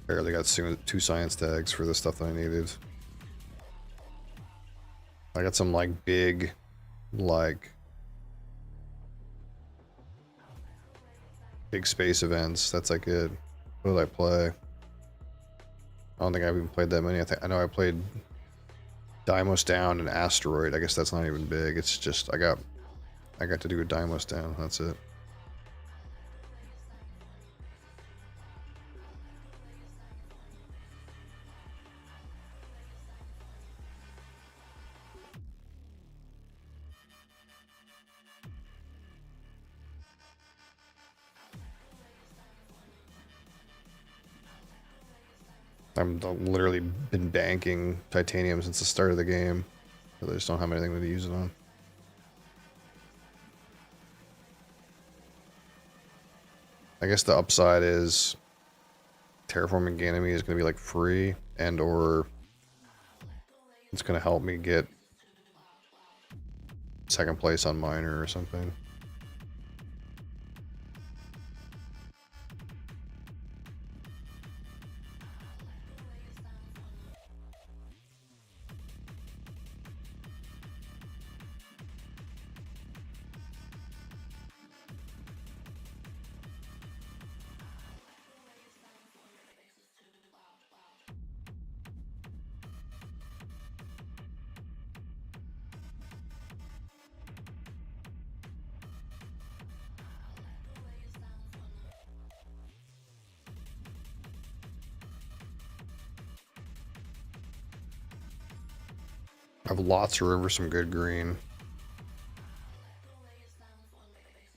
Barely got 2 science tags for the stuff that I needed. I got some like big, like big space events. That's like it. What did I play? I don't think I've even played that many. I know I played Dimos Down and Asteroid. I guess that's not even big. It's just I got to do a Dimos Down. That's it. I've literally been banking titanium since the start of the game. I just don't have anything to use it on. I guess the upside is terraforming Ganymede is going to be like free, and or it's going to help me get 2nd place on Miner or something. I have lots of river, some good green.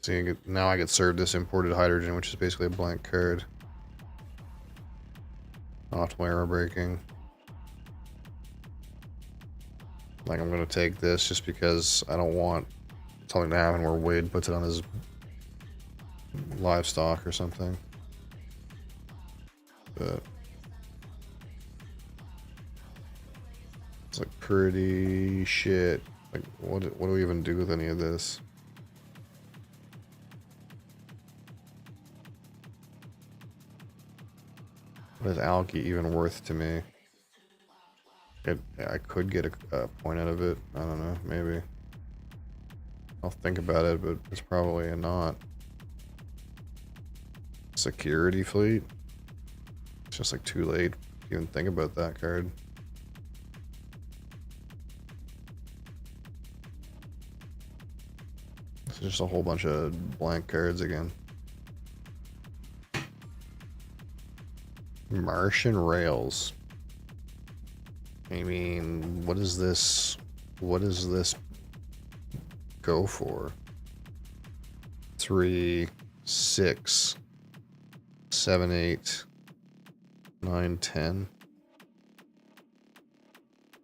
See, now I get served this imported hydrogen, which is basically a blank card. Optimal arrow breaking. Like, I'm gonna take this just because I don't want something to happen where Wade puts it on his livestock or something. But it's like pretty shit. Like, what do we even do with any of this? What is Alki even worth to me? I could get a point out of it. I don't know, maybe. I'll think about it, but it's probably a not. Security fleet? It's just like too late to even think about that card. It's just a whole bunch of blank cards again. Martian Rails. I mean, what is this? what does this go for? 3, 6, 7, 8, 9, 10.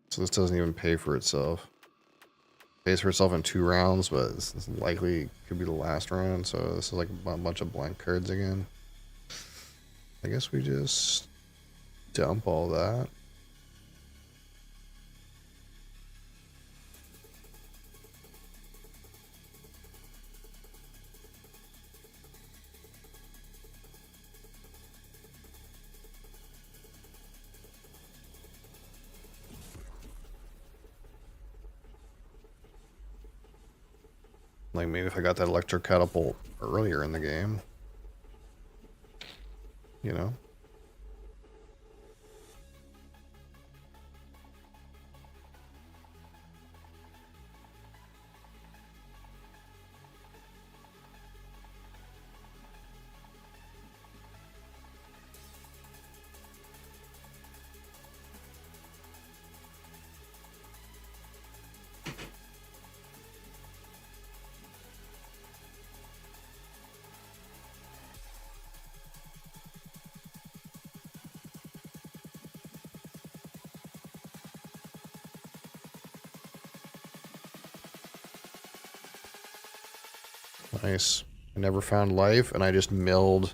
So this doesn't even pay for itself. Pays for itself in 2 rounds, but this likely could be the last round. So this is like a bunch of blank cards again. I guess we just dump all that. Like maybe if I got that electric catapult earlier in the game. You know? Nice. I never found life, and I just milled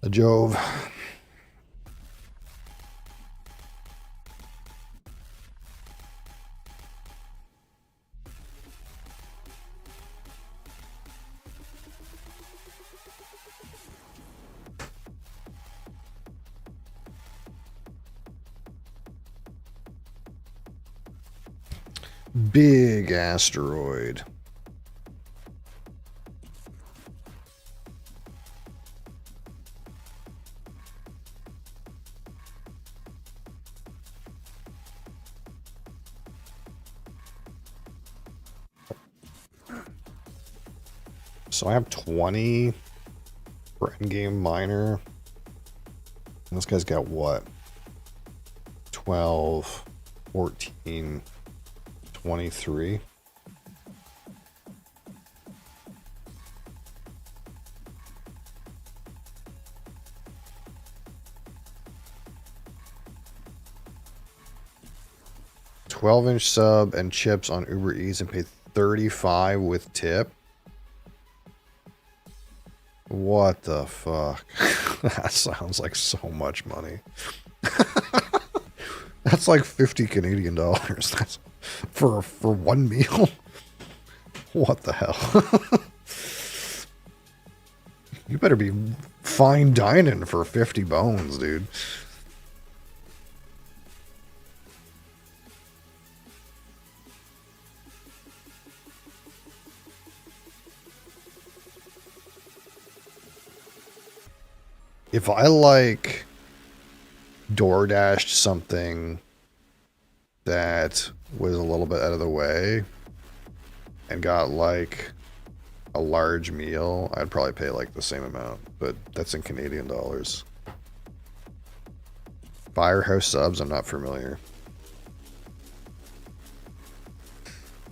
a Jove. Big asteroid. So I have 20 for endgame minor. And this guy's got what? 12, 14, 23. $12-inch sub and chips on Uber Eats and paid $35 with tip. What the fuck? That sounds like so much money. That's like 50 Canadian dollars. That's for one meal. What the hell? You better be fine dining for 50 bones, dude. If I like DoorDashed something that was a little bit out of the way and got like a large meal, I'd probably pay like the same amount, but that's in Canadian dollars. Firehouse subs, I'm not familiar.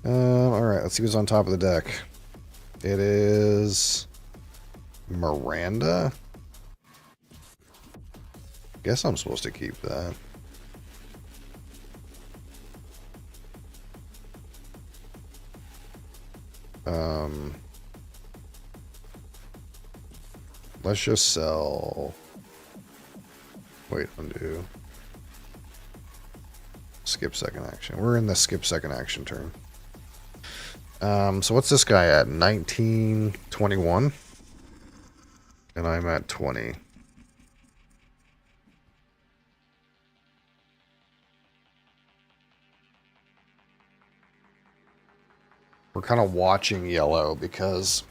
Alright, let's see who's on top of the deck. It is Miranda. Guess I'm supposed to keep that. Let's just sell. Wait, undo. Skip second action. We're in the skip second action turn. So what's this guy at? 19, 21? And I'm at 20. We're kind of watching yellow because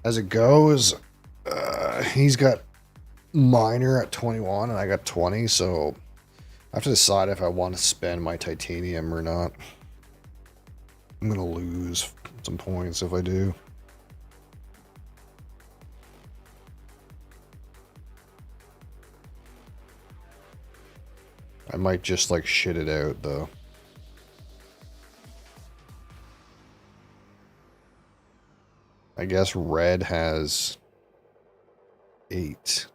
as it goes, he's got minor at 21 and I got 20, so I have to decide if I want to spend my titanium or not. I'm going to lose some points if I do. I might just like shit it out though. I guess red has 8.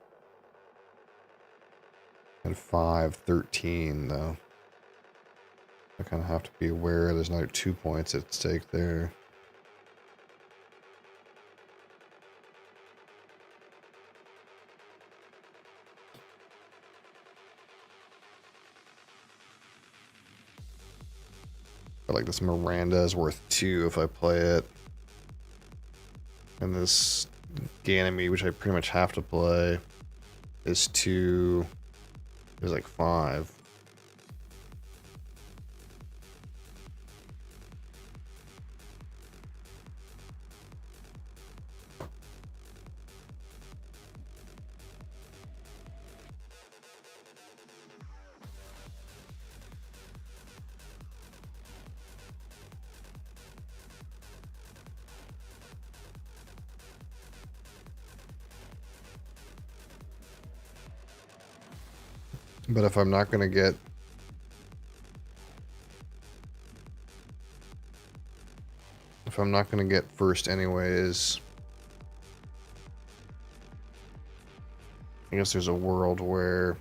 And 5, 13, though. I kind of have to be aware there's another 2 points at stake there. But like this Miranda is worth 2 if I play it. And this Ganymede, which I pretty much have to play, is 2. Is like 5. But if I'm not going to get... If I'm not going to get first anyways... I guess there's a world where...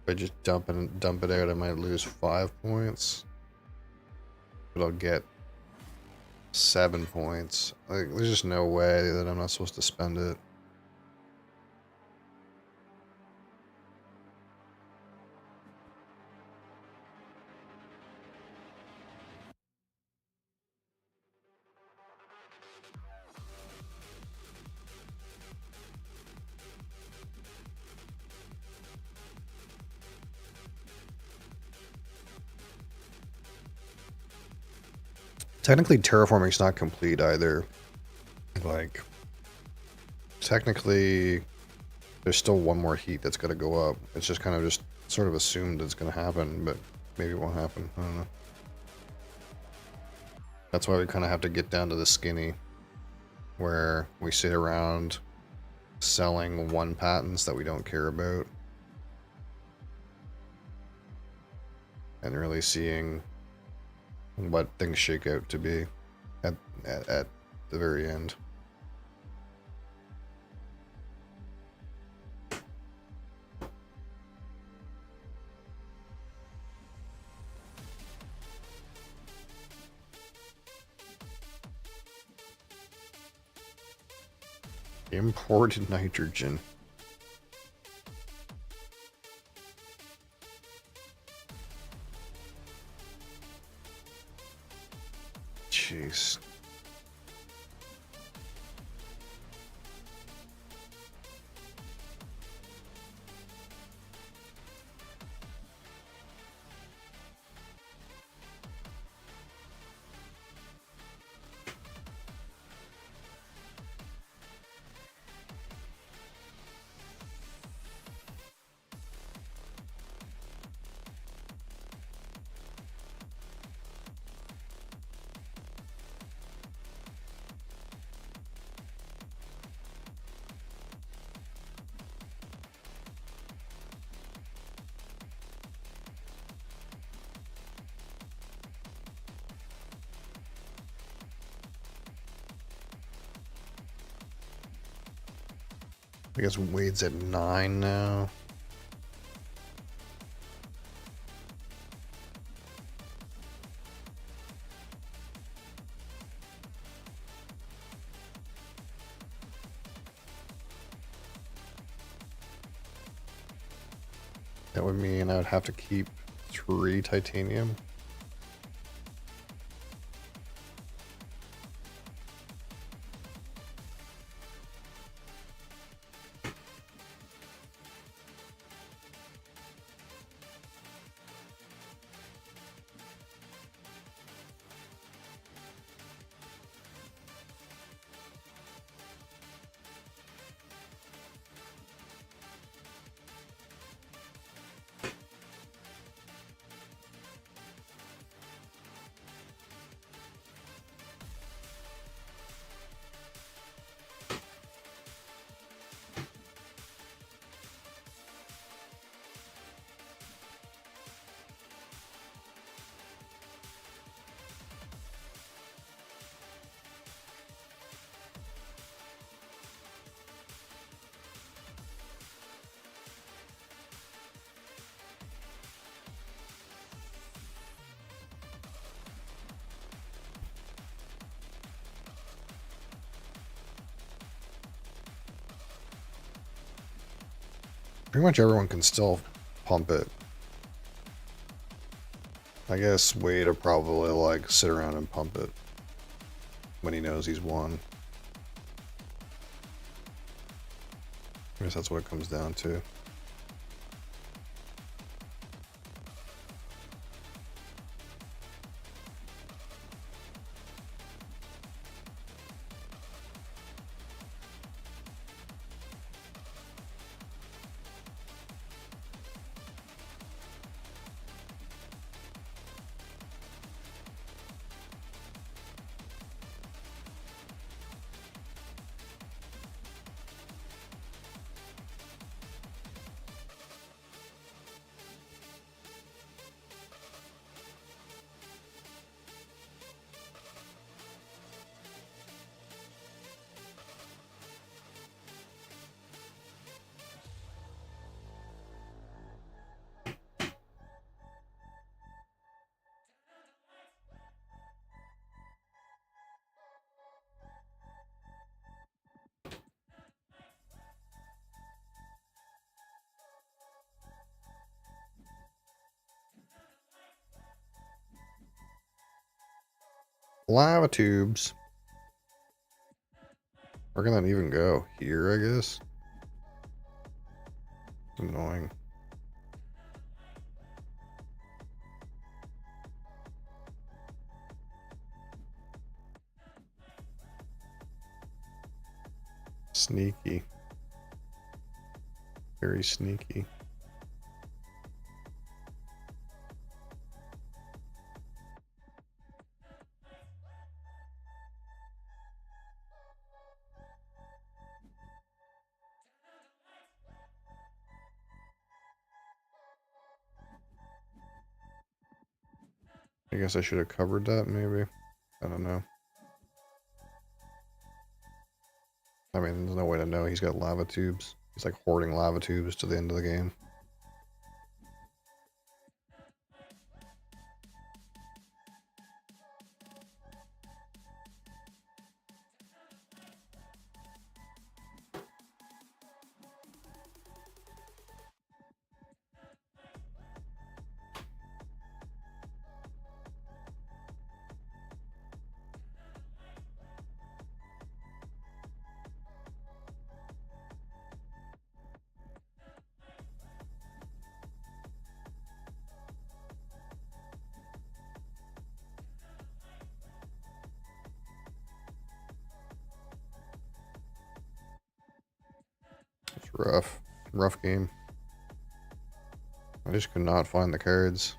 If I just dump it out, I might lose 5 points. But I'll get 7 points. Like, there's just no way that I'm not supposed to spend it. Technically, terraforming's not complete either. Like, technically, there's still one more heat that's got to go up. It's just kind of just sort of assumed it's going to happen, but maybe it won't happen. I don't know. That's why we kind of have to get down to the skinny, where we sit around selling 1 patents that we don't care about, and really seeing what things shake out to be at the very end. Imported nitrogen. Jeez. I guess Wade's at 9 now. That would mean I would have to keep 3 titanium. Pretty much everyone can still pump it. I guess Wade will probably like sit around and pump it when he knows he's won. I guess that's what it comes down to. Lava tubes. Where can that even go? Here, I guess. Annoying. Sneaky. Very sneaky. I guess I should have covered that, maybe. I don't know. I mean, there's no way to know. He's got lava tubes. He's like hoarding lava tubes to the end of the game. It's rough. Rough game. I just could not find the cards.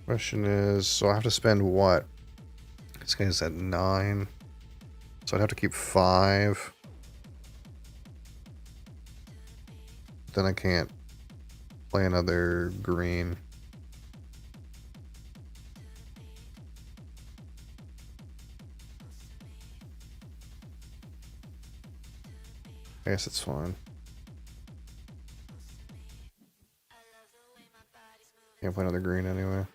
Question is, so I have to spend what? This guy's at 9. So I'd have to keep 5. Then I can't play another green. I guess it's fine. Can't play another green anyway.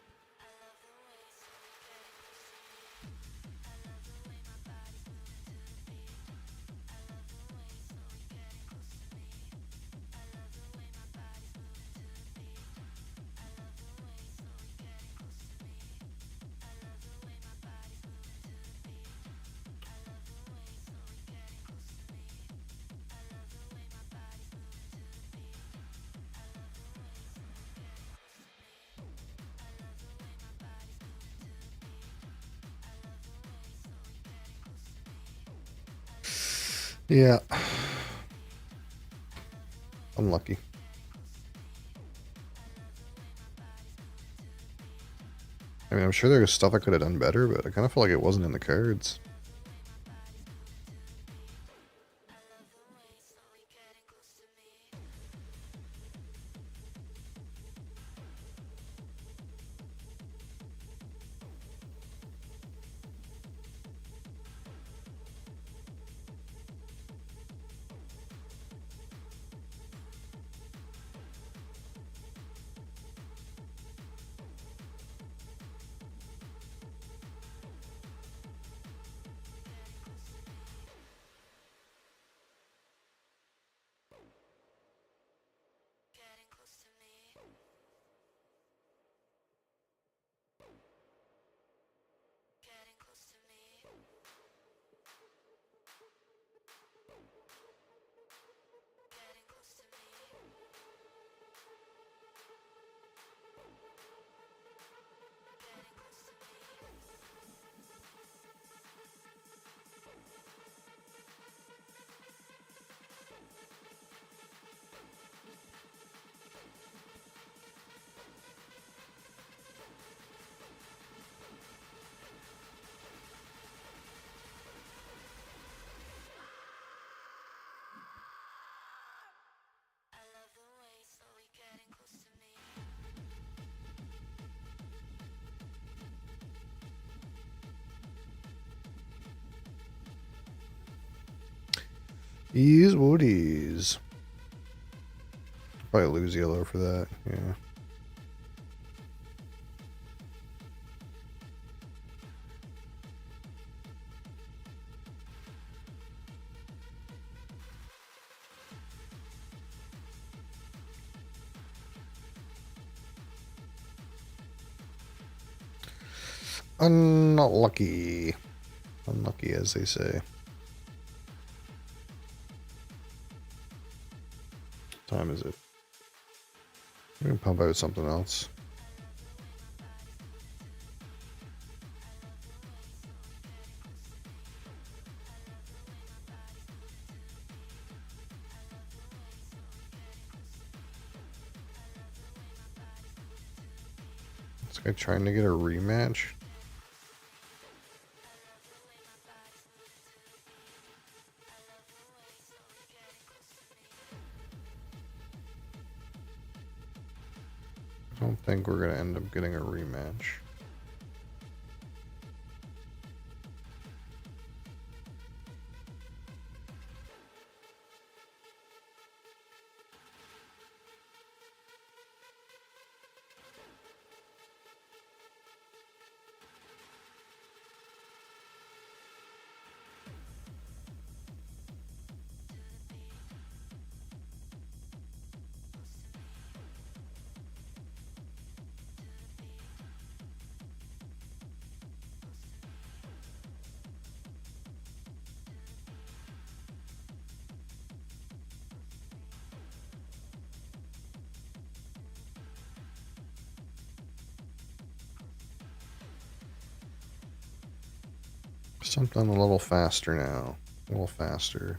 Yeah. Unlucky. I mean, I'm sure there's stuff I could have done better, but I kind of feel like it wasn't in the cards. Ease woodies. Probably lose yellow for that, yeah. Unlucky. Unlucky, as they say. What time is it? We can pump out something else. This guy trying to get a rematch. I don't think we're going to end up getting a rematch. Something a little faster now. A little faster.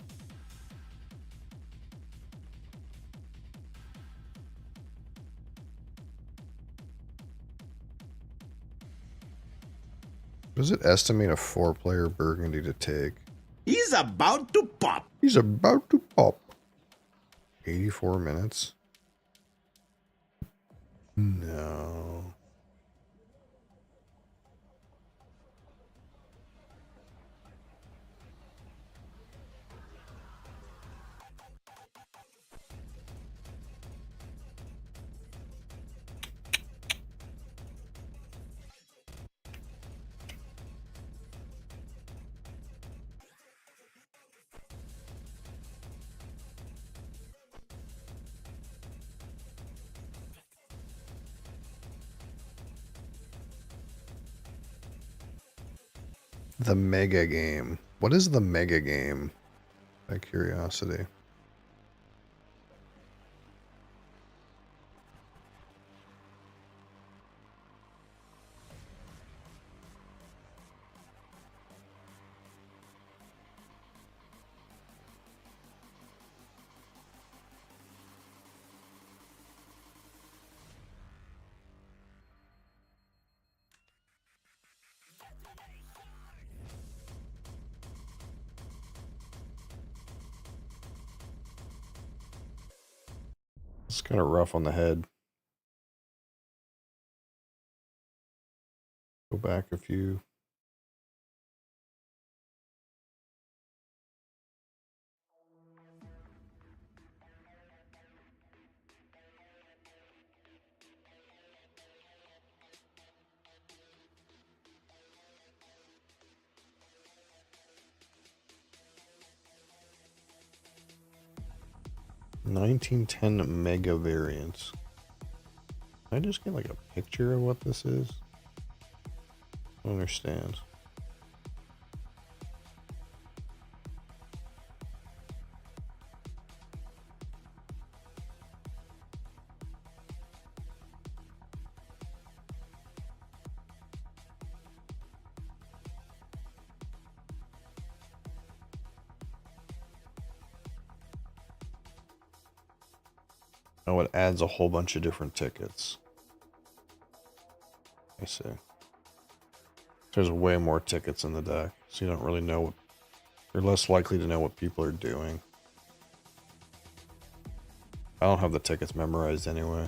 What does it estimate a 4-player Burgundy to take? He's about to pop. He's about to pop. 84 minutes? No. The mega game. What is the mega game? By curiosity. It's kind of rough on the head. Go back a few. $19.10 mega variants. Can I just get like a picture of what this is? I don't understand. Oh, it adds a whole bunch of different tickets. I see. There's way more tickets in the deck, so you don't really know what... You're less likely to know what people are doing. I don't have the tickets memorized anyway.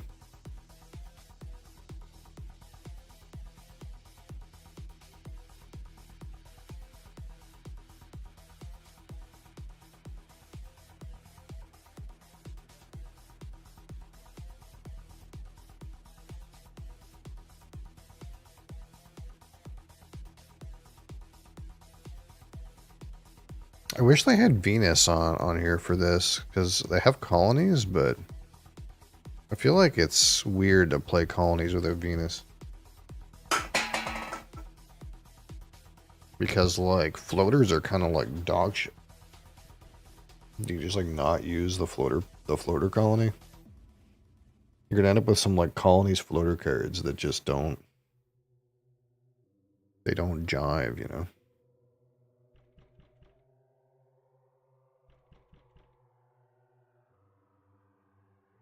I wish they had Venus on here for this, because they have colonies, but I feel like it's weird to play colonies without Venus. Because, like, floaters are kind of like dog shit. You can just, like, not use the floater colony. You're gonna end up with some, like, colonies floater cards that just don't... They don't jive, you know?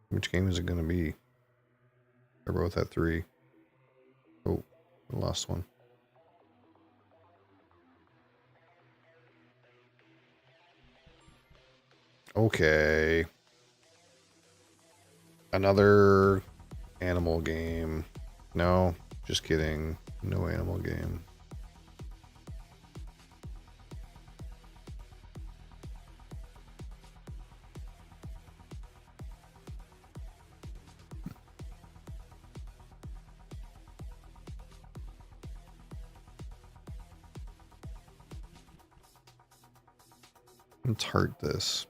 Which game is it going to be? They're both at 3. Oh, I lost one. Okay. Another animal game. No, just kidding. No animal game. Let's heart this.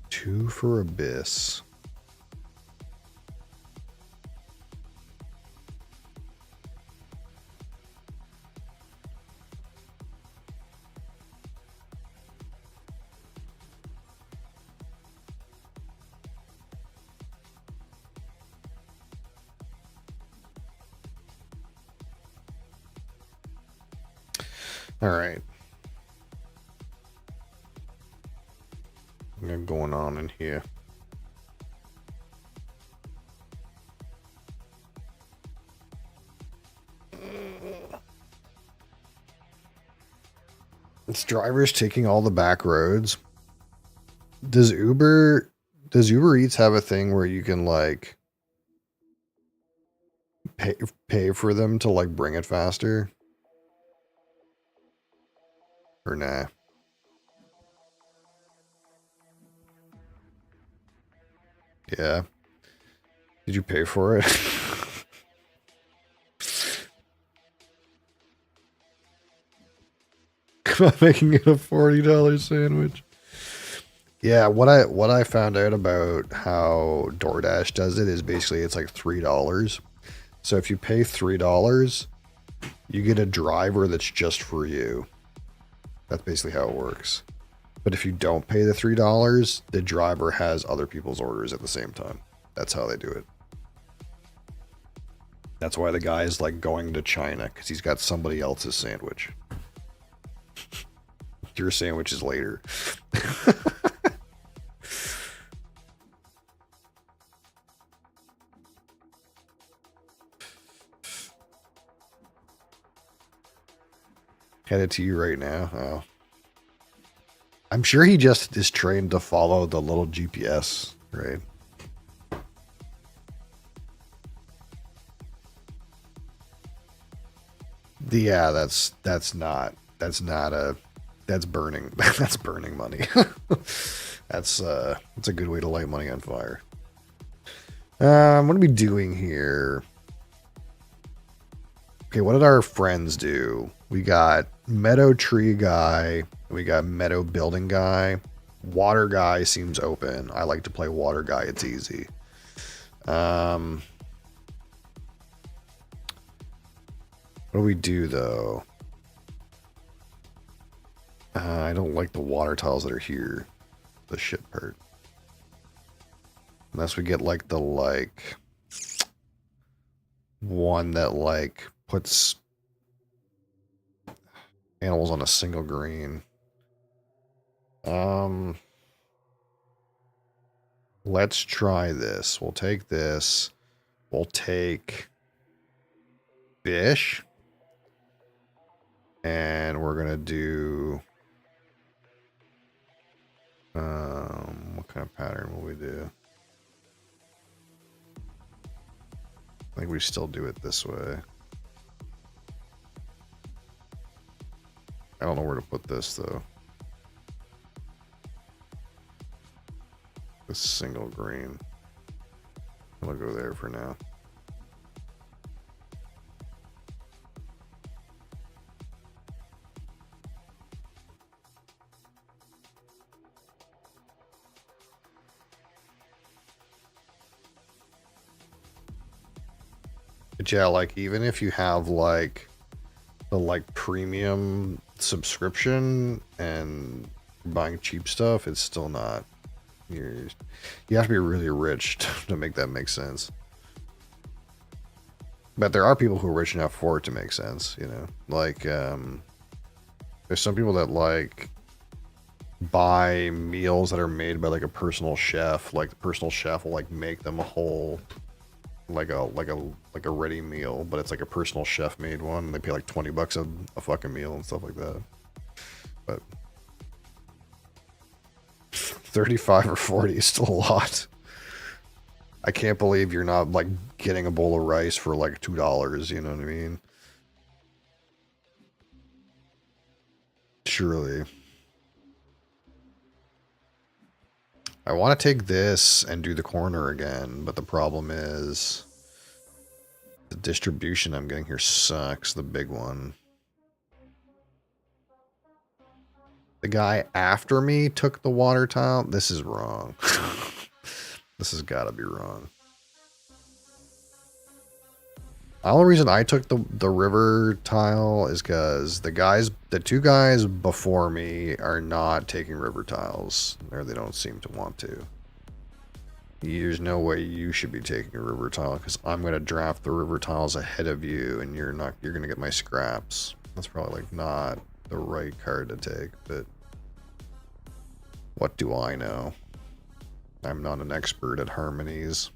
Two for Abyss. All right. What's going on in here? It's drivers taking all the back roads. Does Uber Eats have a thing where you can like pay for them to like bring it faster? Or nah? Yeah. Did you pay for it? Come on, making it a $40 sandwich. Yeah, what I found out about how DoorDash does it is basically it's like $3. So if you pay $3, you get a driver that's just for you. That's basically how it works. But if you don't pay the $3, the driver has other people's orders at the same time. That's how they do it. That's why the guy is like going to China, because he's got somebody else's sandwich. Your sandwich is later. Headed to you right now. Oh. I'm sure he just is trained to follow the little GPS, right? Yeah, that's burning that's burning money. That's a good way to light money on fire. What are we doing here? Okay, what did our friends do? We got meadow tree guy, we got meadow building guy. Water guy seems open. I like to play water guy, it's easy. What do we do though? I don't like the water tiles that are here. The shit part. Unless we get like the one that like puts animals on a single green. Let's try this. We'll take this. We'll take fish. And we're gonna do what kind of pattern will we do? I think we still do it this way. I don't know where to put this though. This single green. I'll go there for now. But yeah, like even if you have like the like premium subscription and buying cheap stuff, it's still not. You have to be really rich to make that make sense. But there are people who are rich enough for it to make sense, you know. Like there's some people that like buy meals that are made by like a personal chef. Like the personal chef will like make them a whole like a ready meal, but it's like a personal chef made one. They pay like $20 a fucking meal and stuff like that. But 35 or 40 is still a lot. I can't believe you're not like getting a bowl of rice for like $2, you know what I mean? Surely. I want to take this and do the corner again, but the problem is the distribution I'm getting here sucks, the big one. The guy after me took the water tile. This is wrong. This has got to be wrong. The only reason I took the river tile is because the two guys before me are not taking river tiles, or they don't seem to want to. There's no way you should be taking a river tile because I'm going to draft the river tiles ahead of you, and you're going to get my scraps. That's probably like not the right card to take, but what do I know? I'm not an expert at harmonies.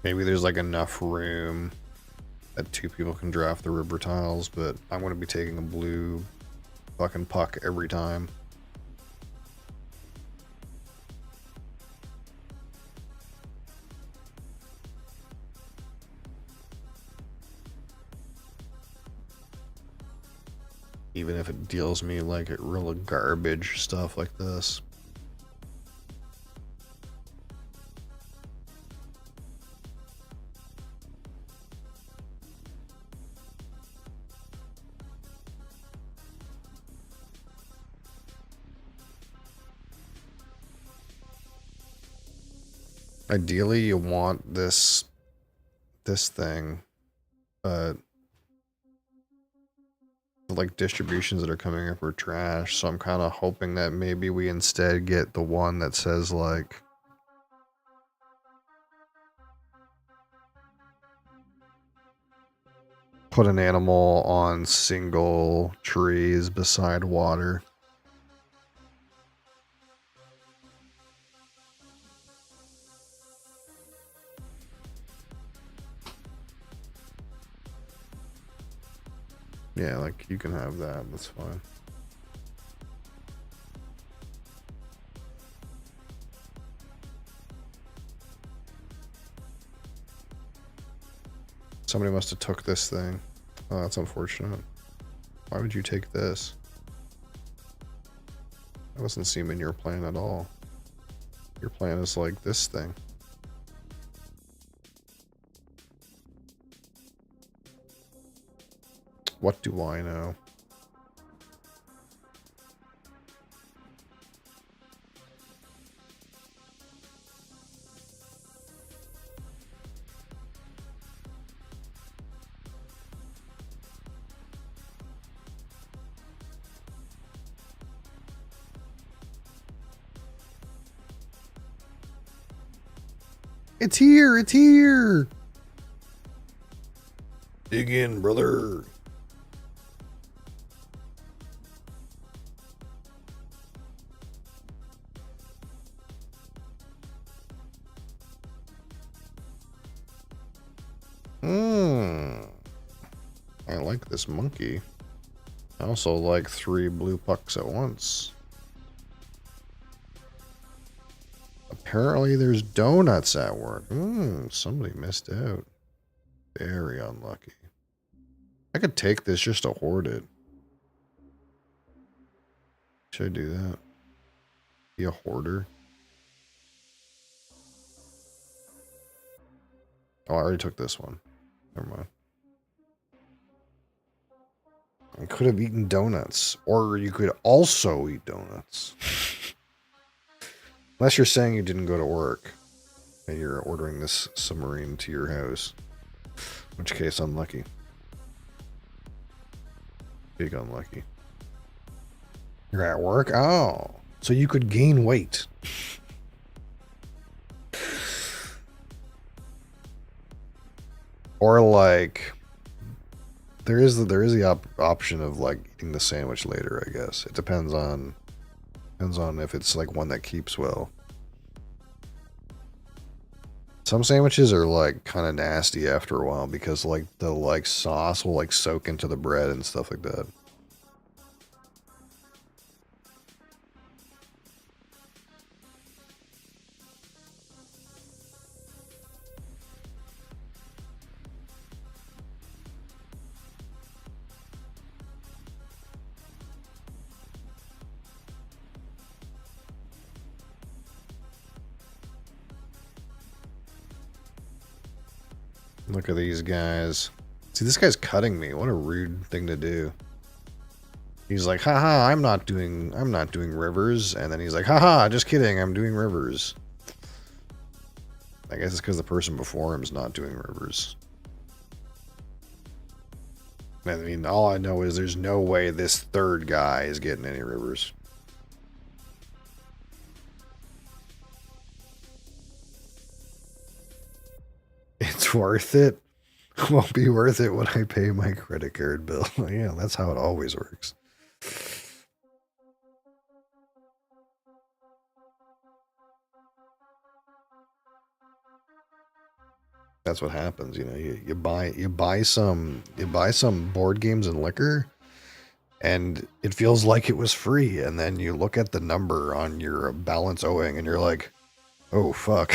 Maybe there's like enough room that two people can draft the river tiles, but I'm going to be taking a blue fucking puck every time. Even if it deals me like it real garbage stuff like this. Ideally, you want this thing, but like distributions that are coming up are trash. So I'm kind of hoping that maybe we instead get the one that says like put an animal on single trees beside water. Yeah, like you can have that. That's fine. Somebody must have took this thing. Oh, that's unfortunate. Why would you take this? That doesn't seem in your plan at all. Your plan is like this thing. What do I know? It's here! It's here! Dig in, brother. I like this monkey. I also like 3 blue pucks at once. Apparently there's donuts at work. Somebody missed out. Very unlucky. I could take this just to hoard it. Should I do that? Be a hoarder? Oh, I already took this one. Never mind. I could have eaten donuts. Or you could also eat donuts. Unless you're saying you didn't go to work. And you're ordering this submarine to your house. In which case, unlucky. Big unlucky. You're at work? Oh. So you could gain weight. Or like... There is the option of like eating the sandwich later, I guess. It depends on if it's like one that keeps well. Some sandwiches are like kind of nasty after a while because like the like sauce will like soak into the bread and stuff like that. Look at these guys. See, this guy's cutting me. What a rude thing to do. He's like, haha, I'm not doing rivers. And then he's like, haha, just kidding, I'm doing rivers. I guess it's because the person before him's not doing rivers. I mean, all I know is there's no way this third guy is getting any rivers. It's worth it. Won't be worth it when I pay my credit card bill. Yeah, that's how it always works. That's what happens, you know. You buy some board games and liquor, and it feels like it was free, and then you look at the number on your balance owing, and you're like, oh fuck.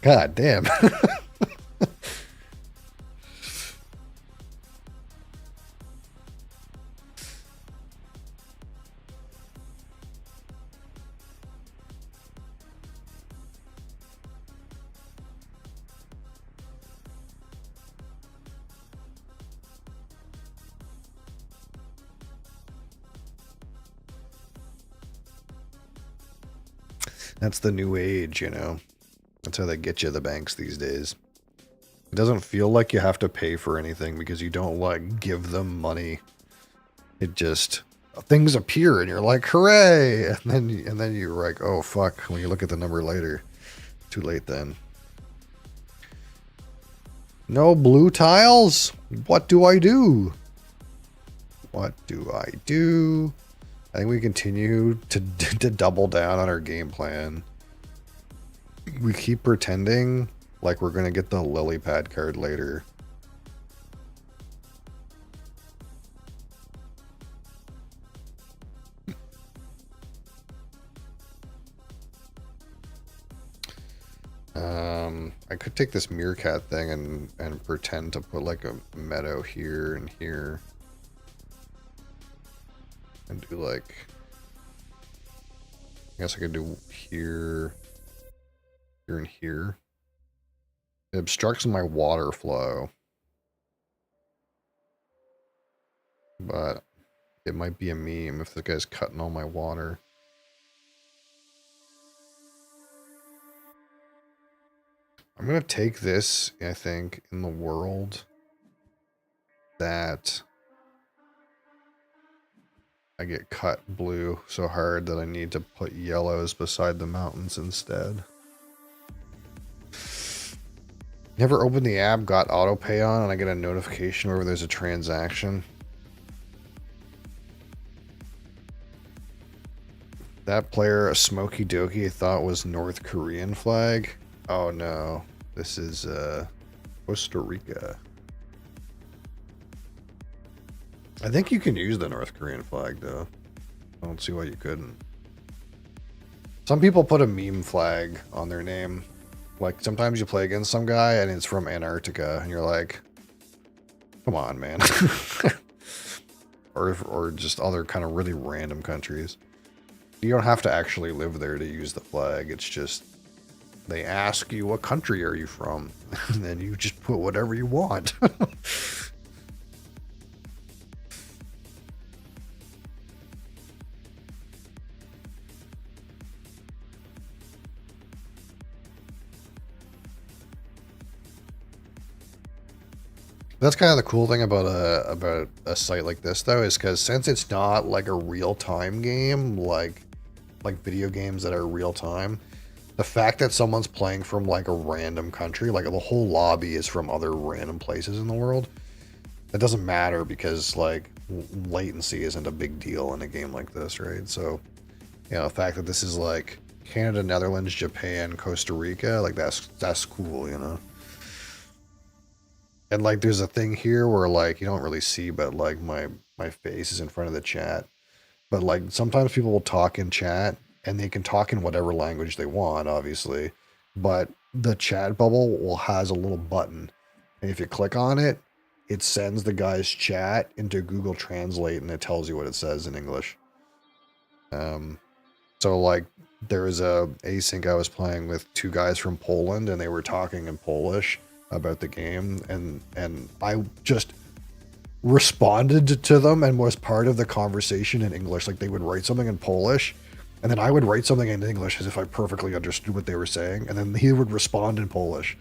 God damn. That's the new age, you know. That's how they get you, the banks these days. It doesn't feel like you have to pay for anything because you don't, like, give them money. It just... things appear and you're like, hooray! And then you're like, oh, fuck, when you look at the number later. Too late then. No blue tiles? What do I do? What do I do? I think we continue to double down on our game plan. We keep pretending like we're going to get the lily pad card later. I could take this meerkat thing and pretend to put like a meadow here and here. And do like, I guess I could do here, here and here. It obstructs my water flow. But it might be a meme if the guy's cutting all my water. I'm going to take this, I think, in the world that I get cut blue so hard that I need to put yellows beside the mountains instead. Never opened the app, got auto pay on, and I get a notification whenever there's a transaction. That player, a Smoky Dokie, I thought was North Korean flag. Oh no, this is Costa Rica. I think you can use the North Korean flag though. I don't see why you couldn't. Some people put a meme flag on their name. Like sometimes you play against some guy and it's from Antarctica and you're like, come on, man. or just other kind of really random countries. You don't have to actually live there to use the flag. It's just they ask you what country are you from, and then you just put whatever you want. That's kind of the cool thing about a site like this, though, is because since it's not like a real-time game, like video games that are real-time, the fact that someone's playing from like a random country, like the whole lobby is from other random places in the world, it doesn't matter because like latency isn't a big deal in a game like this, right? So, you know, the fact that this is like Canada, Netherlands, Japan, Costa Rica, like that's cool, you know? And like there's a thing here where like you don't really see, but like my face is in front of the chat. But like sometimes people will talk in chat and they can talk in whatever language they want, obviously. But the chat bubble will has a little button. And if you click on it, it sends the guy's chat into Google Translate and it tells you what it says in English. So like there was a async I was playing with two guys from Poland and they were talking in Polish about the game and I just responded to them and was part of the conversation in English. Like they would write something in Polish and then I would write something in English as if I perfectly understood what they were saying and then he would respond in Polish.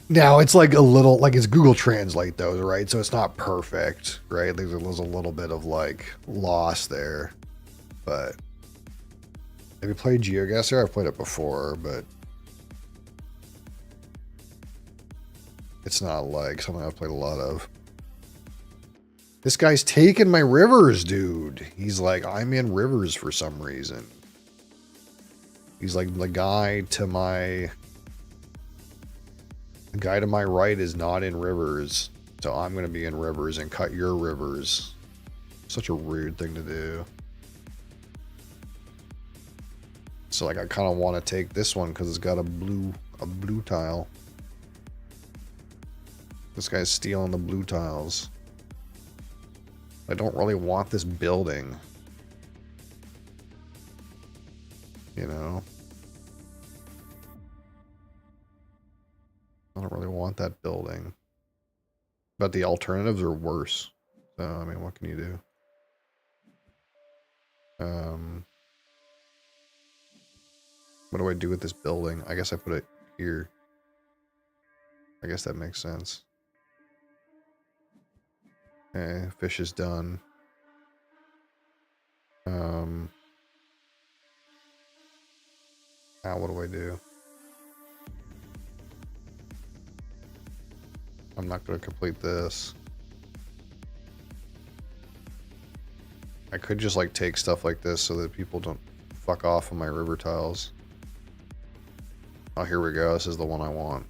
Now it's like a little like it's Google Translate though, right? So it's not perfect, right? There's a little bit of like loss there, but have you played GeoGuessr? I've played it before, but it's not like something I've played a lot of. This guy's taking my rivers, dude. He's like, I'm in rivers for some reason. He's like, the guy to my right is not in rivers, so I'm going to be in rivers and cut your rivers. Such a rude thing to do. So like I kind of want to take this one because it's got a blue tile. This guy's stealing the blue tiles. I don't really want this building. You know? I don't really want that building. But the alternatives are worse. So, I mean, what can you do? What do I do with this building? I guess I put it here. I guess that makes sense. Okay, fish is done. Now what do I do? I'm not going to complete this. I could just like take stuff like this so that people don't fuck off on my river tiles. Oh, here we go. This is the one I want.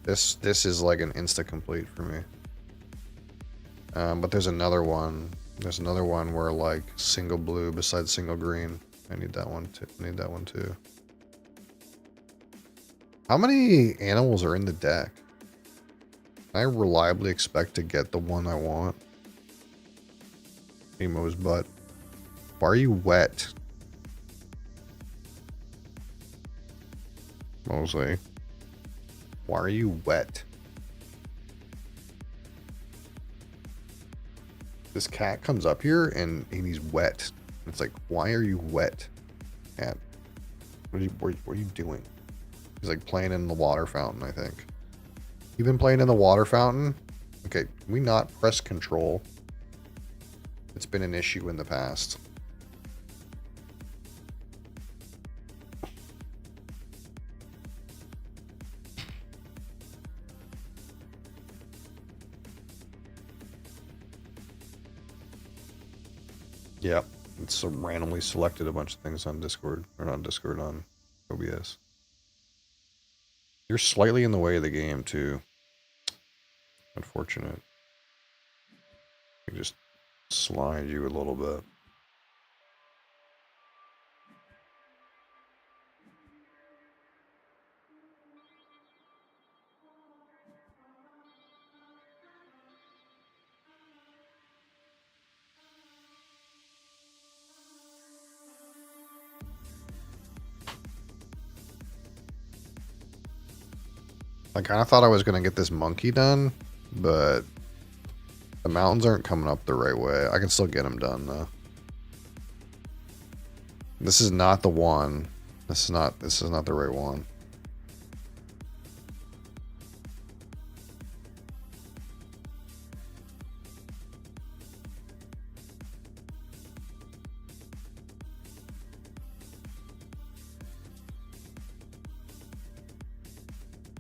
This is like an insta-complete for me. But there's another one. There's another one where like single blue besides single green. I need that one too. I need that one too. How many animals are in the deck? Can I reliably expect to get the one I want? Nemo's butt. Why are you wet? Mosley. Why are you wet? This cat comes up here and he's wet. It's like, why are you wet, cat? What are you doing? He's like playing in the water fountain, I think. You've been playing in the water fountain? Okay, can we not press control? It's been an issue in the past. Yep, it's randomly selected a bunch of things on Discord, or not Discord, on OBS. You're slightly in the way of the game, too. Unfortunate. I just slide you a little bit. I kind of thought I was going to get this monkey done, but the mountains aren't coming up the right way. I can still get them done, though. This is not the one. This is not the right one.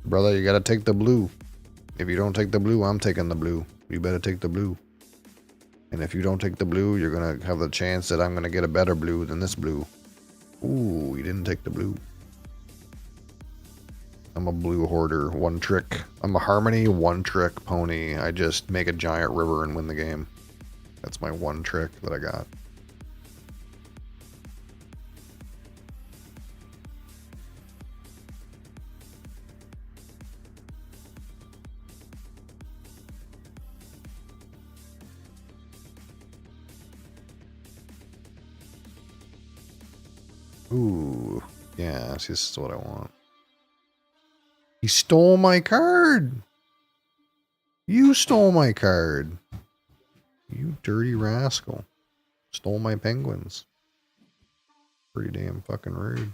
Brother, you gotta take the blue. If you don't take the blue, I'm taking the blue. You better take the blue. And if you don't take the blue, you're gonna have the chance that I'm gonna get a better blue than this blue. Ooh, you didn't take the blue. I'm a blue hoarder, one trick. I'm a Harmony, one trick pony. I just make a giant river and win the game. That's my one trick that I got. Ooh, yeah, see, this is what I want. He stole my card. You stole my card. You dirty rascal. Stole my penguins. Pretty damn fucking rude.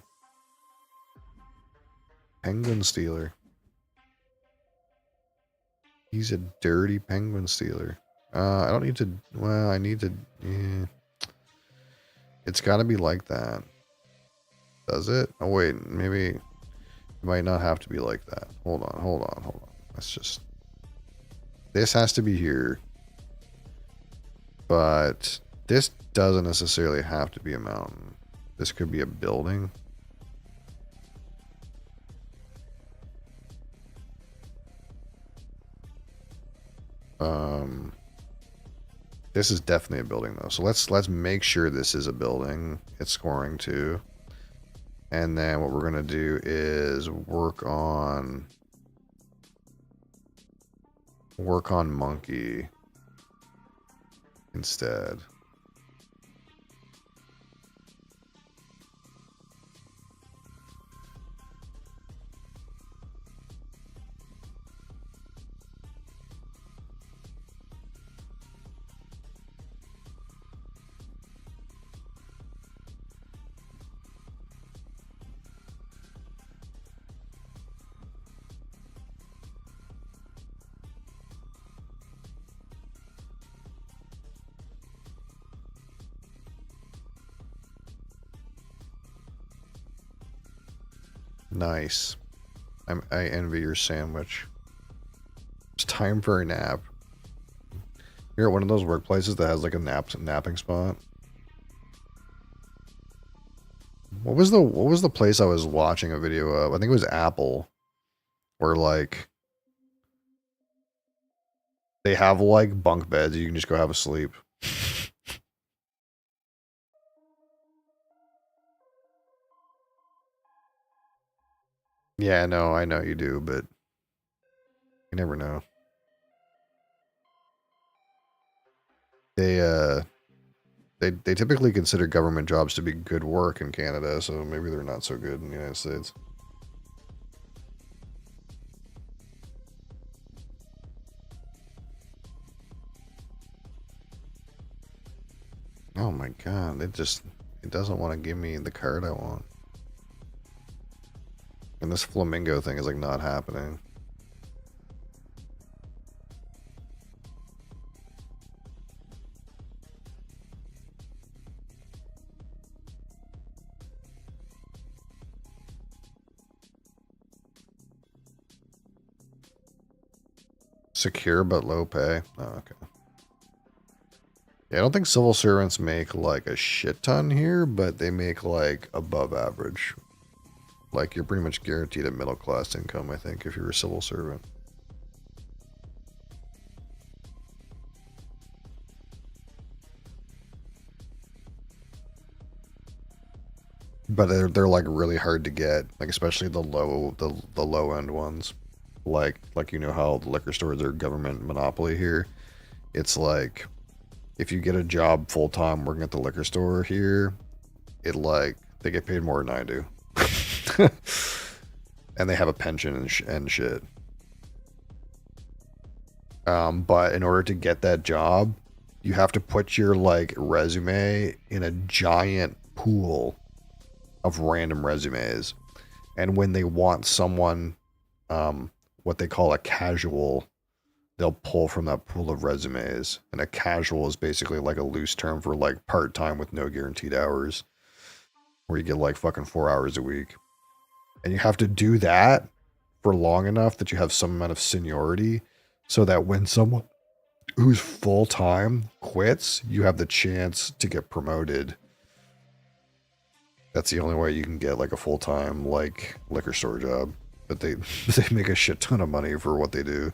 Penguin stealer. He's a dirty penguin stealer. I don't need to, well, I need to, yeah. It's gotta be like that. Does it? Oh wait, maybe it might not have to be like that. Hold on. Let's just, this has to be here. But this doesn't necessarily have to be a mountain. This could be a building. This is definitely a building though. So let's make sure this is a building. It's scoring too. And then what we're gonna do is work on monkey instead. Nice. I envy your sandwich. It's time for a nap. You're at one of those workplaces that has like a napping spot. What was the place I was watching a video of? I think it was Apple, where like they have like bunk beds. You can just go have a sleep. Yeah, no, I know you do, but you never know. They they typically consider government jobs to be good work in Canada, so maybe they're not so good in the United States. Oh my god, it doesn't want to give me the card I want. And this flamingo thing is like not happening. Secure but low pay. Oh, okay. Yeah, I don't think civil servants make like a shit ton here, but they make like above average. Like you're pretty much guaranteed a middle class income, I think, if you're a civil servant. But they're like really hard to get, like especially the low end ones. Like you know how the liquor stores are government monopoly here. It's like if you get a job full time working at the liquor store here, it like they get paid more than I do. And they have a pension and shit. But in order to get that job, you have to put your like resume in a giant pool of random resumes. And when they want someone, what they call a casual, they'll pull from that pool of resumes. And a casual is basically like a loose term for like part-time with no guaranteed hours, where you get like fucking 4 hours a week. And you have to do that for long enough that you have some amount of seniority, so that when someone who's full-time quits, you have the chance to get promoted. That's the only way you can get like a full-time like liquor store job. But they make a shit ton of money for what they do.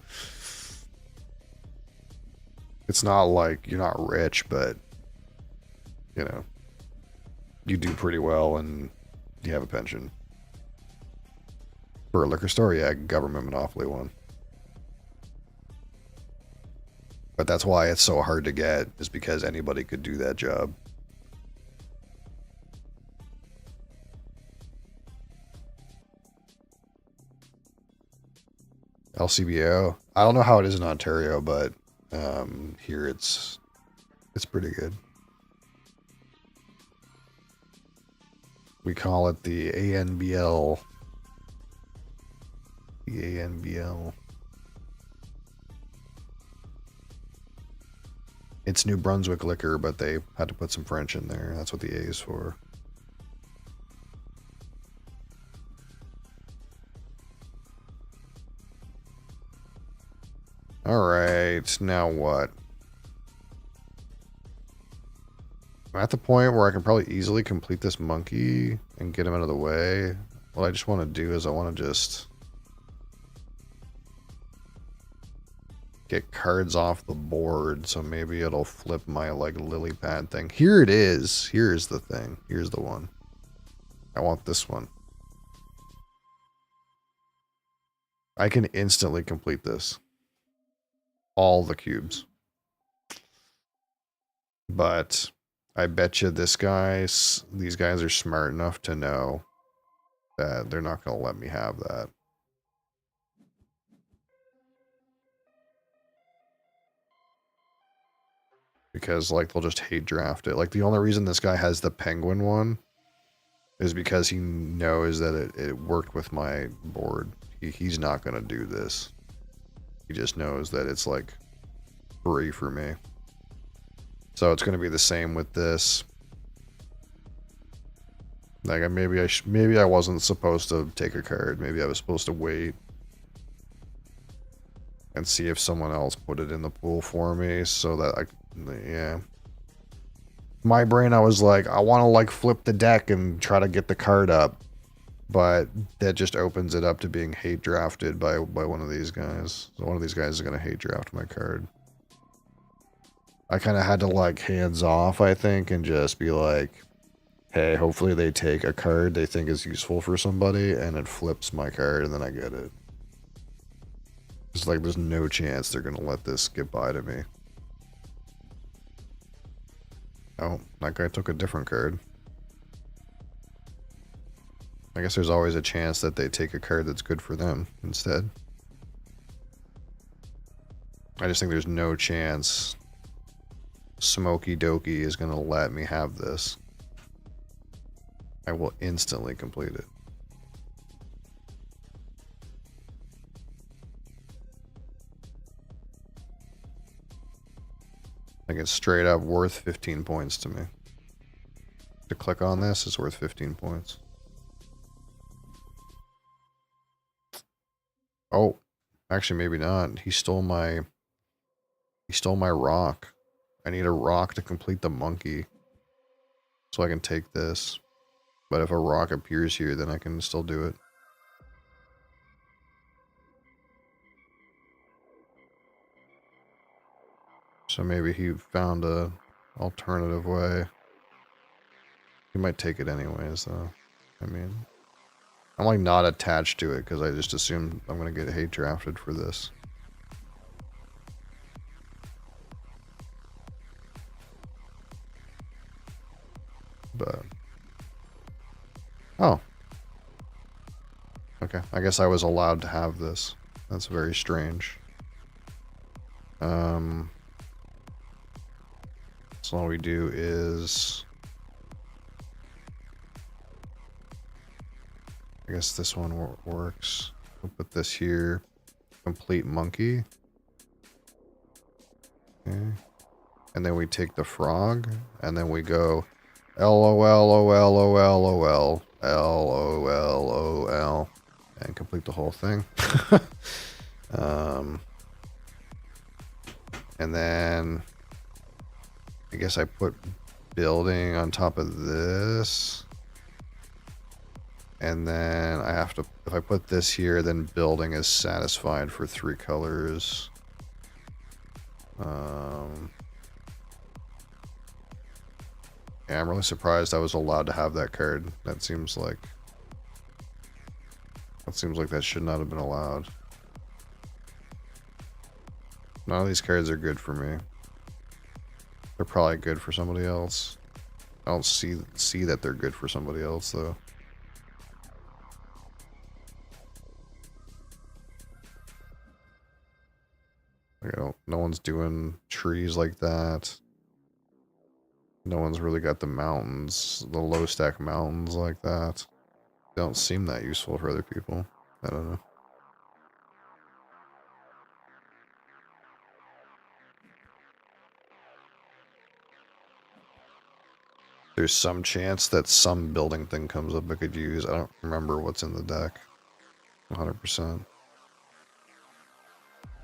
It's not like you're not rich, but you know, you do pretty well and you have a pension. For a liquor store, yeah, government monopoly one. But that's why it's so hard to get, is because anybody could do that job. LCBO. I don't know how it is in Ontario, but here it's pretty good. We call it the ANBL. The ANBL. It's New Brunswick liquor, but they had to put some French in there. That's what the A is for. Alright, now what? I'm at the point where I can probably easily complete this monkey and get him out of the way. What I just want to do is I want to just get cards off the board, so maybe it'll flip my like lily pad thing. Here it is. Here's the thing. Here's the one. I want this one. I can instantly complete this. All the cubes. But I bet you these guys are smart enough to know that they're not going to let me have that. Because like they'll just hate draft it. Like the only reason this guy has the penguin one is because he knows that it worked with my board. He's not going to do this. He just knows that it's like free for me. So it's going to be the same with this. Like maybe I wasn't supposed to take a card. Maybe I was supposed to wait and see if someone else put it in the pool for me, so that yeah. My brain, I was like, I want to like flip the deck and try to get the card up, but that just opens it up to being hate drafted by one of these guys. So one of these guys is gonna hate draft my card. I kind of had to like hands off, I think, and just be like, hey, hopefully they take a card they think is useful for somebody, and it flips my card, and then I get it. It's like there's no chance they're gonna let this get by to me. Oh, that guy took a different card. I guess there's always a chance that they take a card that's good for them instead. I just think there's no chance Smokey Dokey is gonna let me have this. I will instantly complete it. Like it's straight up worth 15 points to me. To click on this is worth 15 points. Oh, actually maybe not. He stole my rock. I need a rock to complete the monkey. So I can take this. But if a rock appears here, then I can still do it. So maybe he found a alternative way. He might take it anyways, though. I mean, I'm like not attached to it because I just assume I'm gonna get hate drafted for this. But oh, okay. I guess I was allowed to have this. That's very strange. So all we do is, I guess this one works. We'll put this here. Complete monkey. Okay. And then we take the frog, and then we go LOL, and complete the whole thing. And then I guess I put building on top of this. And then I have to, if I put this here, then building is satisfied for 3 colors. Yeah, I'm really surprised I was allowed to have that card. That seems like that should not have been allowed. None of these cards are good for me. They're probably good for somebody else. I don't see that they're good for somebody else though. Like no one's doing trees like that. No one's really got the mountains, the low stack mountains like that. They don't seem that useful for other people. I don't know. There's some chance that some building thing comes up I could use. I don't remember what's in the deck. 100%.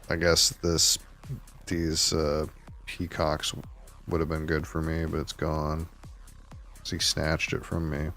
I guess these peacocks would have been good for me, but it's gone. So he snatched it from me.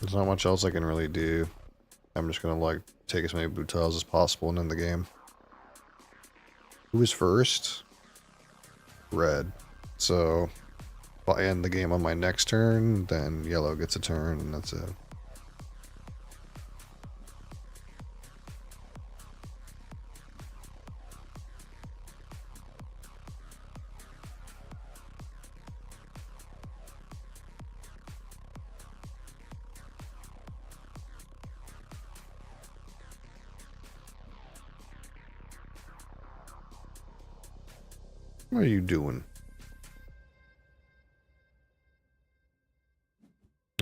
There's not much else I can really do. I'm just gonna like take as many Boutels as possible and end the game. Who is first? Red. So if I end the game on my next turn, then yellow gets a turn and that's it. What are you doing?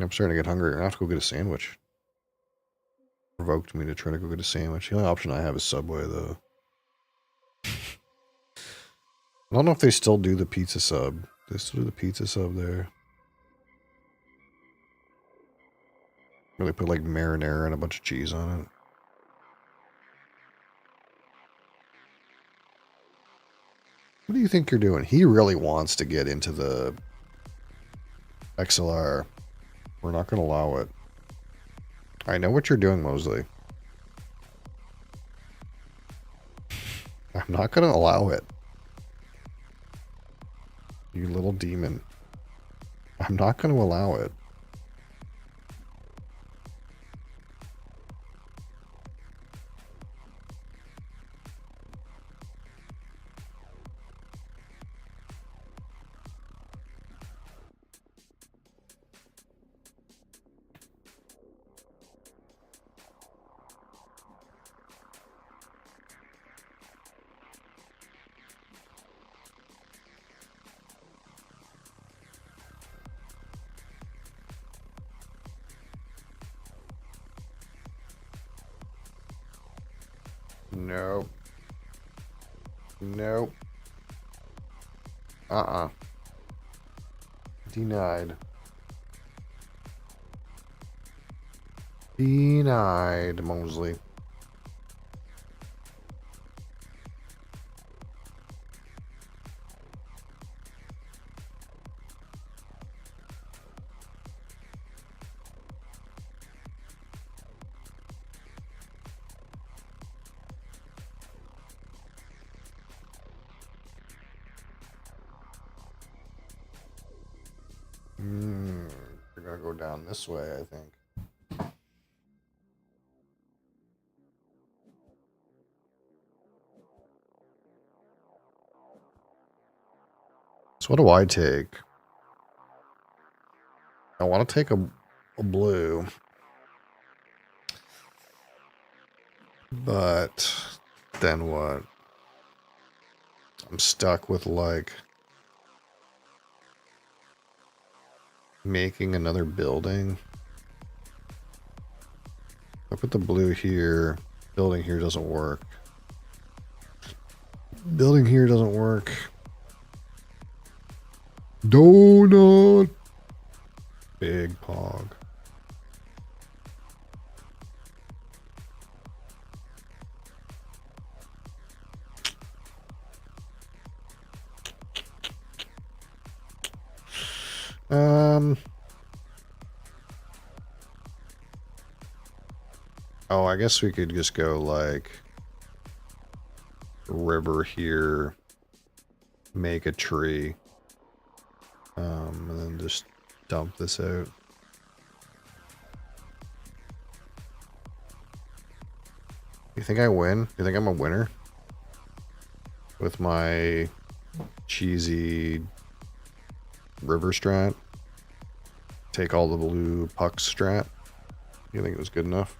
I'm starting to get hungry. I have to go get a sandwich. Provoked me to try to go get a sandwich. The only option I have is Subway, though. I don't know if they still do the pizza sub. They still do the pizza sub there. Where they put like marinara and a bunch of cheese on it. What do you think you're doing? He really wants to get into the XLR. We're not going to allow it. I know what you're doing, Mosley. I'm not going to allow it. You little demon. I'm not going to allow it. Nope. Nope. Denied. Denied, Mosley. We're gonna go down this way, I think. So what do I take? I want to take a blue. But then what? I'm stuck with like making another building. I put the blue here. Building here doesn't work. Building here doesn't work. Donut. Big pog. Oh, I guess we could just go like river here, make a tree, and then just dump this out. You think I win? You think I'm a winner? With my cheesy river strat? Take all the blue pucks strat? You think it was good enough?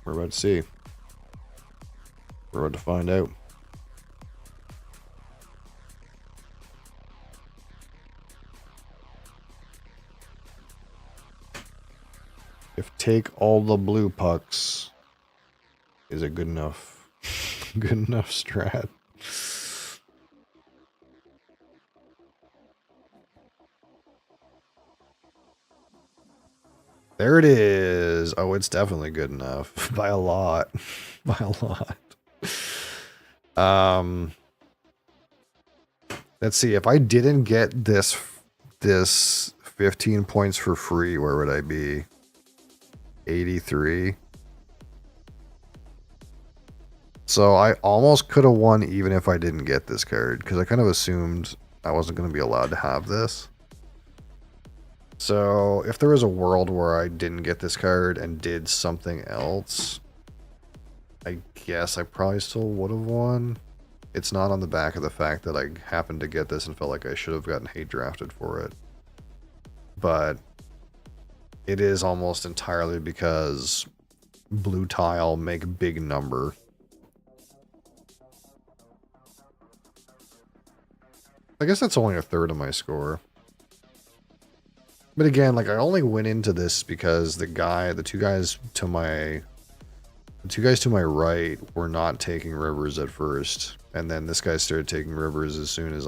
We're about to see. We're about to find out. If take all the blue pucks, is it good enough? Good enough strat? There it is. Oh, it's definitely good enough. By a lot. By a lot. Let's see. If I didn't get this 15 points for free, where would I be? 83. So I almost could have won even if I didn't get this card, because I kind of assumed I wasn't going to be allowed to have this. So if there was a world where I didn't get this card and did something else, I guess I probably still would have won. It's not on the back of the fact that I happened to get this and felt like I should have gotten hate drafted for it. But it is almost entirely because blue tile make big number. I guess that's only a third of my score. But again, like I only went into this because the two guys to my right were not taking rivers at first, and then this guy started taking rivers as soon as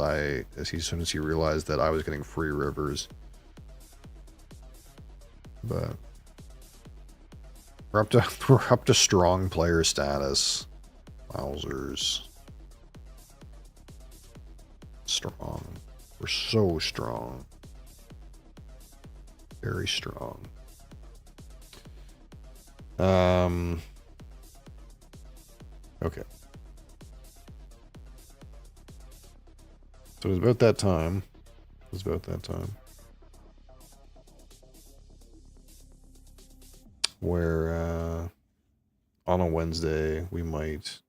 he realized that I was getting free rivers. But we're up to strong player status. Wowzers. Strong. We're so strong. Very strong. Okay. So it was about that time. Where on a Wednesday we might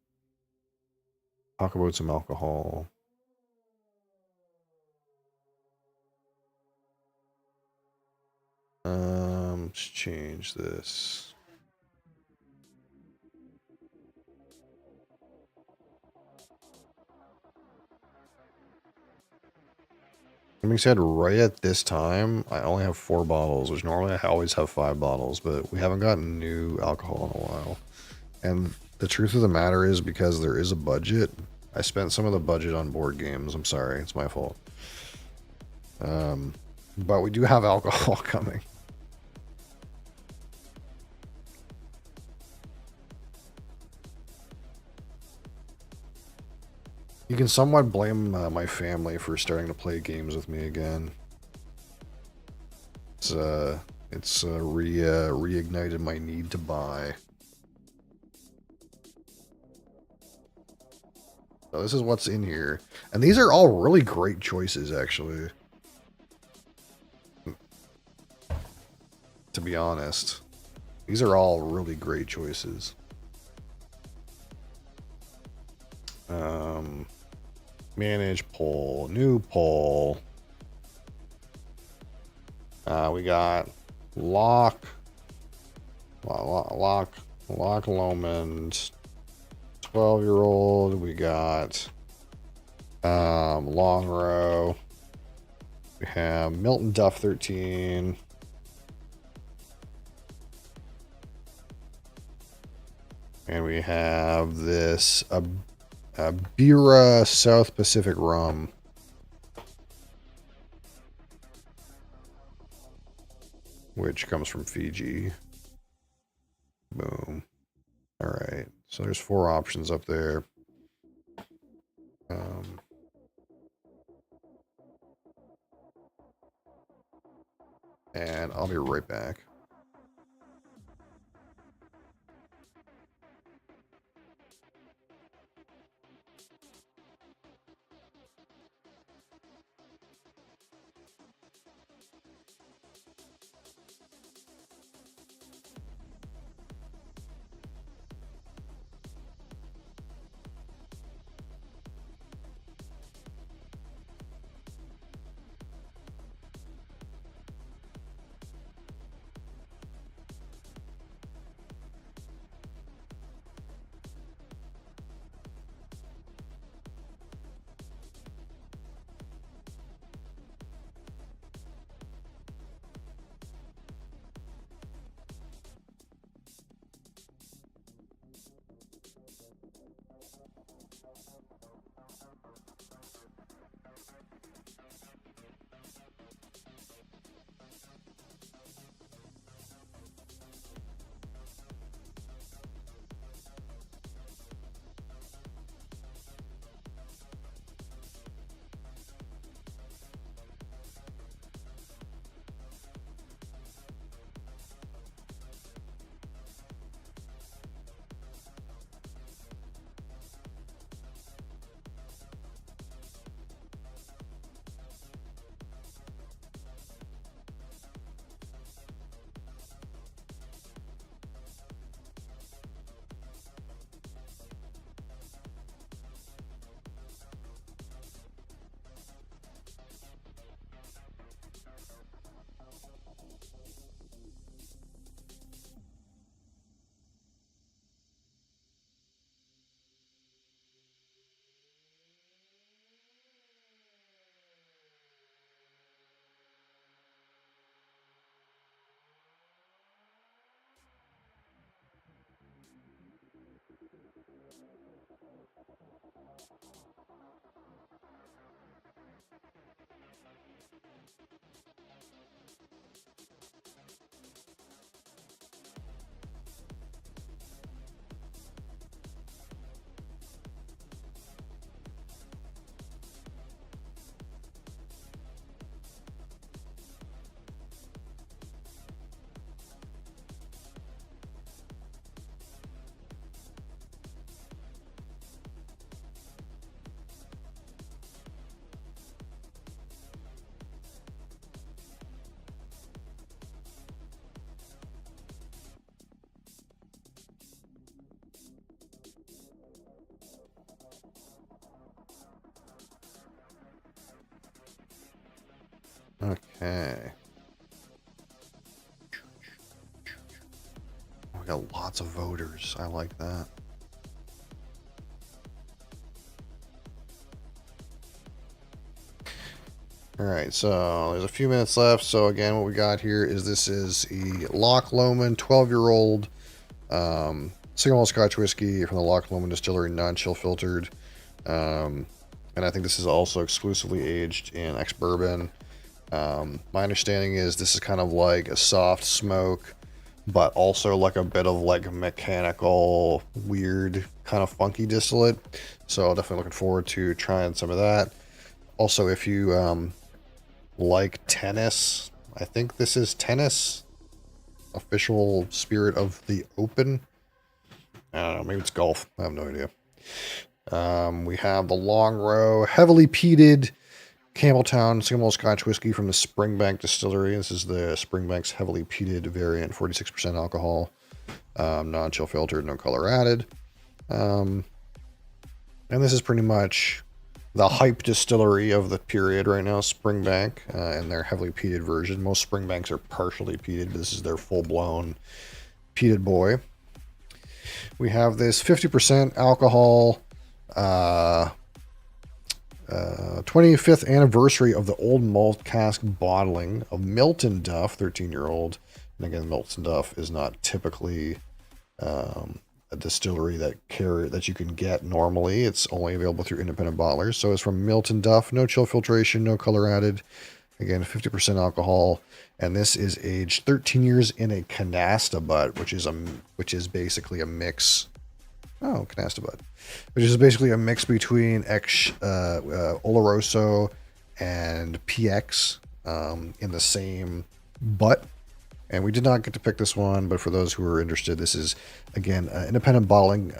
talk about some alcohol. Let's change this. That being said, right at this time, I only have 4 bottles, which normally I always have 5 bottles, but we haven't gotten new alcohol in a while. And the truth of the matter is, because there is a budget, I spent some of the budget on board games. I'm sorry, it's my fault. But we do have alcohol coming. You can somewhat blame my family for starting to play games with me again. It's reignited my need to buy. So this is what's in here. And these are all really great choices, actually. To be honest. These are all really great choices. Manage poll. New poll. We got Lock Lomond. 12-year-old. We got Long Row. We have Milton Duff 13. And we have this Bira South Pacific Rum. Which comes from Fiji. Boom. Alright. So there's 4 options up there. And I'll be right back. Okay. We got lots of voters. I like that. All right, so there's a few minutes left. So again, what we got here is this is a Loch Lomond 12-year-old single malt Scotch whiskey from the Loch Lomond Distillery, non-chill filtered. And I think this is also exclusively aged in ex-bourbon. My understanding is this is kind of like a soft smoke, but also like a bit of like mechanical, weird, kind of funky distillate. So definitely looking forward to trying some of that. Also, if you like tennis, I think this is tennis, official spirit of the Open. I don't know, maybe it's golf. I have no idea. We have the Long Row, heavily peated Campbelltown single malt Scotch whiskey from the Springbank Distillery. This is the Springbank's heavily peated variant, 46% alcohol, non-chill filtered, no color added. And this is pretty much the hype distillery of the period right now, Springbank, and their heavily peated version. Most Springbanks are partially peated, but this is their full-blown peated boy. We have this 50% alcohol 25th anniversary of the old malt cask bottling of Milton Duff, 13-year-old. And again, Milton Duff is not typically a distillery that you can get normally. It's only available through independent bottlers. So it's from Milton Duff, no chill filtration, no color added. Again, 50% alcohol, and this is aged 13 years in a canasta butt, which is basically a mix. Oh, canasta butt, which is basically a mix between Oloroso and PX in the same butt. And we did not get to pick this one, but for those who are interested, this is, again, independent bottling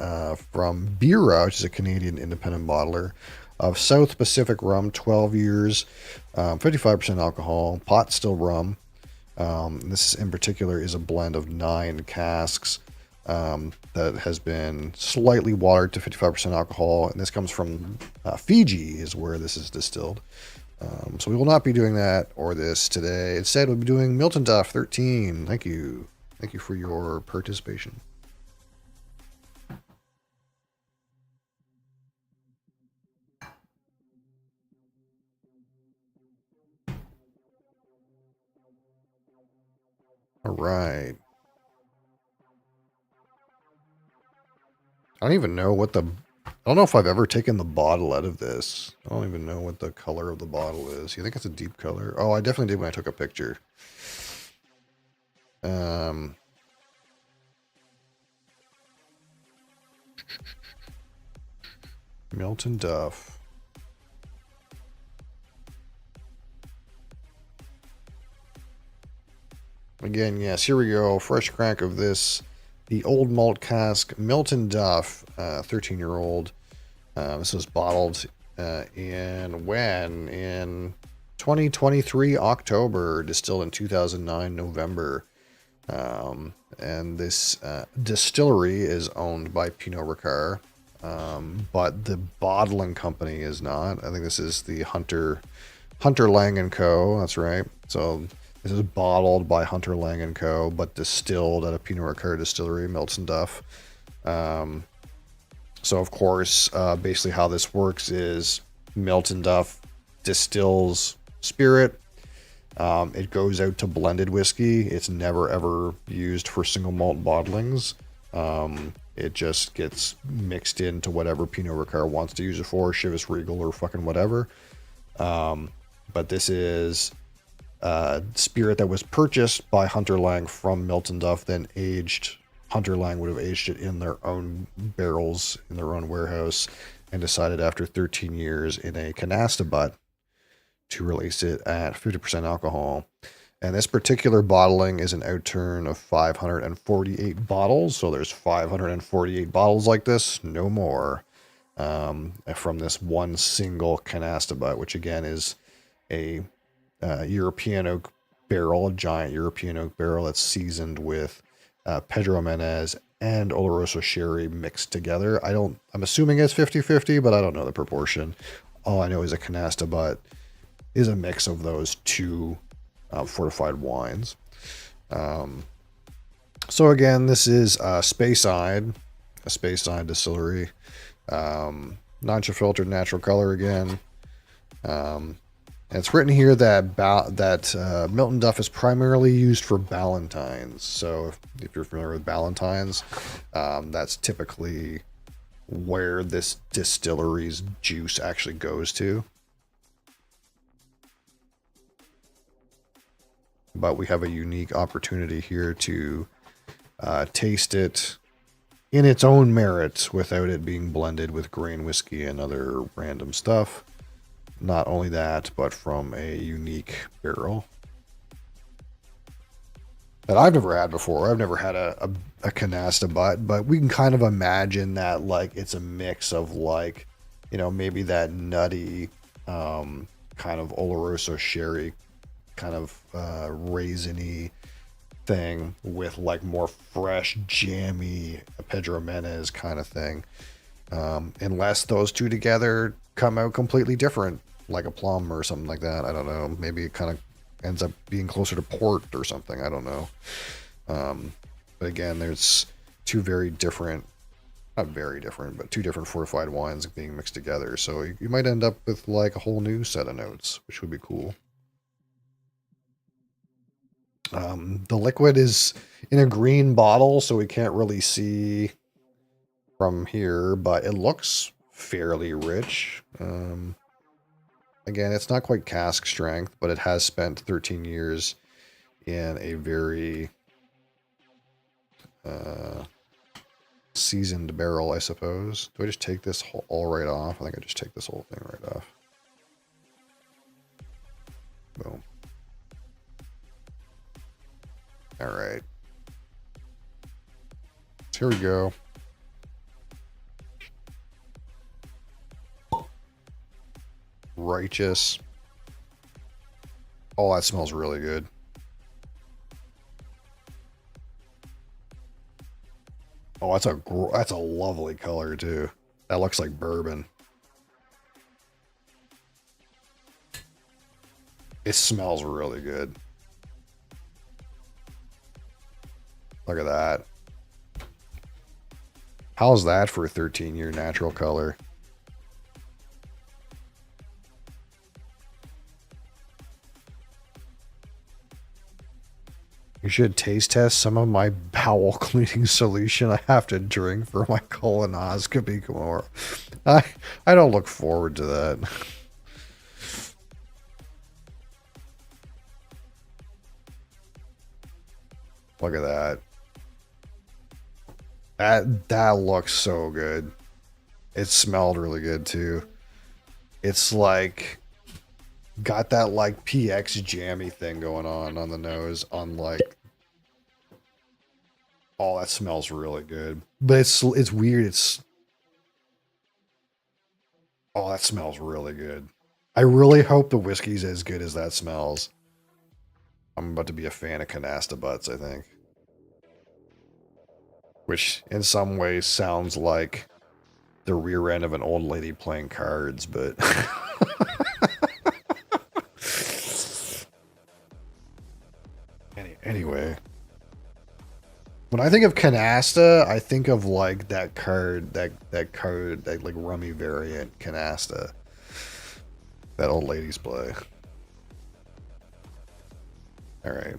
from Bira, which is a Canadian independent bottler, of South Pacific rum, 12 years, 55% alcohol, pot still rum. This in particular is a blend of 9 casks that has been slightly watered to 55% alcohol, and this comes from Fiji is where this is distilled. So we will not be doing that or this today. Instead, we'll be doing Milton Duff 13. Thank you. Thank you for your participation. All right. I don't even know what I don't know if I've ever taken the bottle out of this. I don't even know what the color of the bottle is. You think it's a deep color? Oh, I definitely did when I took a picture. Milton Duff. Again, yes, here we go. Fresh crack of this. The old malt cask Milton Duff, 13-year-old. This was bottled in 2023 October, distilled in 2009 November. And this distillery is owned by Pernod Ricard, but the bottling company is not. I think this is the Hunter Lang & Co. That's right. So this is bottled by Hunter Lang & Co., but distilled at a Pernod Ricard distillery, Milton Duff. So, of course, basically how this works is Milton Duff distills spirit. It goes out to blended whiskey. It's never, ever used for single malt bottlings. It just gets mixed into whatever Pinot Ricard wants to use it for, Chivas Regal or fucking whatever. But this is spirit that was purchased by Hunter Lang from Milton Duff, then aged. Hunter Lang would have aged it in their own barrels in their own warehouse, and decided after 13 years in a canasta butt to release it at 50% alcohol. And this particular bottling is an outturn of 548 bottles. So there's 548 bottles like this, no more, from this one single canasta butt, which again is a European oak barrel, a giant European oak barrel that's seasoned with Pedro Menez and Oloroso sherry mixed together. I'm assuming it's 50-50, but I don't know the proportion. All I know is a canasta butt is a mix of those two fortified wines. So again, this is a Speyside distillery. Non-filtered natural color again. And it's written here that Milton Duff is primarily used for Ballantines. So if you're familiar with Ballantines, that's typically where this distillery's juice actually goes to. But we have a unique opportunity here to taste it in its own merit without it being blended with grain whiskey and other random stuff. Not only that, but from a unique barrel that I've never had before. I've never had a canasta butt, but we can kind of imagine that like it's a mix of like, you know, maybe that nutty kind of Oloroso sherry kind of raisiny thing with like more fresh, jammy Pedro Menez kind of thing. Unless those two together come out completely different, like a plum or something like that. I don't know. Maybe it kind of ends up being closer to port or something. I don't know. But again, there's two very different, not very different, but two different fortified wines being mixed together. So you might end up with like a whole new set of notes, which would be cool. The liquid is in a green bottle, so we can't really see from here, but it looks fairly rich. Again, it's not quite cask strength, but it has spent 13 years in a very seasoned barrel, I suppose. Do I just take this all right off? I think I just take this whole thing right off. Boom. All right. So here we go. Righteous. Oh, that smells really good. Oh, that's a lovely color too. That looks like bourbon. It smells really good. Look at that. How's that for a 13-year natural color? You should taste test some of my bowel cleaning solution I have to drink for my colonoscopy tomorrow. I don't look forward to that. Look at that. That looks so good. It smelled really good too. It's like got that like PX jammy thing going on the nose on like, oh, that smells really good. But it's weird. Oh, that smells really good. I really hope the whiskey's as good as that smells. I'm about to be a fan of canasta butts, I think. Which in some ways sounds like the rear end of an old lady playing cards, but anyway. When I think of canasta, I think of like that card, that like rummy variant canasta that old ladies play. All right.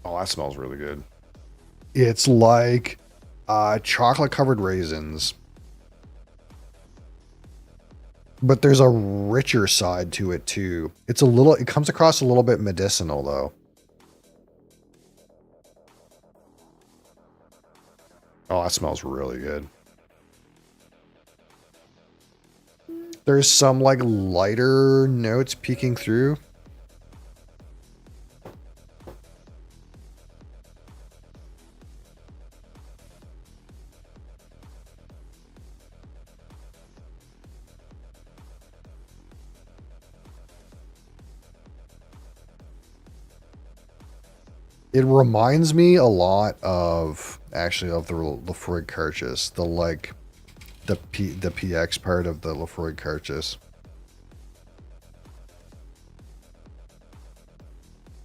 Oh, that smells really good. It's like chocolate covered raisins. But there's a richer side to it too. It comes across a little bit medicinal though. Oh, that smells really good. There's some like lighter notes peeking through. It reminds me a lot of actually of the Lefroy Kirches, the like the PX part of the Lefroy Kirches.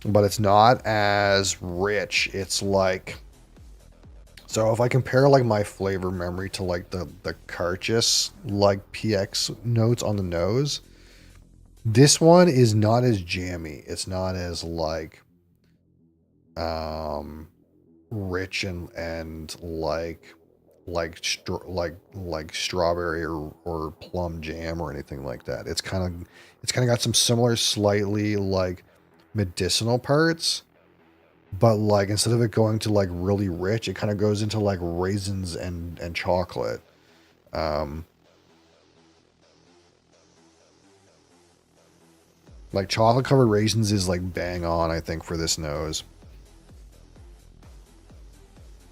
But it's not as rich. It's like, so if I compare like my flavor memory to like the Kirches like PX notes on the nose, this one is not as jammy. It's not as like rich and like strawberry or plum jam or anything like that. It's kind of got some similar slightly like medicinal parts, but like instead of it going to like really rich, it kind of goes into like raisins and chocolate. Like chocolate covered raisins is like bang on, I think, for this nose.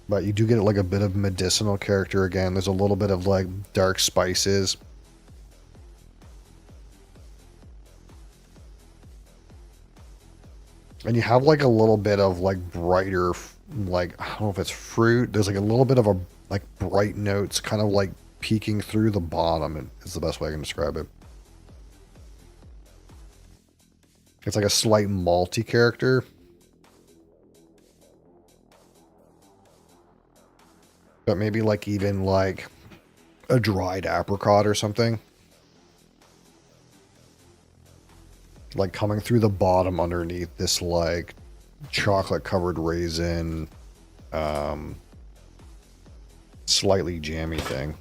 But you do get like a bit of medicinal character again. There's a little bit of like dark spices. And you have like a little bit of like brighter, like, I don't know if it's fruit. There's like a little bit of a like bright notes kind of like peeking through the bottom is the best way I can describe it. It's like a slight malty character. But maybe like even like a dried apricot or something. Like coming through the bottom underneath this like chocolate covered raisin, slightly jammy thing.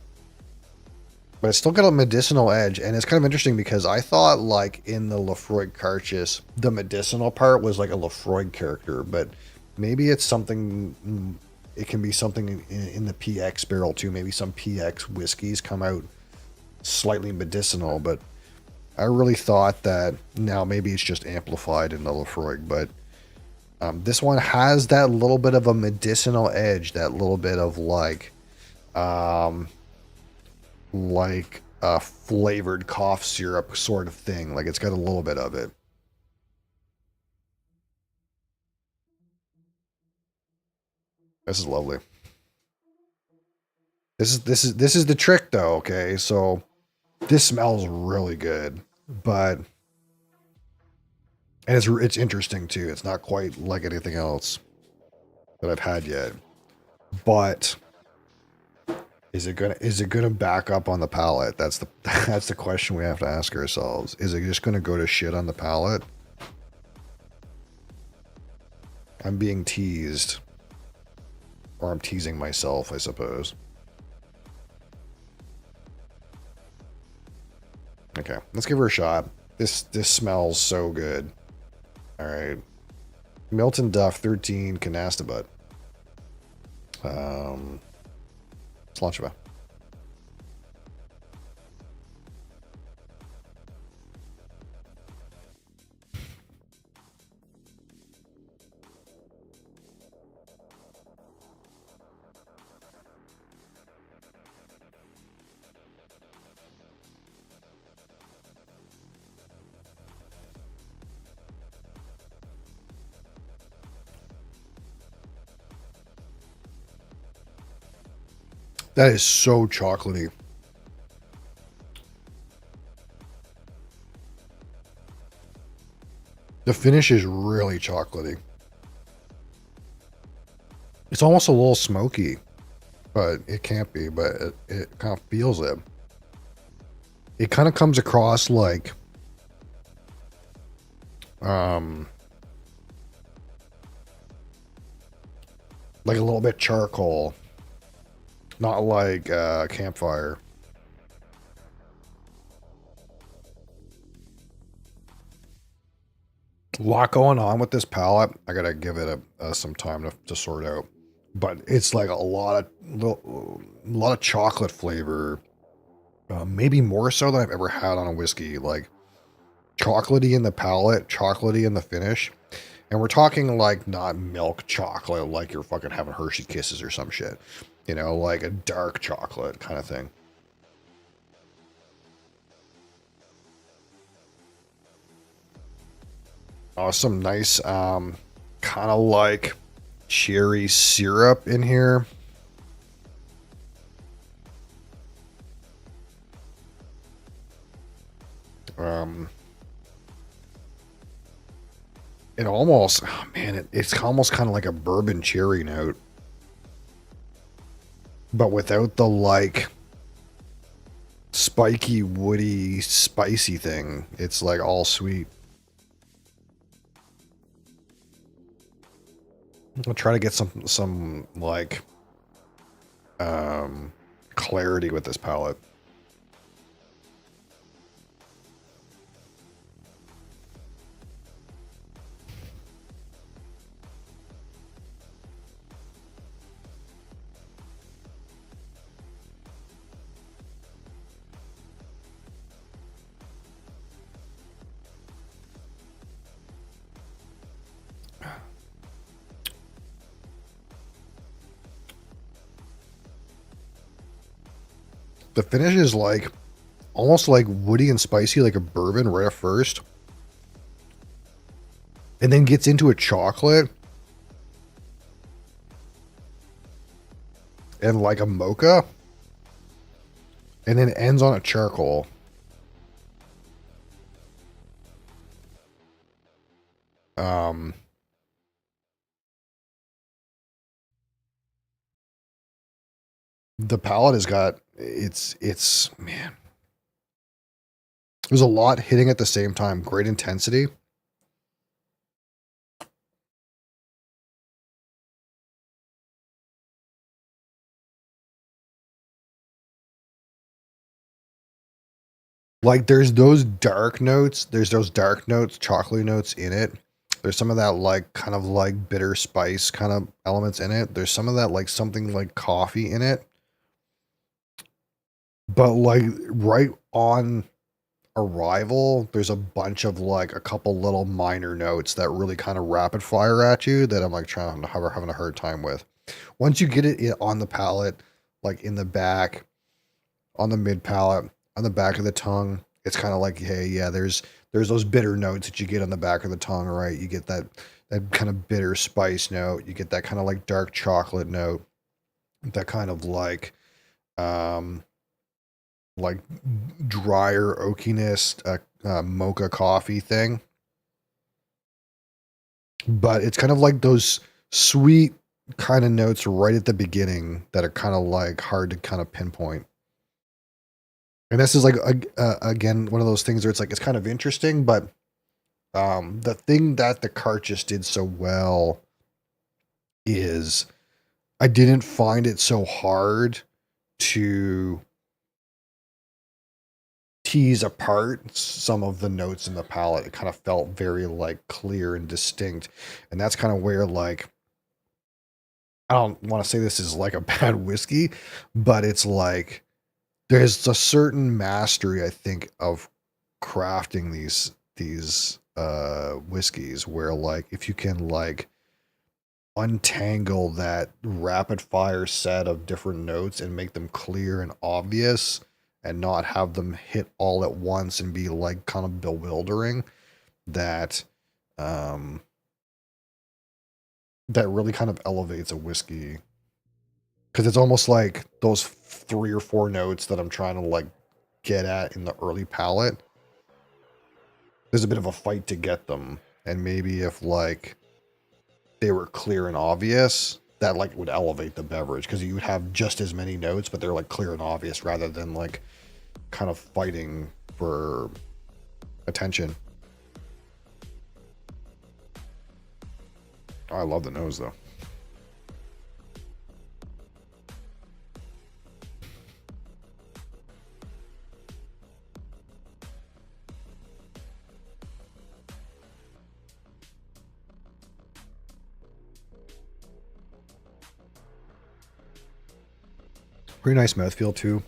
But it's still got a medicinal edge, and it's kind of interesting because I thought like in the Lefroy Carchis, the medicinal part was like a Lefroy character, but maybe it's something. It can be something in the PX barrel too. Maybe some PX whiskeys come out slightly medicinal, but I really thought that now maybe it's just amplified in the Lefroy, but this one has that little bit of a medicinal edge, that little bit of like a flavored cough syrup sort of thing. Like it's got a little bit of it. This is lovely. This is the trick though, okay? So this smells really good, but and it's interesting too. It's not quite like anything else that I've had yet. But is it gonna back up on the palate? That's the question we have to ask ourselves. Is it just gonna go to shit on the palate? I'm being teased. Or I'm teasing myself, I suppose. Okay, let's give her a shot. This smells so good. Alright. Milton Duff 13 Canastabut. Let's launch it. That is so chocolatey. The finish is really chocolatey. It's almost a little smoky, but it can't be, but it kind of feels it. It kind of comes across like Like a little bit charcoal. Not like campfire. A lot going on with this palette. I gotta give it some time to sort out. But it's like a lot of chocolate flavor. Maybe more so than I've ever had on a whiskey. Like chocolatey in the palate, chocolatey in the finish. And we're talking like not milk chocolate, like you're fucking having Hershey Kisses or some shit. You know, like a dark chocolate kind of thing. Oh, some nice, kind of like cherry syrup in here. It almost, oh man, it's almost kind of like a bourbon cherry note. But without the like spiky, woody, spicy thing. It's like all sweet. I'll try to get some like clarity with this palette. The finish is like almost like woody and spicy, like a bourbon right at first. And then gets into a chocolate. And like a mocha. And then ends on a charcoal. The palette has got it's man. There's a lot hitting at the same time. Great intensity. Like there's those dark notes, chocolatey notes in it. There's some of that like kind of like bitter spice kind of elements in it. There's some of that like something like coffee in it. But like right on arrival, there's a bunch of like a couple little minor notes that really kind of rapid fire at you that I'm like having a hard time with. Once you get it on the palate, like in the back, on the mid palate, on the back of the tongue, it's kind of like, hey, yeah, there's those bitter notes that you get on the back of the tongue, right? You get that kind of bitter spice note. You get that kind of like dark chocolate note. That kind of like drier oakiness, mocha coffee thing. But it's kind of like those sweet kind of notes right at the beginning that are kind of like hard to kind of pinpoint. And this is like again one of those things where it's like it's kind of interesting, but the thing that the cart just did so well is I didn't find it so hard to tease apart some of the notes in the palette. It kind of felt very like clear and distinct, and that's kind of where like I don't want to say this is like a bad whiskey, but it's like there's a certain mastery I think of crafting these whiskeys where like if you can like untangle that rapid fire set of different notes and make them clear and obvious and not have them hit all at once and be like kind of bewildering, that that really kind of elevates a whiskey, because it's almost like those 3 or 4 notes that I'm trying to like get at in the early palette, there's a bit of a fight to get them. And maybe if like they were clear and obvious, that like would elevate the beverage, because you would have just as many notes, but they're like clear and obvious rather than like kind of fighting for attention. Oh, I love the nose though. Pretty nice mouthfeel too.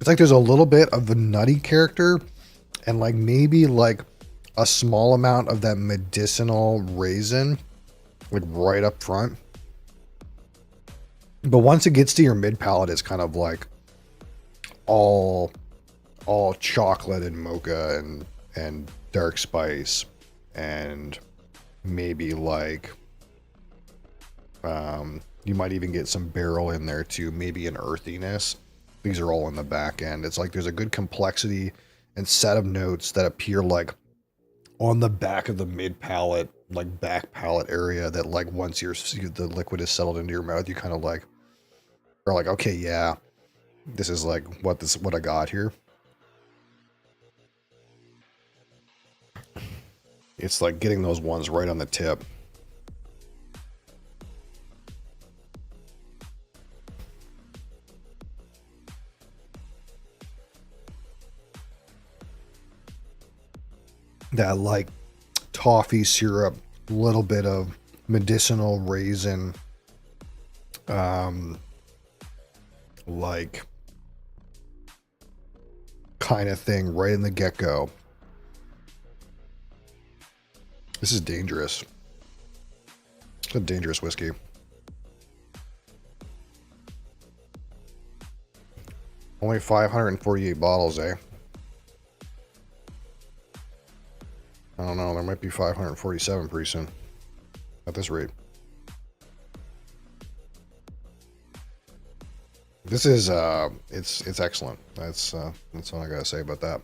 It's like there's a little bit of the nutty character and like maybe like a small amount of that medicinal raisin like right up front. But once it gets to your mid palate, it's kind of like all chocolate and mocha and dark spice and maybe like you might even get some barrel in there too, maybe an earthiness. These are all in the back end. It's like there's a good complexity and set of notes that appear like on the back of the mid palate, like back palate area that like once the liquid is settled into your mouth, you kind of like are like, okay, yeah, this is like what I got here. It's like getting those ones right on the tip. That like toffee syrup, little bit of medicinal raisin, like kind of thing right in the get-go. This is dangerous. It's a dangerous whiskey. Only 548 bottles, eh? I don't know, there might be 547 pretty soon. At this rate. This is it's excellent. That's what I gotta say about that.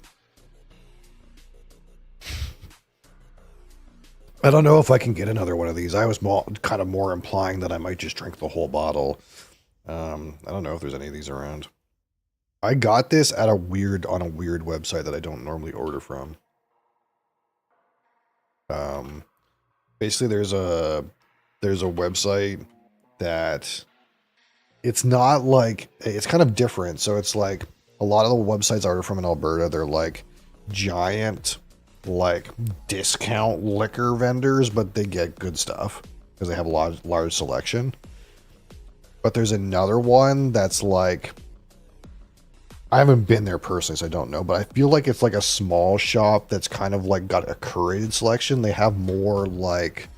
I don't know if I can get another one of these. I was kind of more implying that I might just drink the whole bottle. I don't know if there's any of these around. I got this at on a weird website that I don't normally order from. Basically there's a website that it's not like, it's kind of different. So it's like a lot of the websites I order from in Alberta, they're like giant, like discount liquor vendors, but they get good stuff because they have a large selection. But there's another one that's like, I haven't been there personally, so I don't know, but I feel like it's like a small shop that's kind of like got a curated selection. They have more like,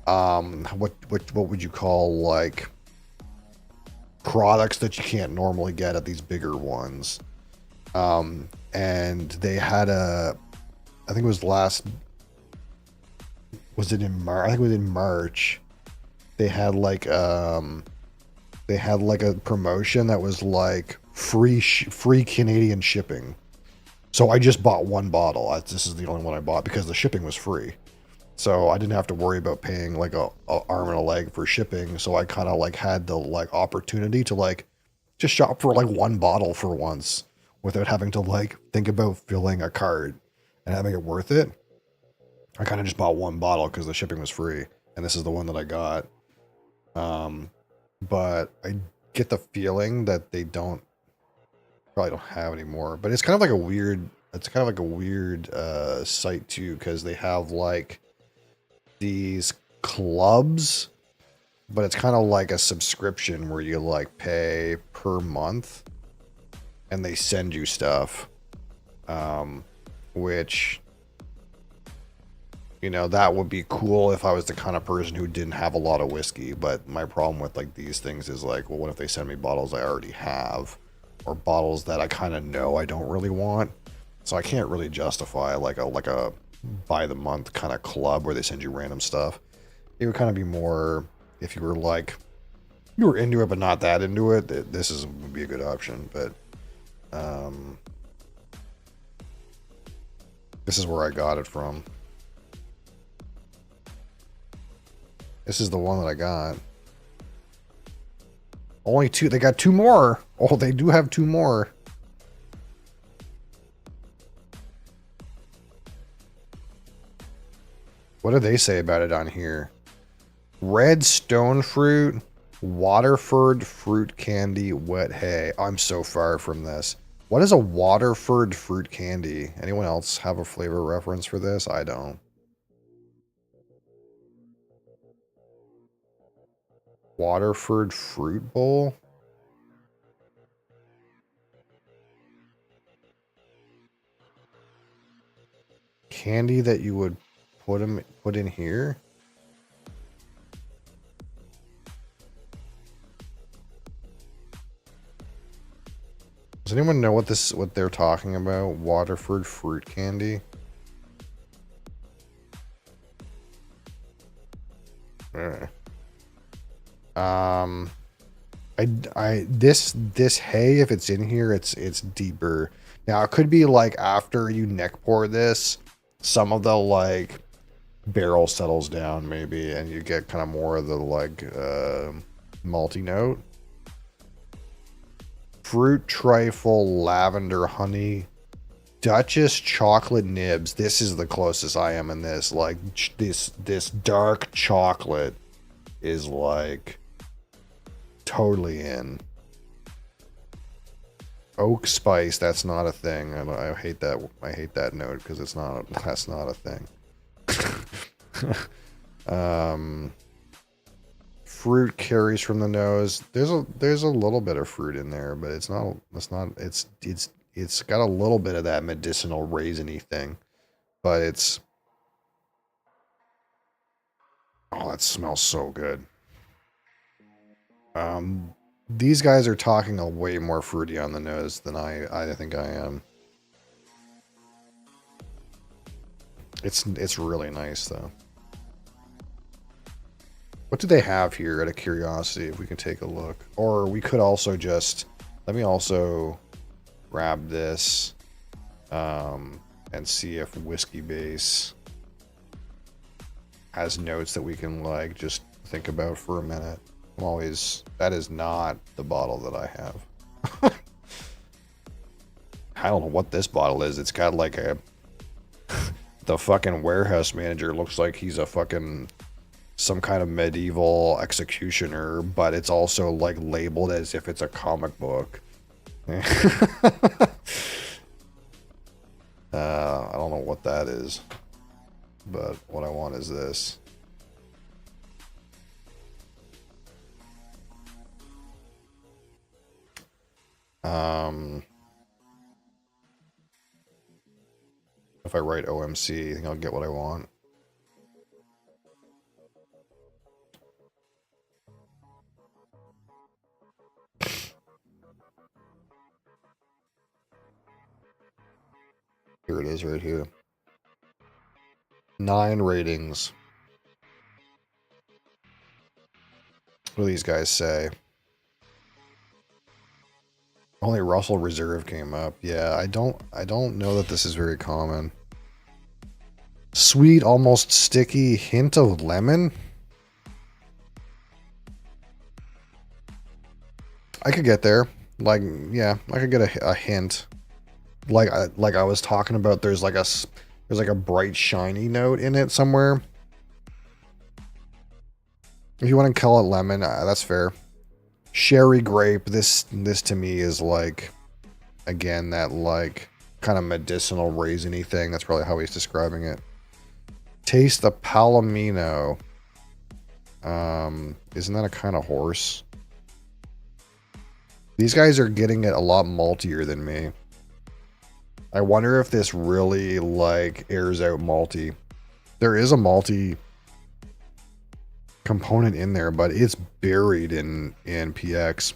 what would you call like products that you can't normally get at these bigger ones. And they had I think it was was it in March? I think it was in March. They had like a promotion that was like free Canadian shipping. So I just bought one bottle. This is the only one I bought because the shipping was free. So I didn't have to worry about paying like a arm and a leg for shipping. So I kind of like had the like opportunity to like just shop for like one bottle for once without having to like think about filling a cart and having it worth it. I kind of just bought one bottle because the shipping was free, and this is the one that I got. But I get the feeling that they probably don't have anymore. But it's kind of like a weird site too, because they have like these clubs, but it's kind of like a subscription where you like pay per month and they send you stuff, which, you know, that would be cool if I was the kind of person who didn't have a lot of whiskey. But my problem with like these things is like, well, what if they send me bottles I already have, or bottles that I kind of know I don't really want? So I can't really justify like a by the month kind of club where they send you random stuff. It would kind of be more if you were like, you were into it but not that into it. This would be a good option. But this is where I got it from. This is the one that I got. Only two. They got two more. Oh, they do have two more. What do they say about it on here? Red stone fruit, Waterford fruit candy, wet hay. I'm so far from this. What is a Waterford fruit candy? Anyone else have a flavor reference for this? I don't. Waterford fruit bowl. Candy that you would put in here. Does anyone know what they're talking about? Waterford fruit candy. This hay, if it's in here, it's deeper. Now it could be like after you neck pour this, some of the like barrel settles down maybe, and you get kind of more of the like malty note. Fruit trifle, lavender, honey, Duchess chocolate nibs. This is the closest I am in this. Like this dark chocolate is like totally in. Oak spice, that's not a thing. I hate that. I hate that note because it's not. That's not a thing. Fruit carries from the nose. There's a little bit of fruit in there, but it's not. It's got a little bit of that medicinal raisiny thing, but it's. Oh, that smells so good. These guys are talking a way more fruity on the nose than I think I am. It's really nice though. What do they have here out of curiosity if we can take a look? Or we could also just, let me also grab this and see if Whiskey Base has notes that we can like just think about for a minute. I'm always, that is not the bottle that I have. I don't know what this bottle is. It's got like a, the fucking warehouse manager looks like he's a fucking, some kind of medieval executioner, but it's also like labeled as if it's a comic book. I don't know what that is, but what I want is this. If I write OMC, I think I'll get what I want. Here it is right here. 9 ratings. What do these guys say? Only Russell Reserve came up. Yeah, I don't know that this is very common. Sweet, almost sticky hint of lemon. I could get there. Like, yeah, I could get a hint. Like I was talking about, there's like a bright shiny note in it somewhere. If you want to call it lemon, that's fair. Sherry grape. This to me is like, again, that like kind of medicinal raisiny thing. That's probably how he's describing it. Taste the palomino. Isn't that a kind of horse? These guys are getting it a lot maltier than me. I wonder if this really like airs out malty. There is a malty component in there, but it's buried in PX.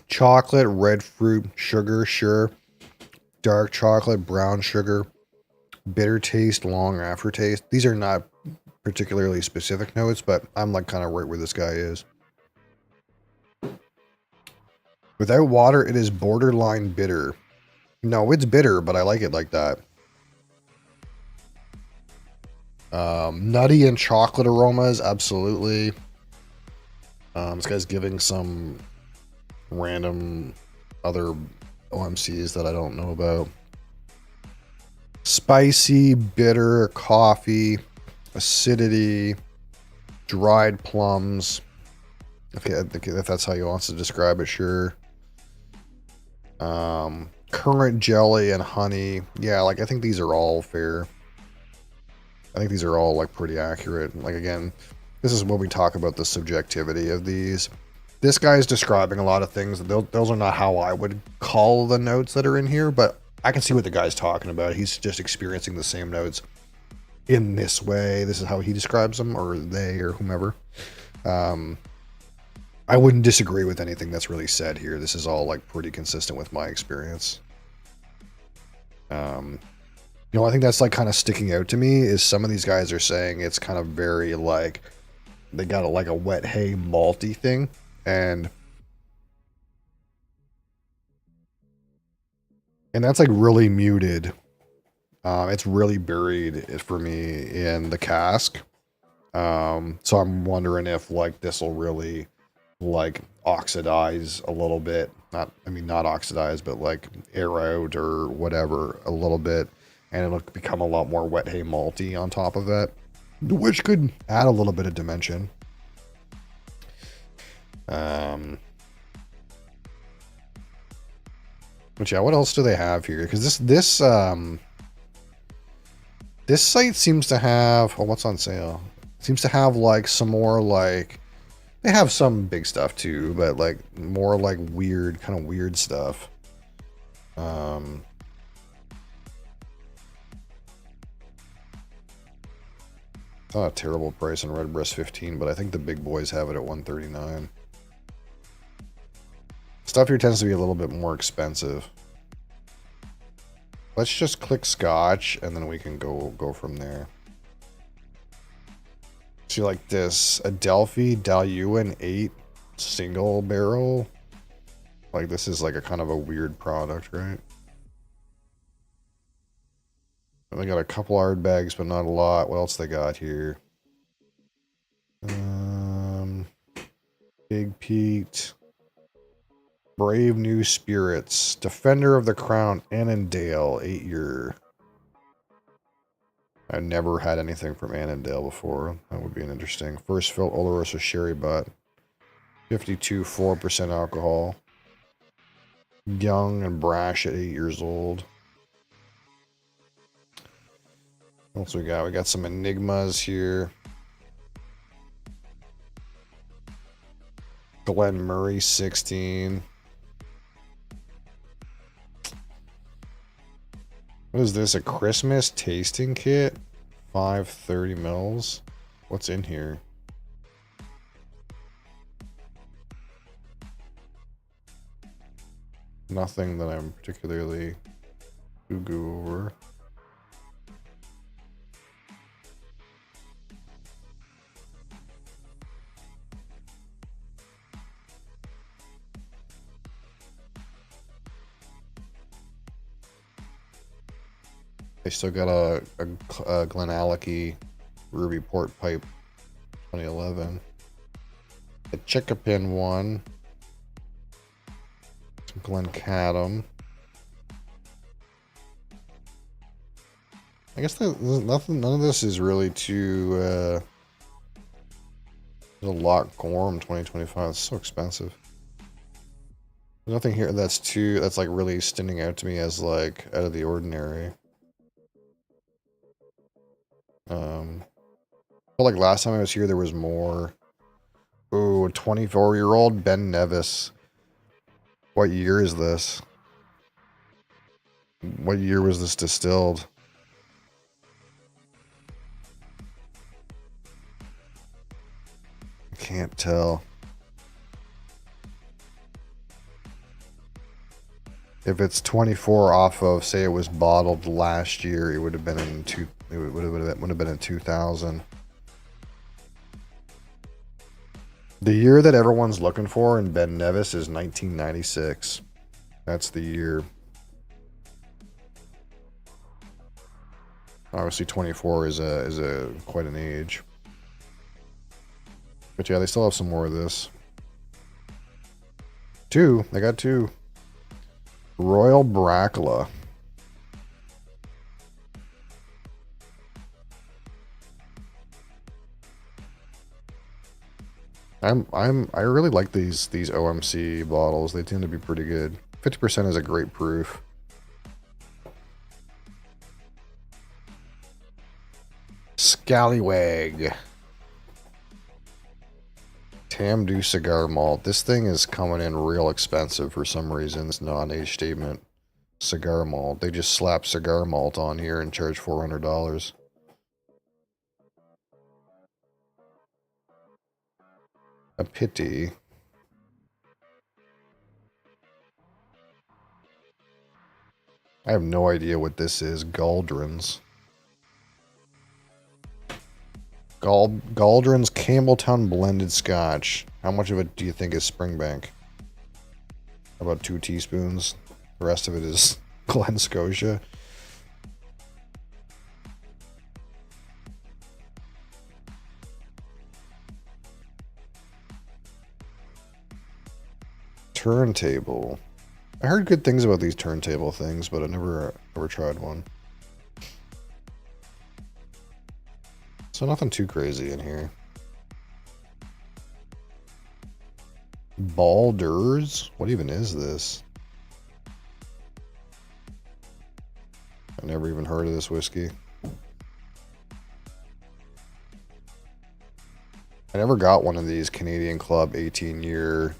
Chocolate, red fruit, sugar, sure. Dark chocolate, brown sugar, bitter taste, long aftertaste. These are not particularly specific notes, but I'm like kind of right where this guy is. Without water, it is borderline bitter. No, it's bitter, but I like it like that. Nutty and chocolate aromas, absolutely. This guy's giving some random other OMCs that I don't know about. Spicy, bitter, coffee, acidity, dried plums, If that's how you want to describe it, sure. Currant jelly and honey. Yeah, like I think these are all fair. I think these are all like pretty accurate. Like again, this is when we talk about the subjectivity of these. This guy's describing a lot of things. Those are not how I would call the notes that are in here, but I can see what the guy's talking about. He's just experiencing the same notes in this way. This is how he describes them, or they, or whomever. I wouldn't disagree with anything that's really said here. This is all like pretty consistent with my experience. You know, I think that's like kind of sticking out to me is some of these guys are saying it's kind of very like they got like a wet hay malty thing, and that's like really muted. It's really buried for me in the cask. So I'm wondering if like this will really like oxidize a little bit. Not oxidize, but like air out or whatever a little bit. And it'll become a lot more wet hay malty on top of that, which could add a little bit of dimension. But yeah, what else do they have here? Because this site seems to have, oh, what's on sale? Seems to have like some more like, they have some big stuff too, but like more like weird, kind of weird stuff. Not a terrible price on Redbreast 15, but I think the big boys have it at 139. Stuff here tends to be a little bit more expensive. Let's just click Scotch, and then we can go from there. So you like this Adelphi Daluin 8 single barrel. Like this is like a kind of a weird product, right? They got a couple hard bags, but not a lot. What else they got here? Big Pete. Brave New Spirits. Defender of the Crown, Annandale, 8-year. I've never had anything from Annandale before. That would be an interesting. First fill Oloroso Sherry Butt. 52.4% alcohol. Young and brash at 8 years old. What else we got? We got some Enigmas here. Glen Murray 16. What is this? A Christmas tasting kit? 530 mils. What's in here? Nothing that I'm particularly goo over. They still got a Glenallachie Ruby Port Pipe 2011. A Chickapin one. Some Glencadam. I guess none of this is really too... There's a Loch Gorm 2025. It's so expensive. There's nothing here that's like really standing out to me as like out of the ordinary. I feel like last time I was here there was more. Ooh, a 24-year-old Ben Nevis. What year is this? What year was this distilled? I can't tell. If it's 24 off of, say it was bottled last year, it would have been in would have been in 2000. The year that everyone's looking for in Ben Nevis is 1996. That's the year. Obviously 24 is a quite an age. But yeah, they still have some more of this. They got two. Royal Bracla. I really like these OMC bottles. They tend to be pretty good. 50% is a great proof. Scallywag. Tamdu cigar malt. This thing is coming in real expensive for some reason. It's not an age statement. Cigar malt. They just slap cigar malt on here and charge $400. A pity. I have no idea what this is. Galdrins. Galdrins Campbelltown blended scotch. How much of it do you think is Springbank? About 2 teaspoons. The rest of it is Glen Scotia. Turntable. I heard good things about these turntable things, but I never tried one. So nothing too crazy in here. Balders? What even is this? I never even heard of this whiskey. I never got one of these Canadian Club 18-year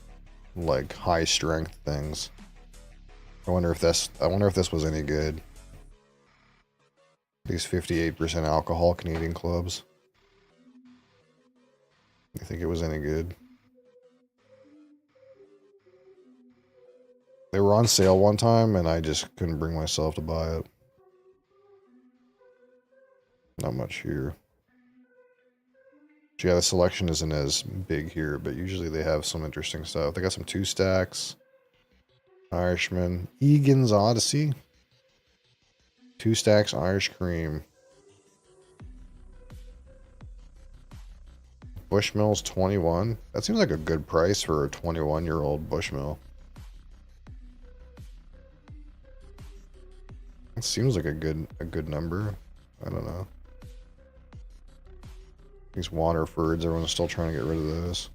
like high strength things. I wonder if this was any good. These 58% alcohol Canadian Clubs. You think it was any good? They were on sale one time and I just couldn't bring myself to buy it. Not much here. Yeah, the selection isn't as big here, but usually they have some interesting stuff. They got some 2 stacks. Irishman. Egan's Odyssey. 2 stacks Irish cream. Bushmills 21. That seems like a good price for a 21-year-old Bushmill. It seems like a good number. I don't know. These Waterfords, everyone's still trying to get rid of those.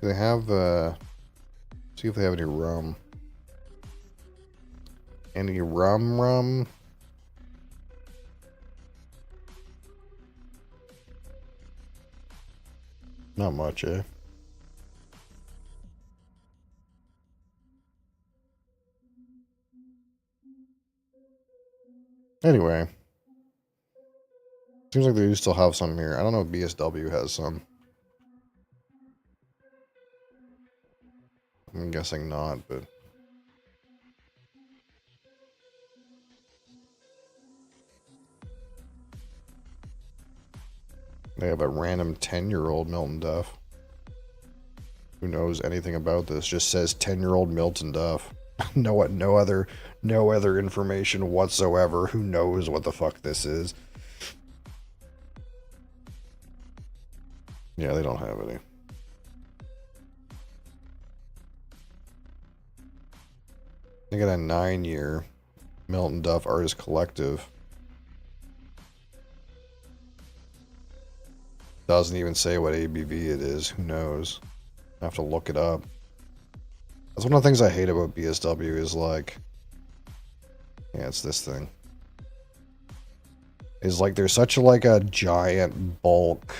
Do they have, see if they have any rum. Any rum? Not much, eh? Anyway. Seems like they do still have some here. I don't know if BSW has some. I'm guessing not, but... They have a random 10-year-old Milton Duff. Who knows anything about this? Just says 10-year-old Milton Duff. no other information whatsoever. Who knows what the fuck this is? Yeah, they don't have any. They got a 9-year Milton Duff Artist Collective. Doesn't even say what ABV it is. Who knows? I have to look it up. That's one of the things I hate about BSW is like... Yeah, it's this thing. Is like there's such like a giant bulk...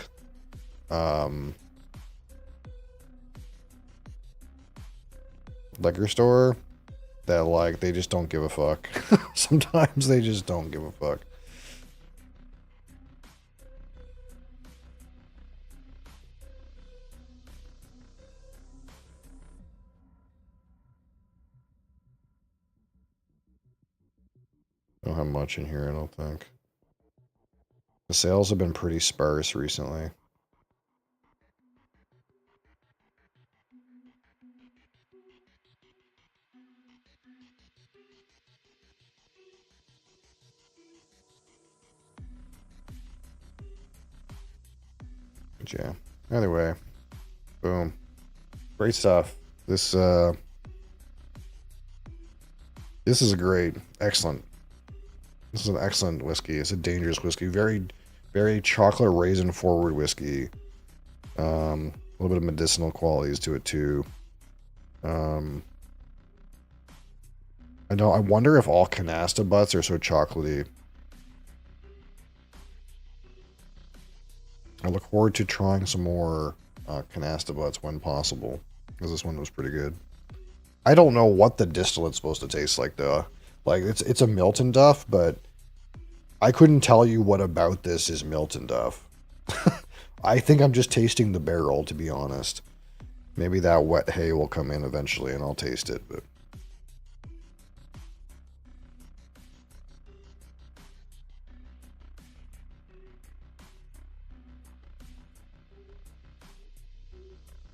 liquor store that like they just don't give a fuck. Sometimes they just don't give a fuck. Don't have much in here, I don't think. The sales have been pretty sparse recently. But yeah. Anyway, boom. Great stuff. This is a great, excellent. This is an excellent whiskey. It's a dangerous whiskey. Very, very chocolate raisin forward whiskey. A little bit of medicinal qualities to it too. I wonder if all canasta butts are so chocolatey. I look forward to trying some more canasta butts when possible, because this one was pretty good. I don't know what the distillate's supposed to taste like though. Like it's a Milton Duff, but I couldn't tell you what about this is Milton Duff. I think I'm just tasting the barrel, to be honest. Maybe that wet hay will come in eventually and I'll taste it, but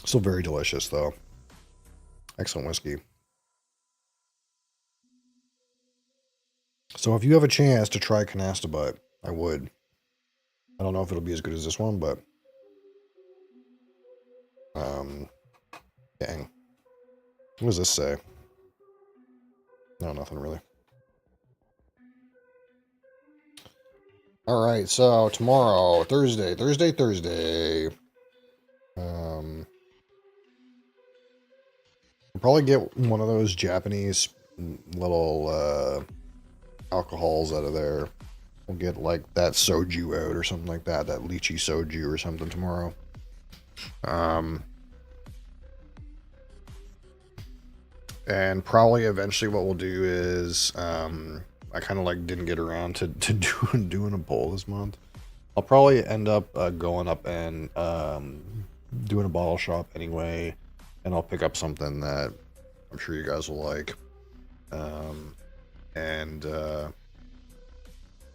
still very delicious though. Excellent whiskey. So if you have a chance to try canasta butt, I would. I don't know if it'll be as good as this one, but dang. What does this say? No, nothing really. All right, so tomorrow, Thursday. We'll probably get one of those Japanese little alcohols out of there. We'll get like that soju out or something like that lychee soju or something tomorrow. And probably eventually what we'll do is, I kind of like didn't get around to doing a poll this month. I'll probably end up going up and doing a bottle shop anyway, and I'll pick up something that I'm sure you guys will like.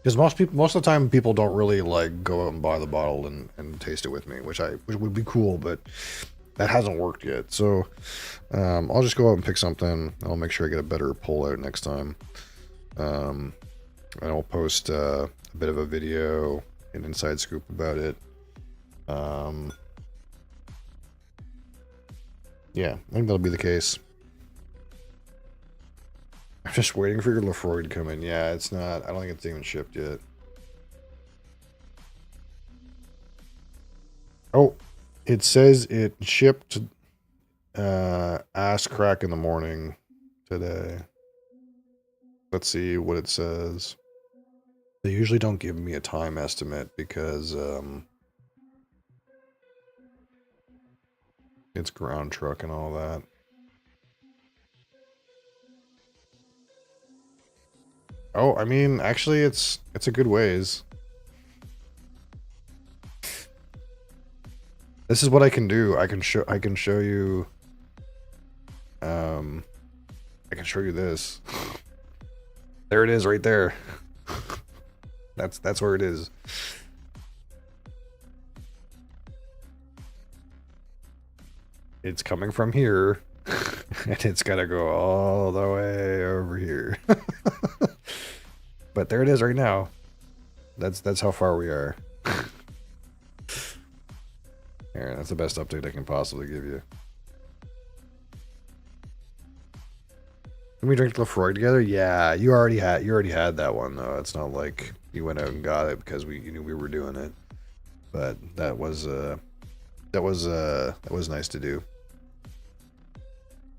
Because most of the time people don't really like go out and buy the bottle and taste it with me, which would be cool, but that hasn't worked yet. So I'll just go out and pick something. I'll make sure I get a better pull out next time. And I'll post a bit of a video, an inside scoop about it. Yeah, I think that'll be the case. I'm just waiting for your Lefroy to come in. Yeah, it's not. I don't think it's even shipped yet. Oh, it says it shipped ass crack in the morning today. Let's see what it says. They usually don't give me a time estimate because it's ground truck and all that. Oh, I mean, actually, it's a good ways. This is what I can do. I can show you. I can show you this. There it is, right there. That's where it is. It's coming from here, and it's gotta go all the way over here. But there it is right now. That's how far we are. Here, that's the best update I can possibly give you. Did we drink Lefroy together? Yeah, you already had that one though. It's not like you went out and got it because you knew we were doing it. But that was nice to do.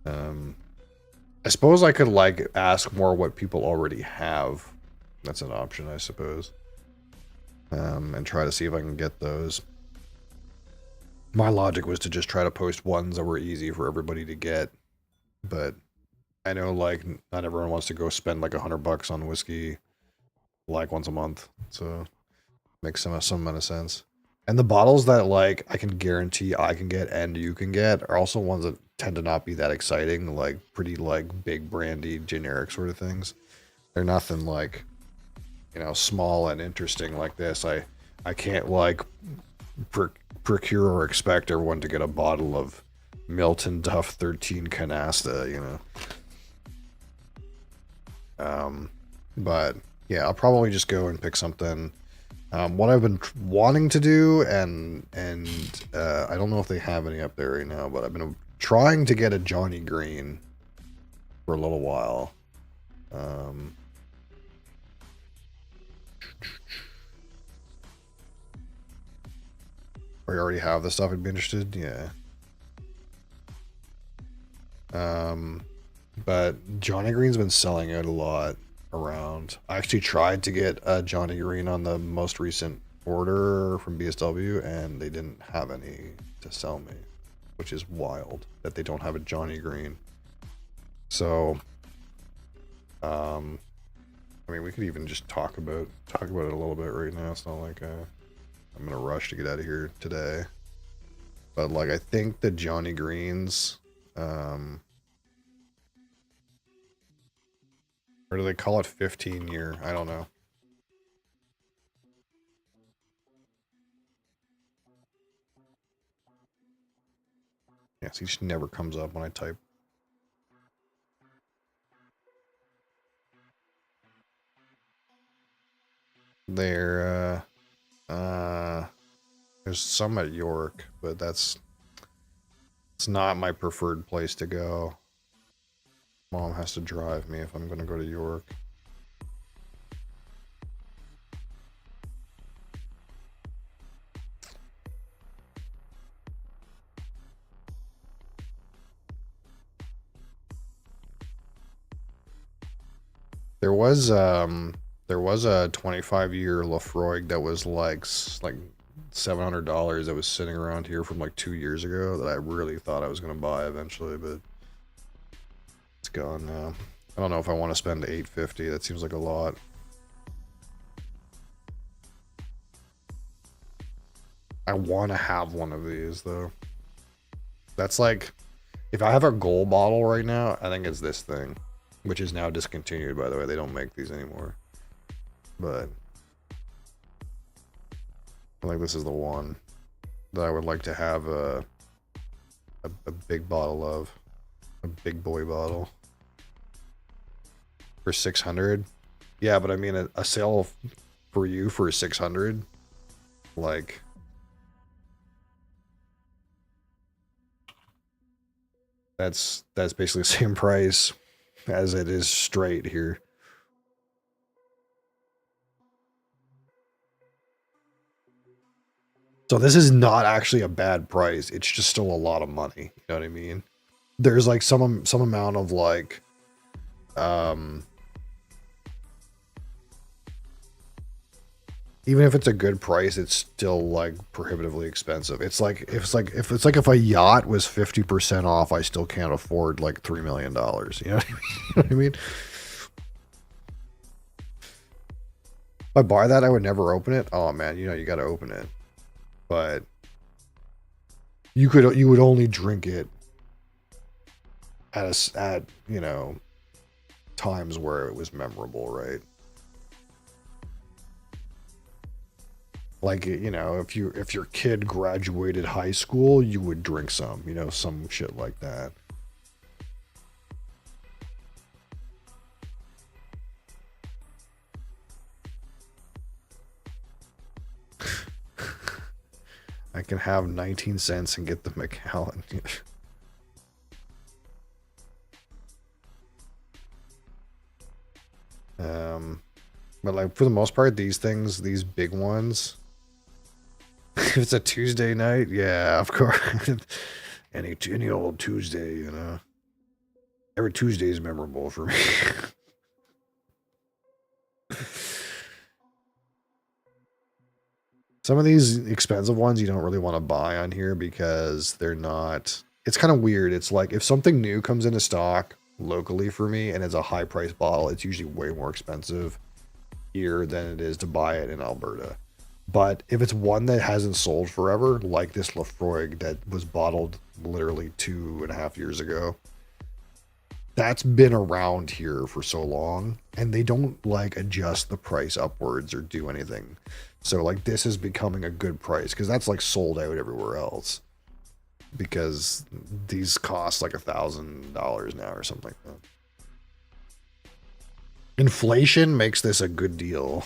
I suppose I could like ask more what people already have. That's an option, I suppose. And try to see if I can get those. My logic was to just try to post ones that were easy for everybody to get. But I know like not everyone wants to go spend like $100 on whiskey like once a month. So makes some amount of sense. And the bottles that like I can guarantee I can get and you can get are also ones that tend to not be that exciting, like pretty like big brandy generic sort of things. They're nothing like, you know, small and interesting like this. I can't like procure or expect everyone to get a bottle of Milton Duff 13 Canasta, you know. But yeah, I'll probably just go and pick something. What I've been wanting to do, and I don't know if they have any up there right now, but I've been trying to get a Johnny Green for a little while. Or you already have the stuff, I'd be interested. Yeah. But Johnny Green's been selling out a lot around. I actually tried to get a Johnny Green on the most recent order from BSW, and they didn't have any to sell me, which is wild that they don't have a Johnny Green. So, I mean, we could even just talk about it a little bit right now. It's not like I'm in a rush to get out of here today. But like, I think the Johnny Greens, or do they call it 15 year? I don't know. Yes, he just never comes up when I type. There's some at York, but it's not my preferred place to go. Mom has to drive me if I'm going to go to York. There was a 25-year Lafroig that was like $700 that was sitting around here from like 2 years ago that I really thought I was going to buy eventually, but it's gone now. I don't know if I want to spend $850. That seems like a lot. I want to have one of these though. That's like, if I have a gold bottle right now, I think it's this thing, which is now discontinued, by the way. They don't make these anymore. But I think this is the one that I would like to have a big bottle of. A big boy bottle. For 600. Yeah, but I mean a sale for you for 600. Like, that's basically the same price as it is straight here. So this is not actually a bad price. It's just still a lot of money. You know what I mean? There's like some amount of like, even if it's a good price, it's still like prohibitively expensive. It's like if a yacht was 50% off, I still can't afford like $3 million. You know what I mean? You know what I mean? If I buy that, I would never open it. Oh man, you know you got to open it. But you would only drink it at you know, times where it was memorable, right? Like, you know, if your kid graduated high school, you would drink some, you know, some shit like that. I can have 19 cents and get the Macallan. But like for the most part, these things, these big ones, if it's a Tuesday night, yeah, of course. any old Tuesday, you know. Every Tuesday is memorable for me. Some of these expensive ones you don't really want to buy on here because they're not... It's kind of weird. It's like if something new comes into stock locally for me and it's a high price bottle, it's usually way more expensive here than it is to buy it in Alberta. But if it's one that hasn't sold forever, like this Lafroig that was bottled literally 2.5 years ago, that's been around here for so long, and they don't like adjust the price upwards or do anything. So like this is becoming a good price because that's like sold out everywhere else, because these cost like $1,000 now or something like that. Inflation makes this a good deal.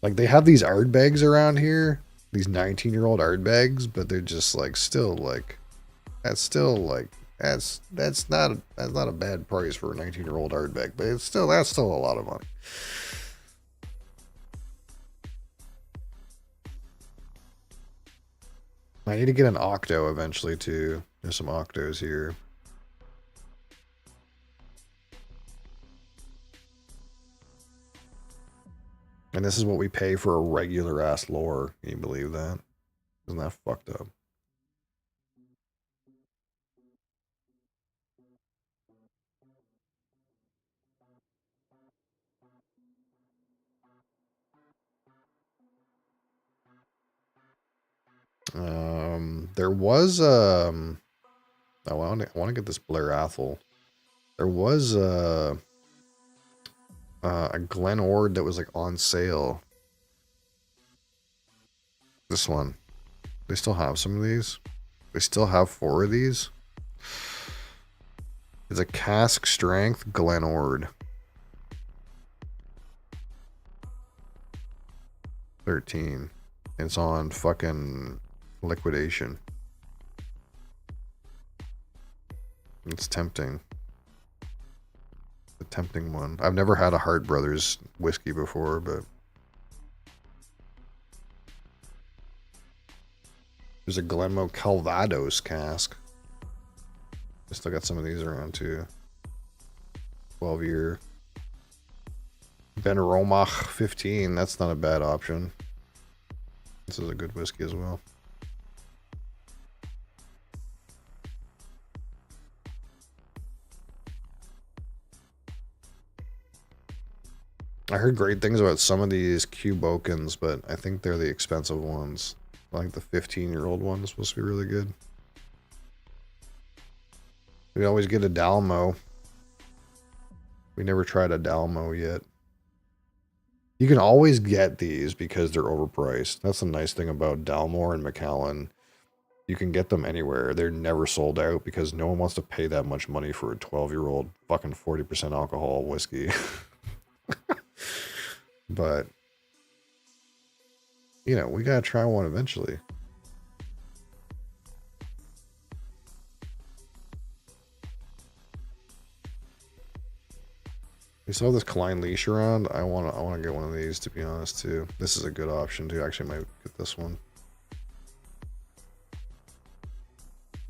Like they have these Ardbegs around here, these 19-year-old Ardbegs, but they're just like still like that's not a bad price for a 19-year-old Ardbeg, but that's still a lot of money. I need to get an Octo eventually too. There's some Octos here. And this is what we pay for a regular ass lore. Can you believe that? Isn't that fucked up? There was oh, I want to get this Blair Athel. There was a Glen Ord that was like on sale. This one. They still have some of these. They still have 4 of these. It's a cask strength Glen Ord. 13. It's on fucking liquidation. It's tempting. The tempting one. I've never had a Hart Brothers whiskey before, but there's a Glenmoe Calvados cask. I still got some of these around too. 12-year. Ben Romach 15. That's not a bad option. This is a good whiskey as well. I heard great things about some of these Cube Okens, but I think they're the expensive ones. I think the 15-year-old one is supposed to be really good. We always get a Dalmo. We never tried a Dalmo yet. You can always get these because they're overpriced. That's the nice thing about Dalmore and Macallan. You can get them anywhere. They're never sold out because no one wants to pay that much money for a 12-year-old fucking 40% alcohol whiskey. But, you know, we gotta try one eventually. We saw this Klein leash around. I wanna get one of these, to be honest too. This is a good option too. Actually, I might get this one.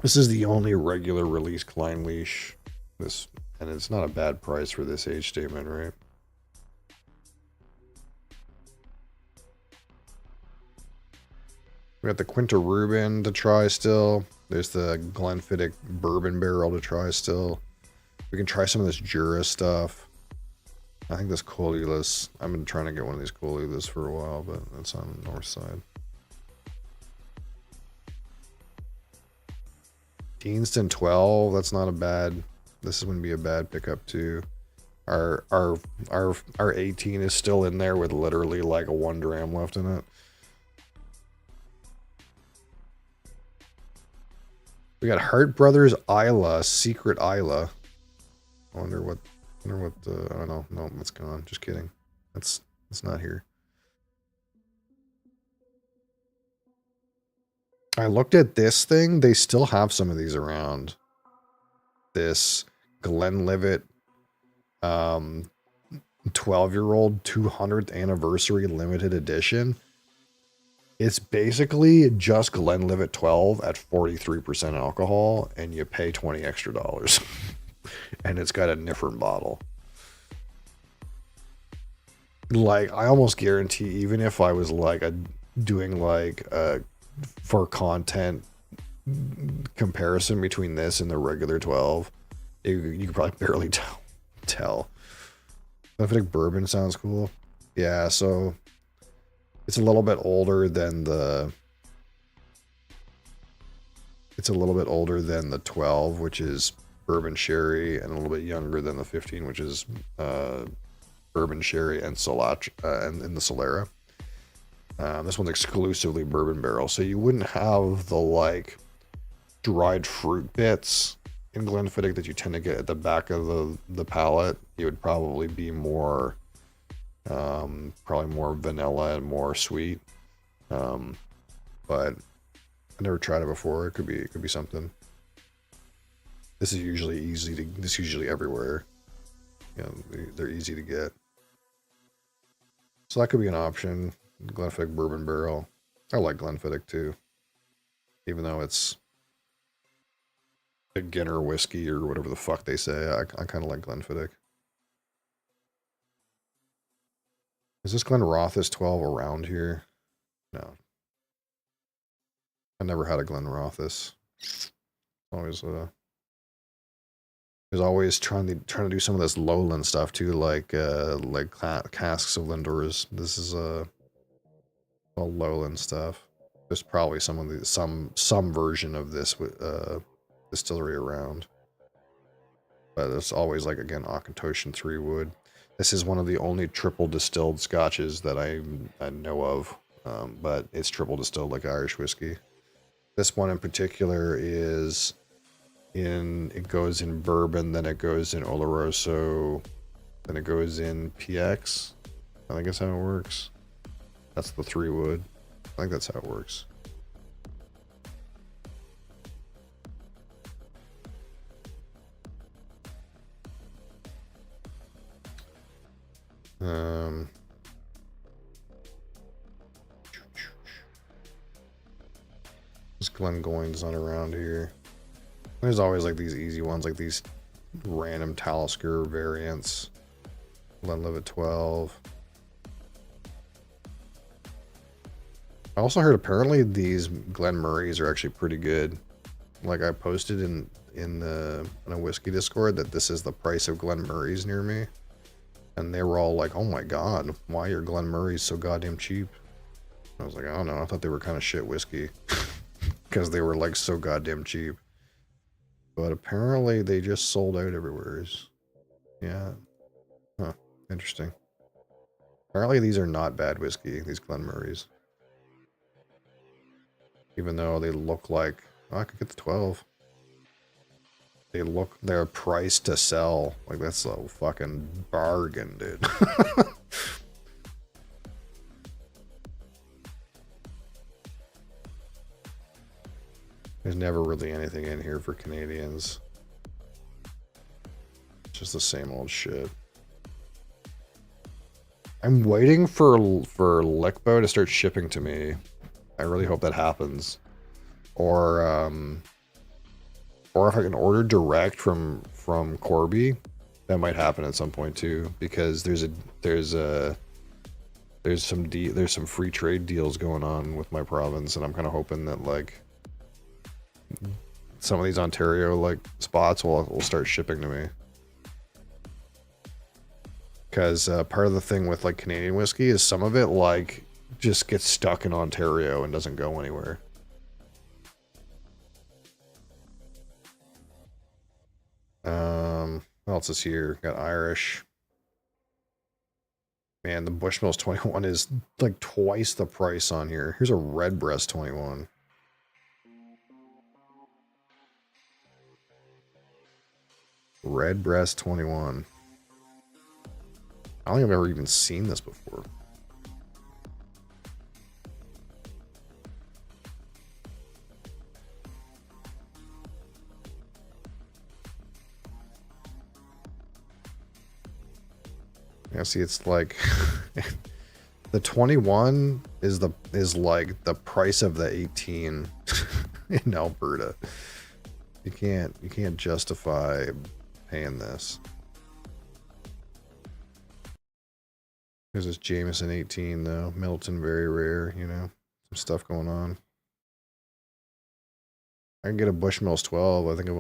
This is the only regular release Klein leash. This, and it's not a bad price for this age statement, right? We got the Quinta Rubin to try still. There's the Glenfiddich Bourbon Barrel to try still. We can try some of this Jura stuff. I think this Colulus. I've been trying to get one of these Colulus for a while, but it's on the north side. Deanston 12. That's not a bad. This wouldn't be a bad pickup too. Our 18 is still in there with literally like a 1 dram left in it. We got Hart Brothers Isla, Secret Isla. I wonder what I don't know. No, it's gone. Just kidding. It's not here. I looked at this thing. They still have some of these around. This Glenlivet 12-year-old 200th anniversary limited edition. It's basically just Glenlivet 12 at 43% alcohol, and you pay $20 extra. And it's got a different bottle. Like, I almost guarantee, even if I was like doing like for content comparison between this and the regular 12, you could probably barely tell. Glenfiddich Bourbon sounds cool. Yeah, so it's a little bit older than the 12, which is bourbon sherry, and a little bit younger than the 15, which is bourbon sherry and Solatra and in the Solera. This one's exclusively bourbon barrel, so you wouldn't have the like dried fruit bits in Glenfiddich that you tend to get at the back of the palate, it would probably be more, probably more vanilla and more sweet. But I never tried it before. It could be something. This is usually this is usually everywhere. You know, they're easy to get. So that could be an option. Glenfiddich Bourbon Barrel. I like Glenfiddich too. Even though it's beginner whiskey or whatever the fuck they say, I kind of like Glenfiddich. Is this Glenrothes 12 around here? No. I never had a Glenrothes. Always there's always trying to do some of this lowland stuff too, like casks of Lindors. This is all lowland stuff. There's probably some of the some version of this distillery around, but it's always like again Auchentoshan 3 wood. This is one of the only triple distilled scotches that I know of, but it's triple distilled like Irish whiskey. This one in particular is it goes in bourbon, then it goes in Oloroso, then it goes in PX. I think that's how it works. That's the 3 wood. I think that's how it works. This Glengoyne's not around here. There's always like these easy ones, like these random Talisker variants. Glenlivet 12. I also heard apparently these Glen Murrays are actually pretty good. Like I posted in a whiskey Discord that this is the price of Glen Murrays near me. And they were all like, oh my god, why are Glen Murrays so goddamn cheap? I was like, I don't know, I thought they were kind of shit whiskey. Because they were like so goddamn cheap. But apparently they just sold out everywhere. Yeah. Huh. Interesting. Apparently these are not bad whiskey, these Glen Murrays. Even though they look like, oh, I could get the 12. They're priced to sell. Like that's a fucking bargain, dude. There's never really anything in here for Canadians. It's just the same old shit. I'm waiting for Lickbo to start shipping to me. I really hope that happens. Or if I can order direct from Corby, that might happen at some point too. Because there's some free trade deals going on with my province, and I'm kind of hoping that like some of these Ontario like spots will start shipping to me. Because part of the thing with like Canadian whiskey is some of it like just gets stuck in Ontario and doesn't go anywhere. What else is here? Got Irish. Man, the Bushmills 21 is like twice the price on here. Here's a Redbreast 21. Redbreast 21. I don't think I've ever even seen this before. Yeah, see, it's like the 21 is like the price of the 18 in Alberta. You can't justify paying this. There's this Jameson 18 though. Milton very rare, you know. Some stuff going on. I can get a Bushmills 12. I think I've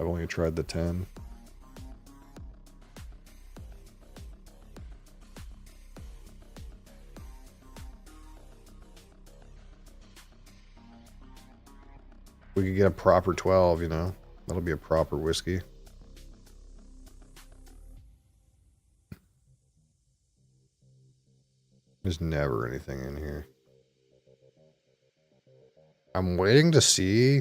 only tried the 10. We could get a proper 12, you know. That'll be a proper whiskey. There's never anything in here. I'm waiting to see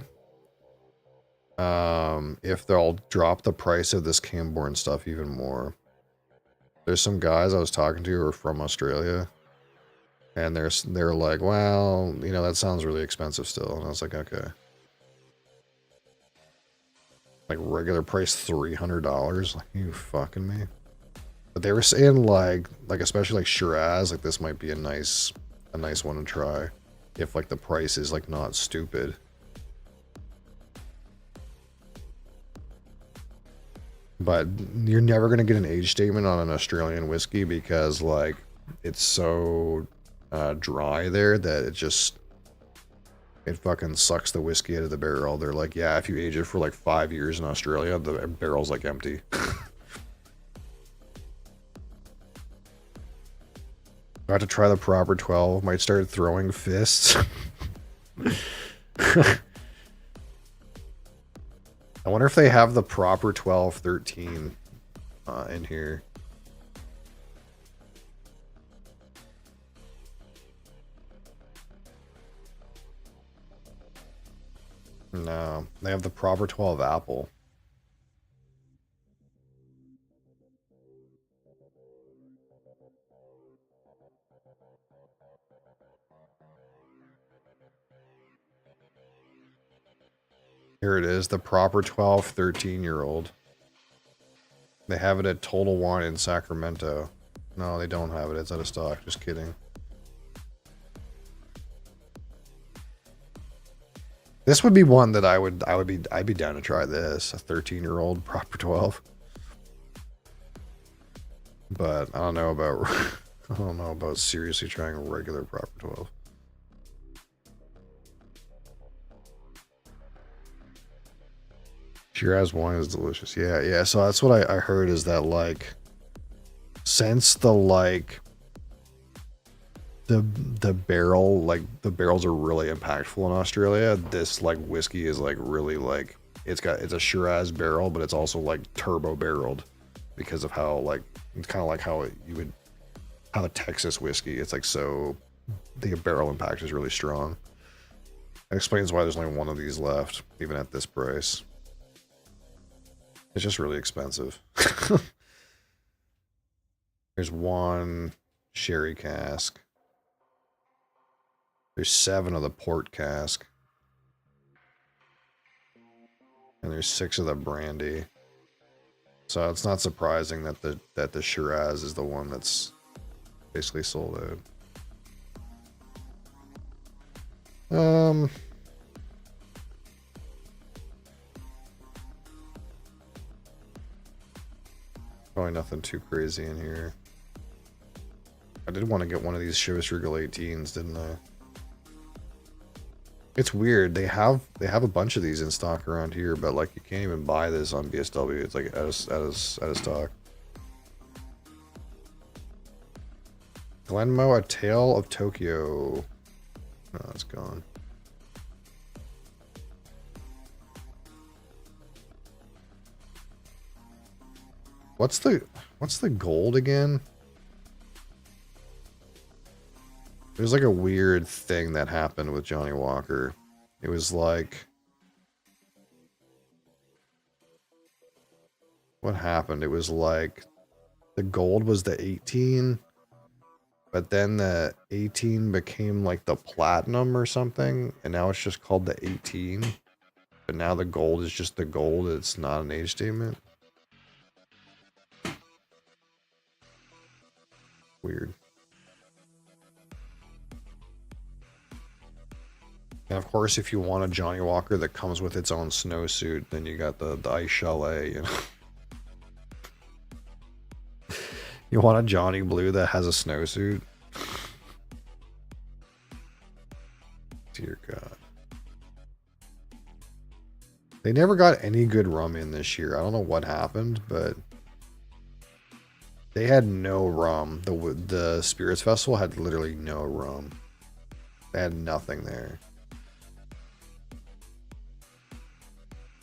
if they'll drop the price of this Camborne stuff even more. There's some guys I was talking to who are from Australia, and they're like, well, you know, that sounds really expensive still. And I was like, okay. Like regular price $300? Like, you fucking me? But they were saying like especially like Shiraz, like this might be a nice one to try if like the price is like not stupid. But you're never gonna get an age statement on an Australian whiskey because like it's so dry there that it fucking sucks the whiskey out of the barrel. They're like, yeah, if you age it for like 5 years in Australia, the barrel's like empty. Got to try the proper 12. Might start throwing fists. I wonder if they have the proper 12, 13 in here. No, they have the proper 12 apple. Here it is, the proper 12, 13-year-old. They have it at Total Wine in Sacramento. No, they don't have it. It's out of stock. Just kidding. This would be one that I'd be down to try this. A 13-year-old proper 12. But I don't know about seriously trying a regular proper 12. Shiraz wine is delicious. Yeah. So that's what I heard is that like since the barrel, like the barrels are really impactful in Australia, this like whiskey is like really like it's a Shiraz barrel, but it's also like turbo barreled because of how like it's kind of like how a Texas whiskey, it's like so the barrel impact is really strong. That explains why there's only one of these left, even at this price. It's just really expensive. There's one sherry cask. There's 7 of the port cask. And there's 6 of the brandy. So it's not surprising that the Shiraz is the one that's basically sold out. Probably nothing too crazy in here. I did want to get one of these Chivas Regal 18s, didn't I? It's weird. They have a bunch of these in stock around here, but like you can't even buy this on BSW. It's like out of stock. Glenmoe, A Tale of Tokyo. No, it's gone. What's the gold again? There's like a weird thing that happened with Johnny Walker. It was like, what happened? It was like the gold was the 18, but then the 18 became like the platinum or something, and now it's just called the 18. But now the gold is just the gold. It's not an age statement. Weird. And of course, if you want a Johnny Walker that comes with its own snowsuit, then you got the Ice Chalet, you know. You want a Johnny Blue that has a snowsuit? Dear God. They never got any good rum in this year. I don't know what happened, but they had no rum. The Spirits Festival had literally no rum. They had nothing there.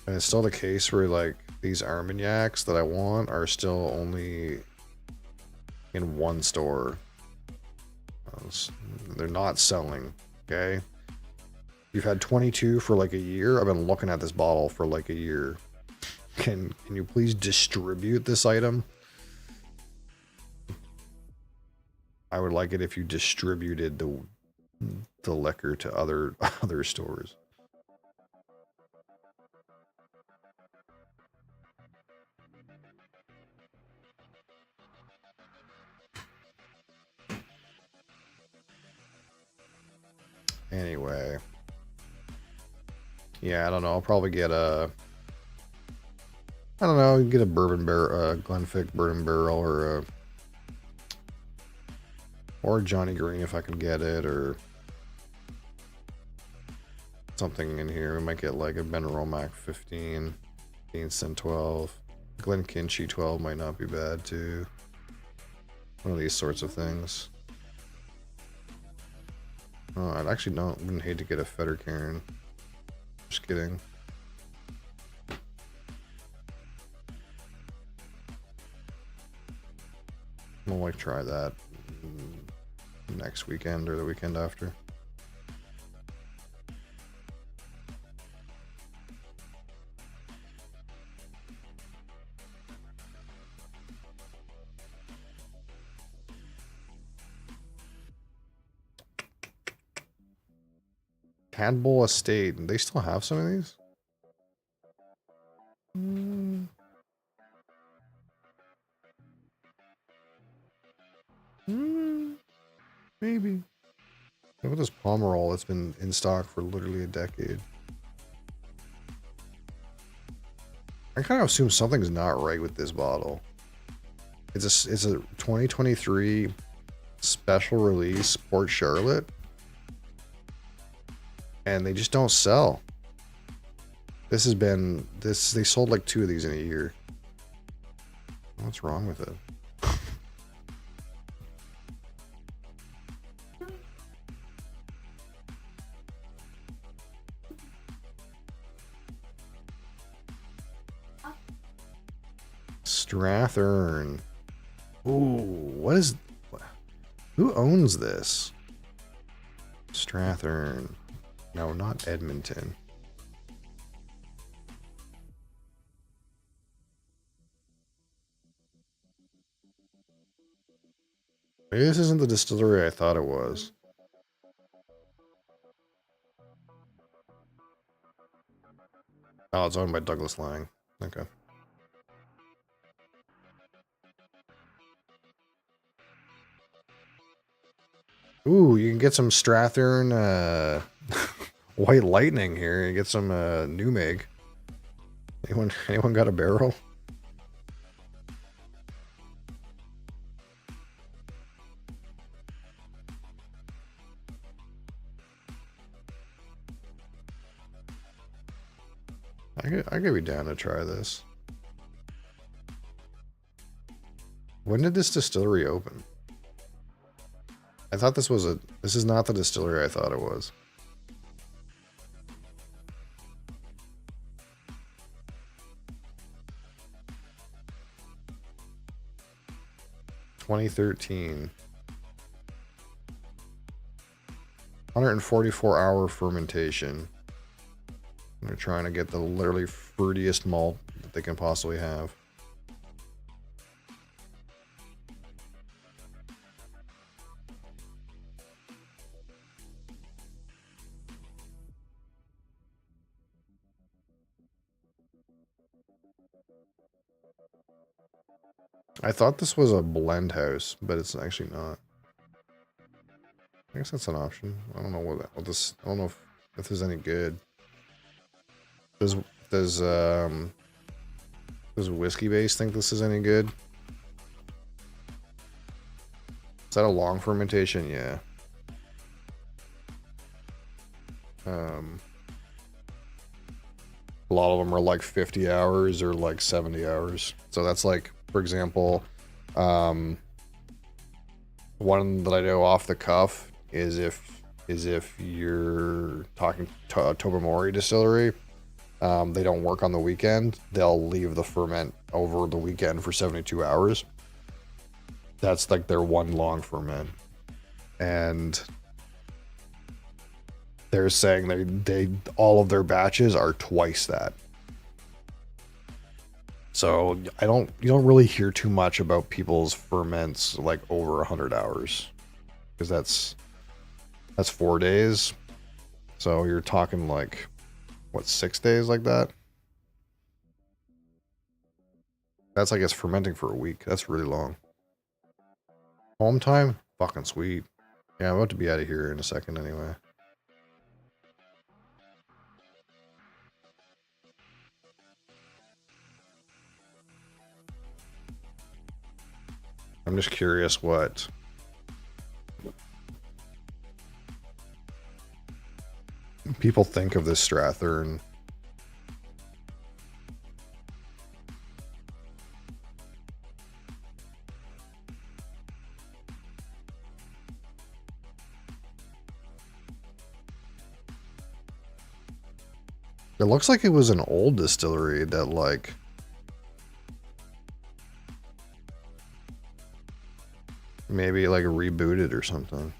And it's still the case where like these Armagnacs that I want are still only in one store. They're not selling, okay? You've had 22 for like a year. I've been looking at this bottle for like a year. Can you please distribute this item? I would like it if you distributed the liquor to other stores. Anyway. Yeah, I don't know. I'll probably get a... I don't know. Get a bourbon barrel, Glenfiddich bourbon barrel, or Johnny Green if I can get it, or something in here. We might get like a Ben Romack 15, Cent 12, Glenkinchie 12 might not be bad too. One of these sorts of things. Oh, I actually wouldn't hate to get a Fettercairn. Just kidding. I'll like try that next weekend or the weekend after. Cadboll Estate. They still have some of these? Maybe. Look at this Pomerol that's been in stock for literally a decade. I kind of assume something's not right with this bottle. It's a 2023 special release Port Charlotte, and they just don't sell. They sold like 2 of these in a year. What's wrong with it? Strathern. Ooh, who owns this? Strathern. No, not Edmonton. Maybe this isn't the distillery I thought it was. Oh, it's owned by Douglas Lang. Okay. Ooh, you can get some Strathern White Lightning here. You get some New Meg. Anyone got a barrel? I could be down to try this. When did this distillery open? I thought this is not the distillery I thought it was. (2013). 144-hour fermentation. They're trying to get the literally fruitiest malt that they can possibly have. I thought this was a blend house, but it's actually not. I guess that's an option. I don't know I don't know if this is any good. Does Whiskey Base think this is any good? Is that a long fermentation? Yeah. A lot of them are like 50 hours or like 70 hours. So that's like, for example, one that I know off the cuff is if you're talking to Tobermory Distillery, they don't work on the weekend. They'll leave the ferment over the weekend for 72 hours. That's like their one long ferment. And they're saying they all of their batches are twice that. So you don't really hear too much about people's ferments like over 100 hours, because that's 4 days. So you're talking like what, 6 days like that? That's, I guess, fermenting for a week. That's really long. Home time? Fucking sweet. Yeah, I'm about to be out of here in a second anyway. I'm just curious what people think of this Strathern. It looks like it was an old distillery that, like, maybe like rebooted or something.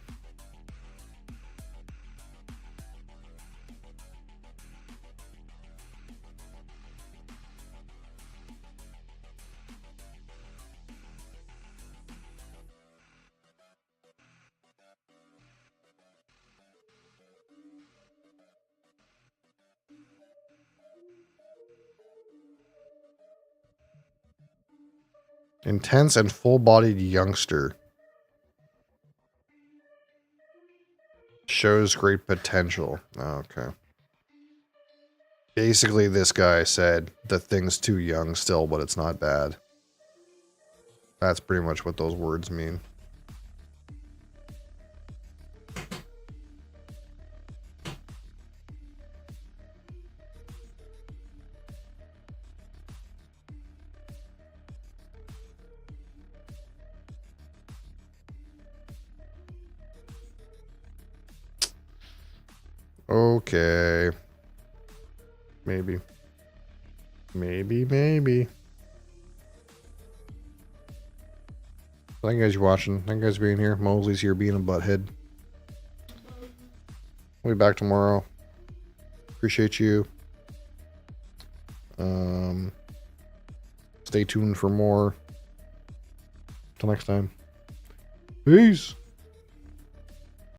Intense and full-bodied youngster. Shows great potential. Oh, okay. Basically, this guy said the thing's too young still, but it's not bad. That's pretty much what those words mean. Okay. Maybe. Maybe. Thank you guys for watching. Thank you guys for being here. Mosley's here being a butthead. We'll be back tomorrow. Appreciate you. Stay tuned for more. Till next time. Peace.